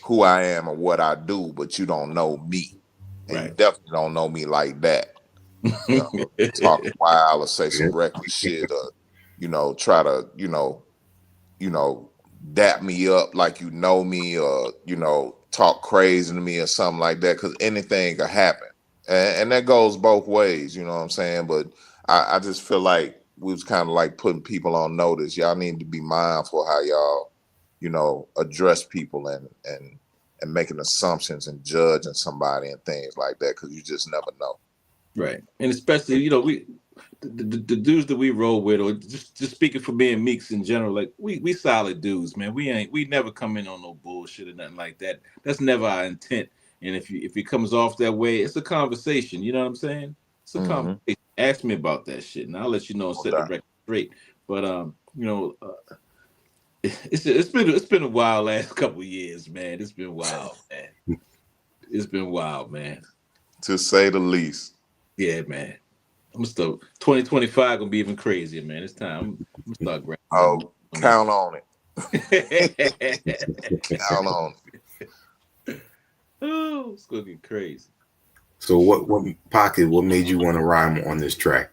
B: who I am and what I do, but you don't know me. And you definitely don't know me like that. Talk wild or say some reckless shit, or try to dap me up like you know me, or talk crazy to me or something like that, because anything could happen. And that goes both ways, you know what I'm saying? But I just feel like we was kind of like putting people on notice. Y'all need to be mindful how y'all address people and making assumptions and judging somebody and things like that, because you just never know.
C: Right. And especially, the dudes that we roll with, or just speaking for me and Meeks in general, like we solid dudes, man. We never come in on no bullshit or nothing like that. That's never our intent. And if it comes off that way, it's a conversation. You know what I'm saying? It's a conversation. Ask me about that shit, and I'll let you know and set the record straight. But it's been a wild last couple of years, man. It's been wild, man. It's been wild, man.
B: To say the least.
C: Yeah, man. I'm gonna start 2025 gonna be even crazier, man. It's time. I'm gonna start grabbing.
B: Oh, count on it. Count on
C: it. Oh, it's gonna get crazy.
A: So what Pocket, what made you want to rhyme on this track?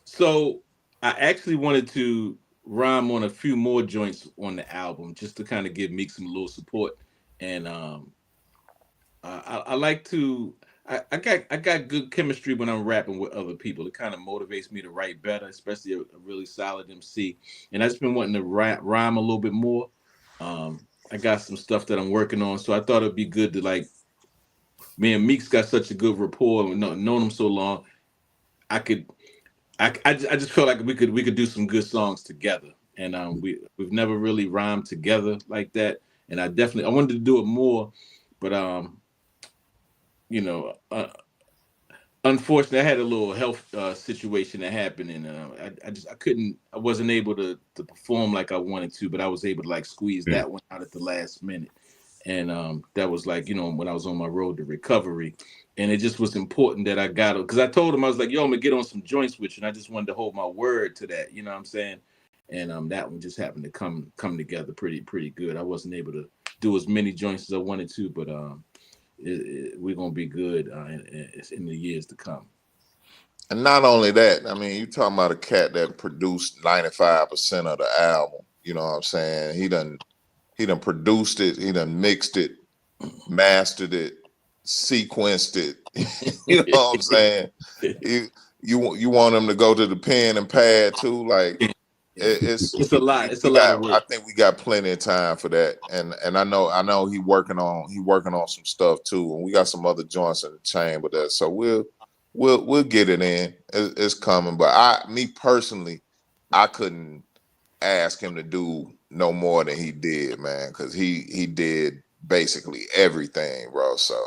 C: So I actually wanted to rhyme on a few more joints on the album just to kind of give Meeks some little support. And I like to I got good chemistry when I'm rapping with other people. It kind of motivates me to write better, especially a really solid MC. And I've just been wanting to rhyme a little bit more. I got some stuff that I'm working on, so I thought it'd be good to, like, me and Meeks got such a good rapport and known him so long. I just felt like we could do some good songs together. And we've never really rhymed together like that. And I wanted to do it more, but unfortunately, I had a little health situation that happened, and I wasn't able to perform like I wanted to, but I was able to, like, squeeze that one out at the last minute. And that was, like, when I was on my road to recovery, and it just was important that I got it, because I told him, I was like, yo, I'm gonna get on some joints with you, and I just wanted to hold my word to that, you know what I'm saying? And that one just happened to come together pretty good. I wasn't able to do as many joints as I wanted to, but we're gonna be good in the years to come.
B: And not only that, I mean, you talking about a cat that produced 95% of the album. You know what I'm saying? He done produced it, he done mixed it, mastered it, sequenced it. You know what I'm saying? You want him to go to the pen and pad too, like. It's a lot. It's a lot of work. I think we got plenty of time for that, and I know he working on some stuff too, and we got some other joints in the chain with that. So we'll get it in. It's coming, but me personally, I couldn't ask him to do no more than he did, man, because he did basically everything, bro. So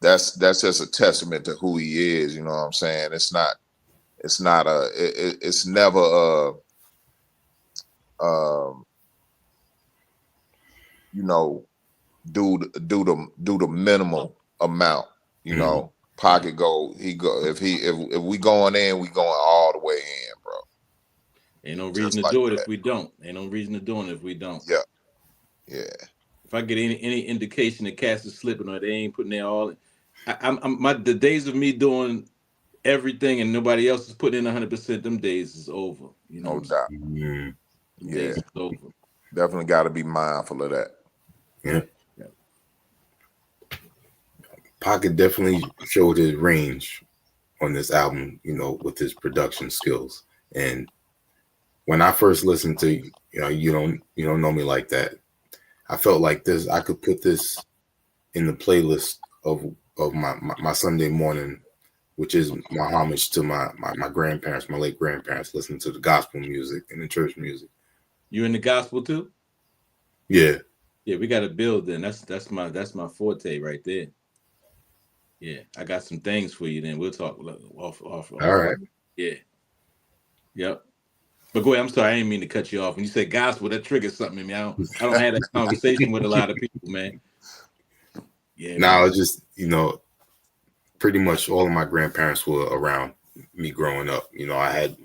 B: that's just a testament to who he is. You know what I'm saying? It's never do the minimal amount, Pocket if we going in, we going all the way in, bro.
C: Ain't no reason to do it if we don't. Ain't no reason to do it if we don't.
B: Yeah.
C: If I get any indication that Cass is slipping or they ain't putting their all in, the days of me doing everything and nobody else is putting in 100%, them days is over.
B: No doubt.
C: Yeah. Over.
B: Definitely got to be mindful of that.
A: Yeah. Pocket definitely showed his range on this album, with his production skills. And when I first listened to, you don't know me like that, I felt like this. I could put this in the playlist of my Sunday morning, which is my homage to my grandparents, my late grandparents, listening to the gospel music and the church music.
C: You in the gospel too?
A: Yeah.
C: Yeah, we got to build then. That's my forte right there. Yeah, I got some things for you. Then we'll talk off.
A: All right.
C: Yeah. Yep. But go ahead. I'm sorry, I didn't mean to cut you off. When you say gospel, that triggers something in me. I don't have that conversation with a lot of people, man. Yeah.
A: Now it's just pretty much all of my grandparents were around me growing up. I had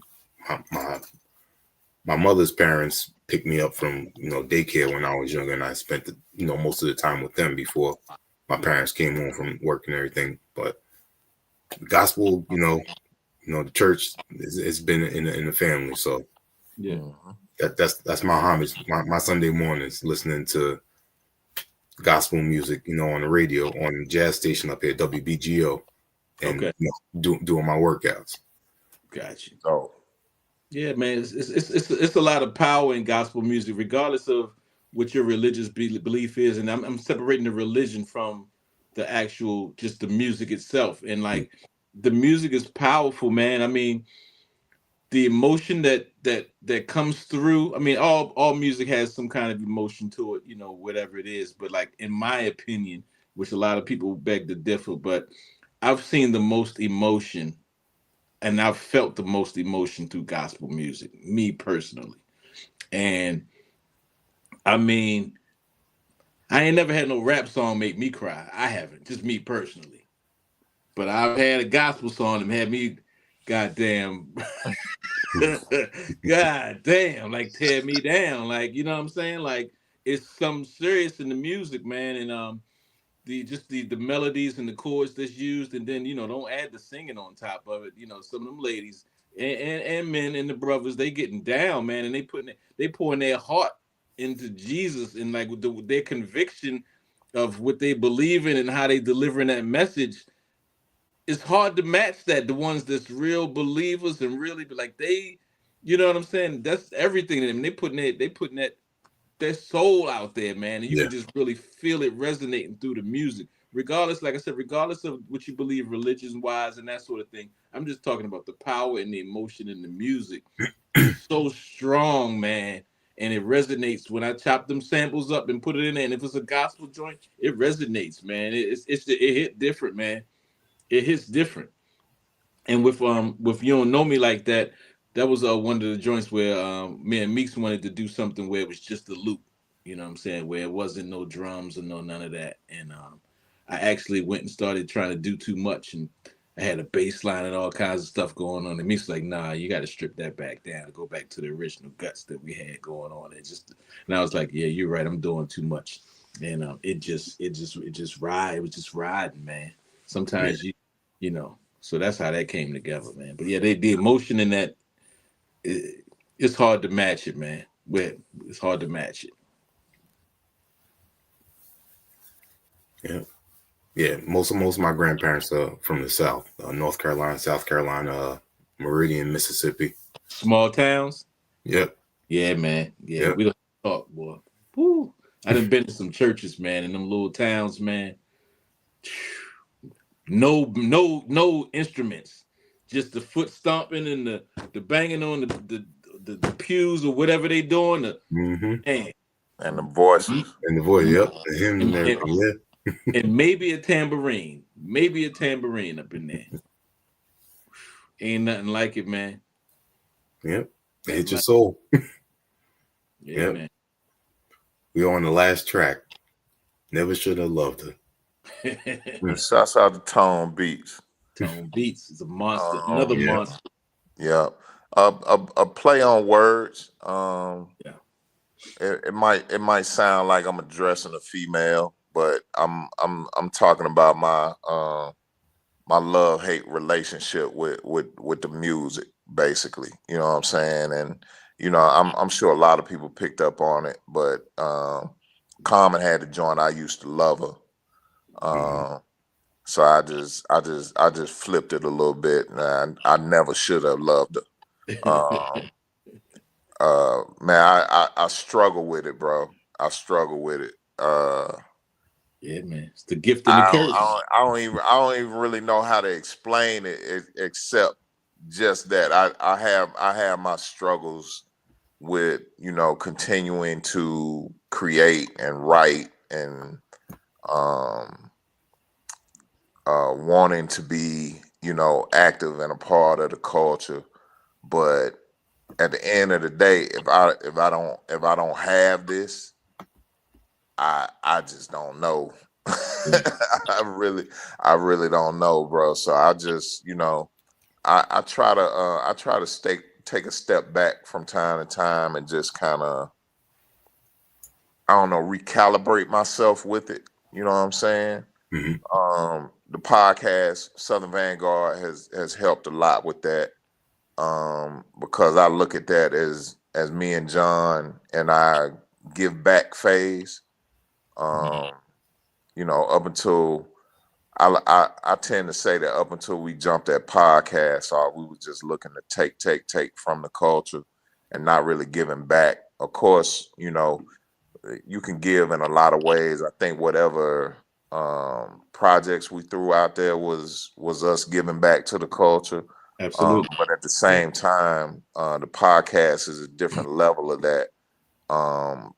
A: my mother's parents picked me up from daycare when I was younger, and I spent most of the time with them before my parents came home from work and everything. But the gospel, the church, it's been in the family. So
C: yeah,
A: that's my homage. My Sunday mornings listening to gospel music, on the radio, on the jazz station up here, WBGO, and doing my workouts.
C: Got you.
B: Oh,
C: yeah, man, it's a lot of power in gospel music, regardless of what your religious belief is. And I'm separating the religion from the actual, just the music itself. And like the music is powerful, man. I mean, the emotion that comes through. I mean, all music has some kind of emotion to it, whatever it is. But like in my opinion, which a lot of people beg to differ, but I've seen the most emotion and I've felt the most emotion through gospel music, me personally. And I mean, I ain't never had no rap song make me cry. I haven't, just me personally. But I've had a gospel song that had me, goddamn, god damn, like tear me down. Like, you know what I'm saying? Like it's something serious in the music, man. And the melodies and the chords that's used, and then don't add the singing on top of it. Some of them ladies and men and the brothers, they getting down, man, and they pouring their heart into Jesus, and like with their conviction of what they believe in and how they delivering that message. It's hard to match that. The ones that's real believers and really be like they, you know what I'm saying? That's everything to them. They putting that their soul out there, man, and you
A: Yeah.
C: can just really feel it resonating through the music. Regardless, like I said, regardless of what you believe religion wise and that sort of thing, I'm just talking about the power and the emotion in the music. It's so strong, man, and it resonates when I chop them samples up and put it in there. And if it's a gospel joint, it resonates, man. It hit different, man. It hits different. And with You Don't Know Me Like That, that was one of the joints where me and Meeks wanted to do something where it was just a loop, you know what I'm saying, where it wasn't no drums or none of that. And I actually went and started trying to do too much, and I had a bass line and all kinds of stuff going on. And Meeks was like, nah, you got to strip that back down and go back to the original guts that we had going on. And I was like, yeah, you're right, I'm doing too much. And it was just riding, man. Sometimes you know. So that's how that came together, man. But yeah, the emotion in that, it's hard to match it, man. It's hard to match it.
A: Yeah. Most of my grandparents are from the South, North Carolina, South Carolina, Meridian, Mississippi.
C: Small towns.
A: Yep.
C: Yeah, man. Yeah,
A: Yep.
C: we don't talk, boy. Woo. I done been to some churches, man, in them little towns, man. No instruments, just the foot stomping and the banging on the pews or whatever they doing. Man.
B: And the voices.
A: And the voice, yep. And him and everything, yeah.
C: And maybe a tambourine up in there. Ain't nothing like it, man.
A: Yep. It hit your soul.
C: Yeah, man.
A: We on the last track. Never should have loved her.
B: Shouts out to Tone Beats.
C: Tone Beats is a monster. Another monster.
B: Yeah. A play on words.
C: Yeah.
B: It might sound like I'm addressing a female, but I'm talking about my love-hate relationship with the music, basically. You know what I'm saying? And I'm sure a lot of people picked up on it, but Common had to join I Used to Love Her. So I just flipped it a little bit, and I never should have loved her. Man, I struggle with it, bro. I struggle with it.
C: Yeah, man. It's the gift and the curse.
B: I don't even really know how to explain it except just that I have my struggles with continuing to create and write and wanting to be active and a part of the culture, but at the end of the day, if I don't have this, I just don't know. I really don't know, bro. So I just I try to take a step back from time to time and just kind of recalibrate myself with it. You know what I'm saying?
A: Mm-hmm.
B: The podcast Southern Vanguard has helped a lot with that. Because I look at that as me and John and I give back phase. Up until I tend to say that up until we jumped that podcast, we were just looking to take from the culture and not really giving back. Of course, you can give in a lot of ways. I think whatever projects we threw out there was us giving back to the culture.
C: Absolutely.
B: But at the same time, the podcast is a different level of that,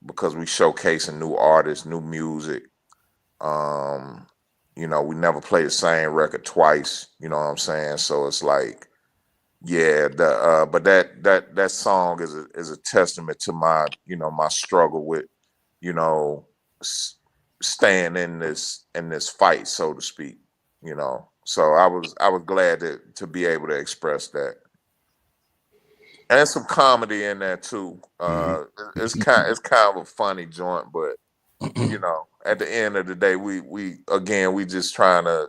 B: because we showcasing new artists, new music. You know, we never play the same record twice. You know what I'm saying? So it's like, yeah, but that song is a testament to my, you know, my struggle with, you know, staying in this fight, so to speak. You know, so I was glad to be able to express that. And some comedy in there too. It's kind of a funny joint, but you know, at the end of the day, we just trying to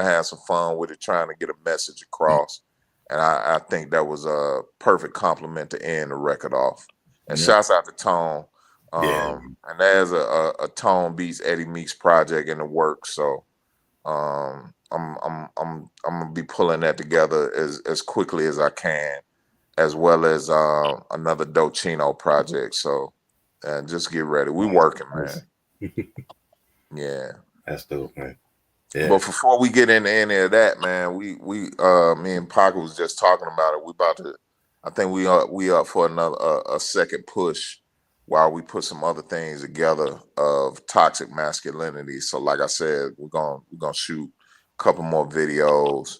B: have some fun with it, trying to get a message across. And I think that was a perfect compliment to end the record off. And shouts out to Tone. And there's a Tone Beats Eddie Meeks project in the works. So I'm gonna be pulling that together as quickly as I can, as well as another Docino project. So just get ready. We working, man. Yeah. That's
A: dope, man. Yeah.
B: But before we get into any of that, man, we me and Paco was just talking about it. I think we up for another a second push while we put some other things together of toxic masculinity. So like I said, we're gonna shoot a couple more videos,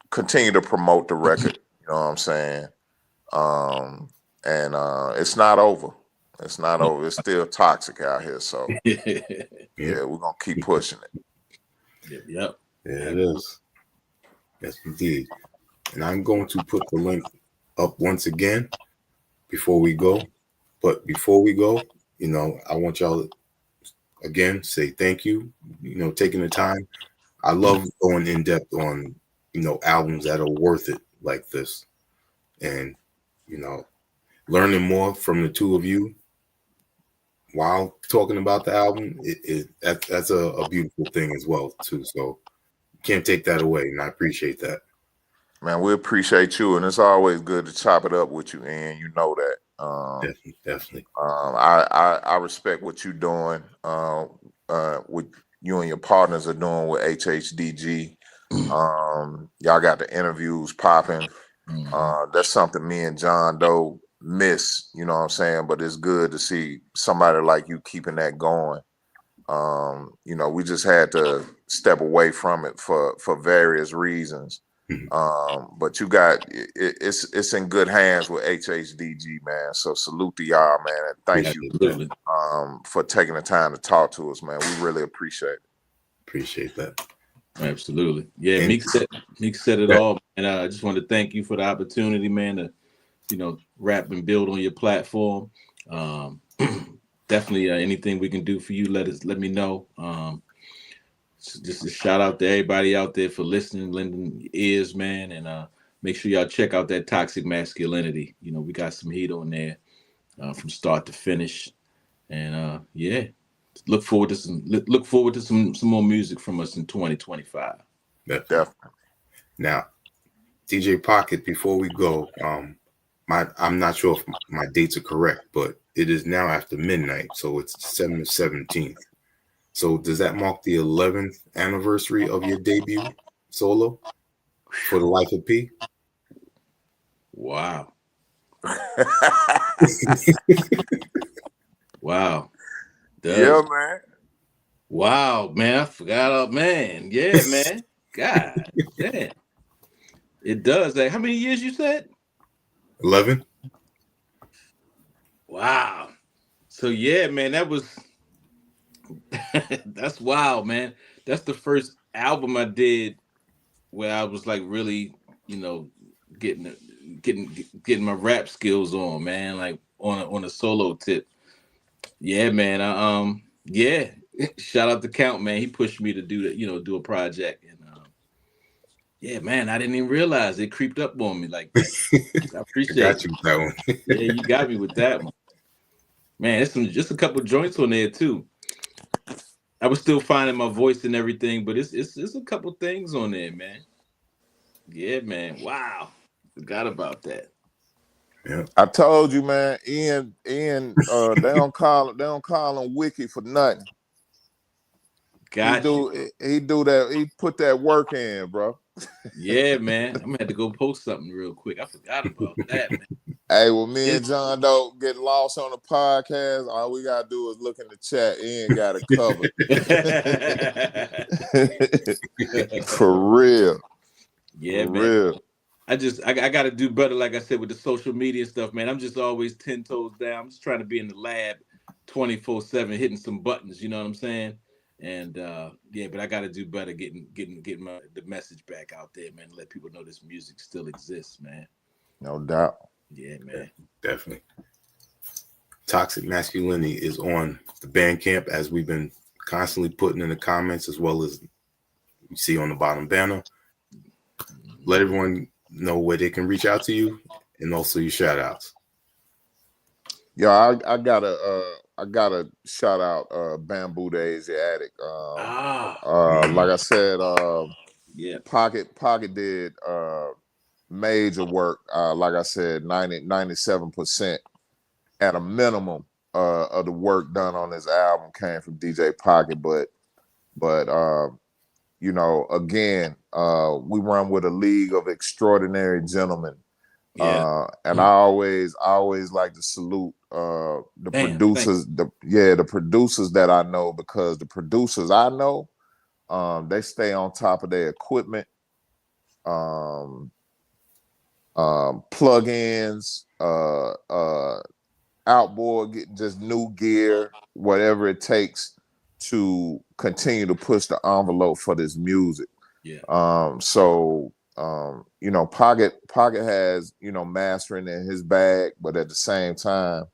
B: continue to promote the record, you know what I'm saying? And it's not over. It's not over. It's still toxic out here. So yeah, we're gonna keep pushing it.
C: Yep.
A: Yeah, it is. Yes, indeed. And I'm going to put the link up once again before we go. But before we go, you know, I want y'all to again say thank you. You know, taking the time. I love going in depth on, you know, albums that are worth it like this, and you know, learning more from the two of you while talking about the album. That's a beautiful thing as well too. So can't take that away, and I appreciate that.
B: Man, we appreciate you, and it's always good to chop it up with you, and you know that.
A: Definitely.
B: I respect what you're doing. What you and your partners are doing with HHDG. Y'all got the interviews popping. That's something me and John Doe miss, you know what I'm saying? But it's good to see somebody like you keeping that going. You know, we just had to step away from it for various reasons. But you got it's in good hands with HHDG, man. So salute to y'all, man, and thank you for taking the time to talk to us, man. We really appreciate it.
A: Appreciate that.
C: Absolutely. Yeah, Meeks said it all, and I just want to thank you for the opportunity, man, to, you know, rap and build on your platform. Definitely anything we can do for you, let me know. Just a shout out to everybody out there for listening, lending ears, man, and make sure y'all check out that Toxic Masculinity. You know, we got some heat on there from start to finish, and yeah, look forward to some more music from us in 2025.
B: Definitely.
A: Now, DJ Pocket, before we go, I'm not sure if my dates are correct, but it is now after midnight, so it's December 17th. So does that mark the 11th anniversary of your debut solo for the Life of P?
C: Wow. Wow.
B: Yeah, man.
C: Wow, man. I forgot. Man. Yeah, man. God damn. It does. Like, how many years you said?
A: 11.
C: Wow. So yeah, man, that was that's wild, man. That's the first album I did where I was like really, you know, getting my rap skills on, man, like on a solo tip. Yeah, man. Yeah. Shout out to Count, man. He pushed me to do that, you know, do a project. And yeah, man, I didn't even realize it creeped up on me like that. I appreciate
A: I got you with that one.
C: Yeah, you got me with that one. Man, it's just a couple joints on there too. I was still finding my voice and everything, but it's a couple things on there, man. Yeah, man. Wow. Forgot about that.
A: Yeah.
B: I told you, man. Ian, they don't call him Wiki for nothing.
C: Got you.
B: He do that. He put that work in, bro.
C: Yeah, man. I'm gonna have to go post something real quick. I forgot about that, man.
B: Hey, well, me and John don't get lost on the podcast. All we gotta do is look in the chat. Ian got it covered. For real.
C: Yeah,
B: For
C: man.
B: real.
C: I gotta do better, like I said, with the social media stuff, man. I'm just always 10 toes down. I'm just trying to be in the lab 24/7, hitting some buttons, you know what I'm saying? And yeah, but I gotta do better getting the message back out there, man. Let people know this music still exists, man.
B: No doubt.
C: Yeah, man.
A: Definitely. Toxic Masculinity is on the Bandcamp, as we've been constantly putting in the comments, as well as you see on the bottom banner. Let everyone know where they can reach out to you, and also your shout outs.
B: Yeah, I gotta shout out Bamboo the Asiatic. Like I said,
C: yeah,
B: Pocket did major work. Like I said, 97% at a minimum of the work done on this album came from DJ Pocket. But you know, again, we run with a league of extraordinary gentlemen.
C: yeah.
B: And I always like to salute the producers, the producers that I know, because the producers I know, they stay on top of their equipment, plugins, outboard, getting just new gear, whatever it takes to continue to push the envelope for this music.
C: Yeah.
B: So you know, Pocket has, you know, mastering in his bag, but at the same time,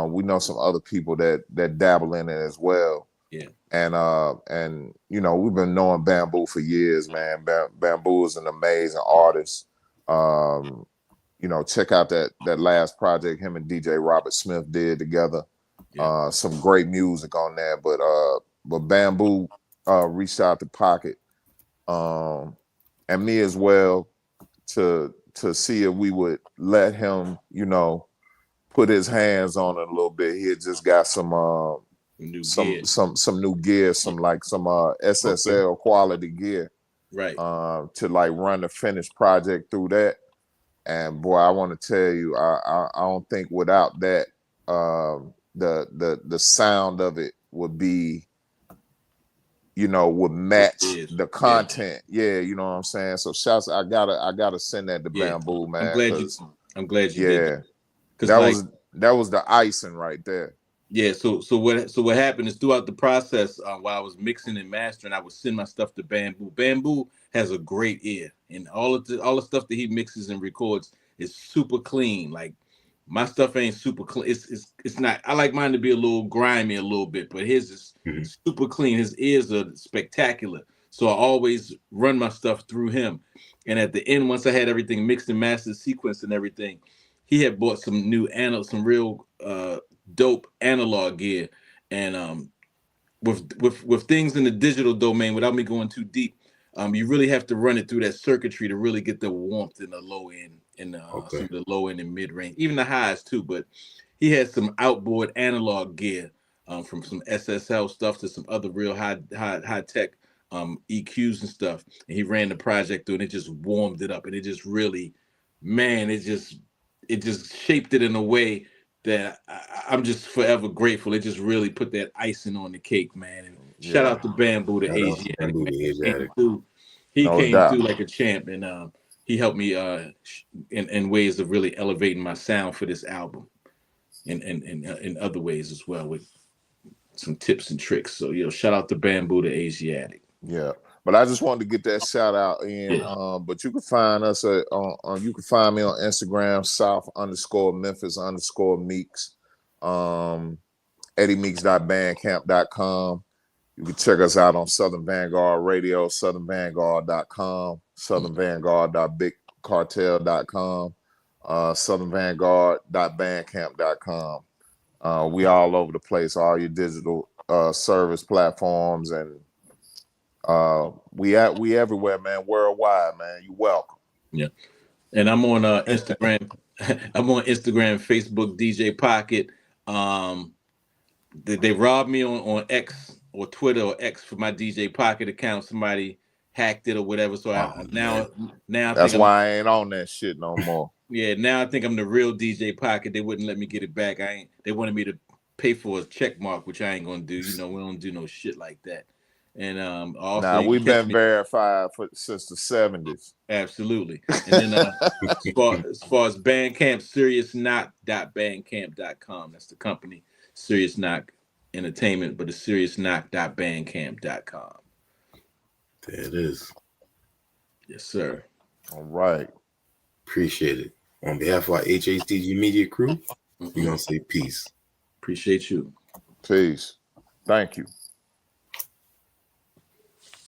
B: we know some other people that dabble in it as well.
C: Yeah.
B: And you know, we've been knowing Bamboo for years, man. Bamboo is an amazing artist. You know, check out that last project him and DJ Robert Smith did together.
C: Yeah.
B: Some great music on there. But Bamboo reached out to Pocket, and me as well, to see if we would let him, you know, put his hands on it a little bit. He had just got some new gear, some SSL quality gear,
C: right,
B: to like run the finished project through that. And boy, I want to tell you, I don't think without that, the sound of it would be, you know, would match the content. Yeah, you know what I'm saying? So shouts, I gotta send that to Bamboo, man.
C: I'm glad you did that.
B: That was the icing right there.
C: Yeah, so what happened is, throughout the process, while I was mixing and mastering, I would send my stuff to Bamboo. Bamboo has a great ear, and all the stuff that he mixes and records is super clean. Like, my stuff ain't super clean. It's not. I like mine to be a little grimy a little bit, but his is super clean. His ears are spectacular. So I always run my stuff through him. And at the end, once I had everything mixed and mastered, sequenced and everything, he had bought some real dope analog gear. And with things in the digital domain, without me going too deep, you really have to run it through that circuitry to really get the warmth in the low end and some of the low end and mid range, even the highs too. But he had some outboard analog gear, from some SSL stuff to some other real high tech EQs and stuff. And he ran the project through, and it just warmed it up, and it just really, man, it just shaped it in a way that I'm just forever grateful. It just really put that icing on the cake, man. And shout out to Bamboo the Asiatic. He came through like a champ, and he helped me in ways of really elevating my sound for this album, and in other ways as well, with some tips and tricks. So, shout out to Bamboo the Asiatic.
B: Yeah. But I just wanted to get that shout out in. But you can find us you can find me on Instagram, South_Memphis_Meeks, EddieMeeks.bandcamp.com. You can check us out on Southern Vanguard Radio, SouthernVanguard.com, SouthernVanguard.BigCartel.com, SouthernVanguard.bandcamp.com. We all over the place, all your digital service platforms, and we everywhere, man, worldwide, man. You welcome.
C: Yeah. And I'm on Instagram. I'm on Instagram, Facebook, DJ Pocket. They robbed me on X or Twitter or X for my DJ Pocket account. Somebody hacked it or whatever. So now I
B: That's
C: think
B: why I ain't on that shit no more.
C: Yeah, now I think I'm the real DJ Pocket. They wouldn't let me get it back. They wanted me to pay for a check mark, which I ain't gonna do. You know, we don't do no shit like that. And also,
B: now we've been verified since the 70s.
C: Absolutely. And then as far as Bandcamp, seriousknock.bandcamp.com. That's the company, Serious Knock Entertainment, but it's seriousknock.bandcamp.com.
A: There it is.
C: Yes, sir.
B: All right.
A: Appreciate it. On behalf of our HHDG media crew, we're gonna say peace.
C: Appreciate you.
B: Peace. Thank you.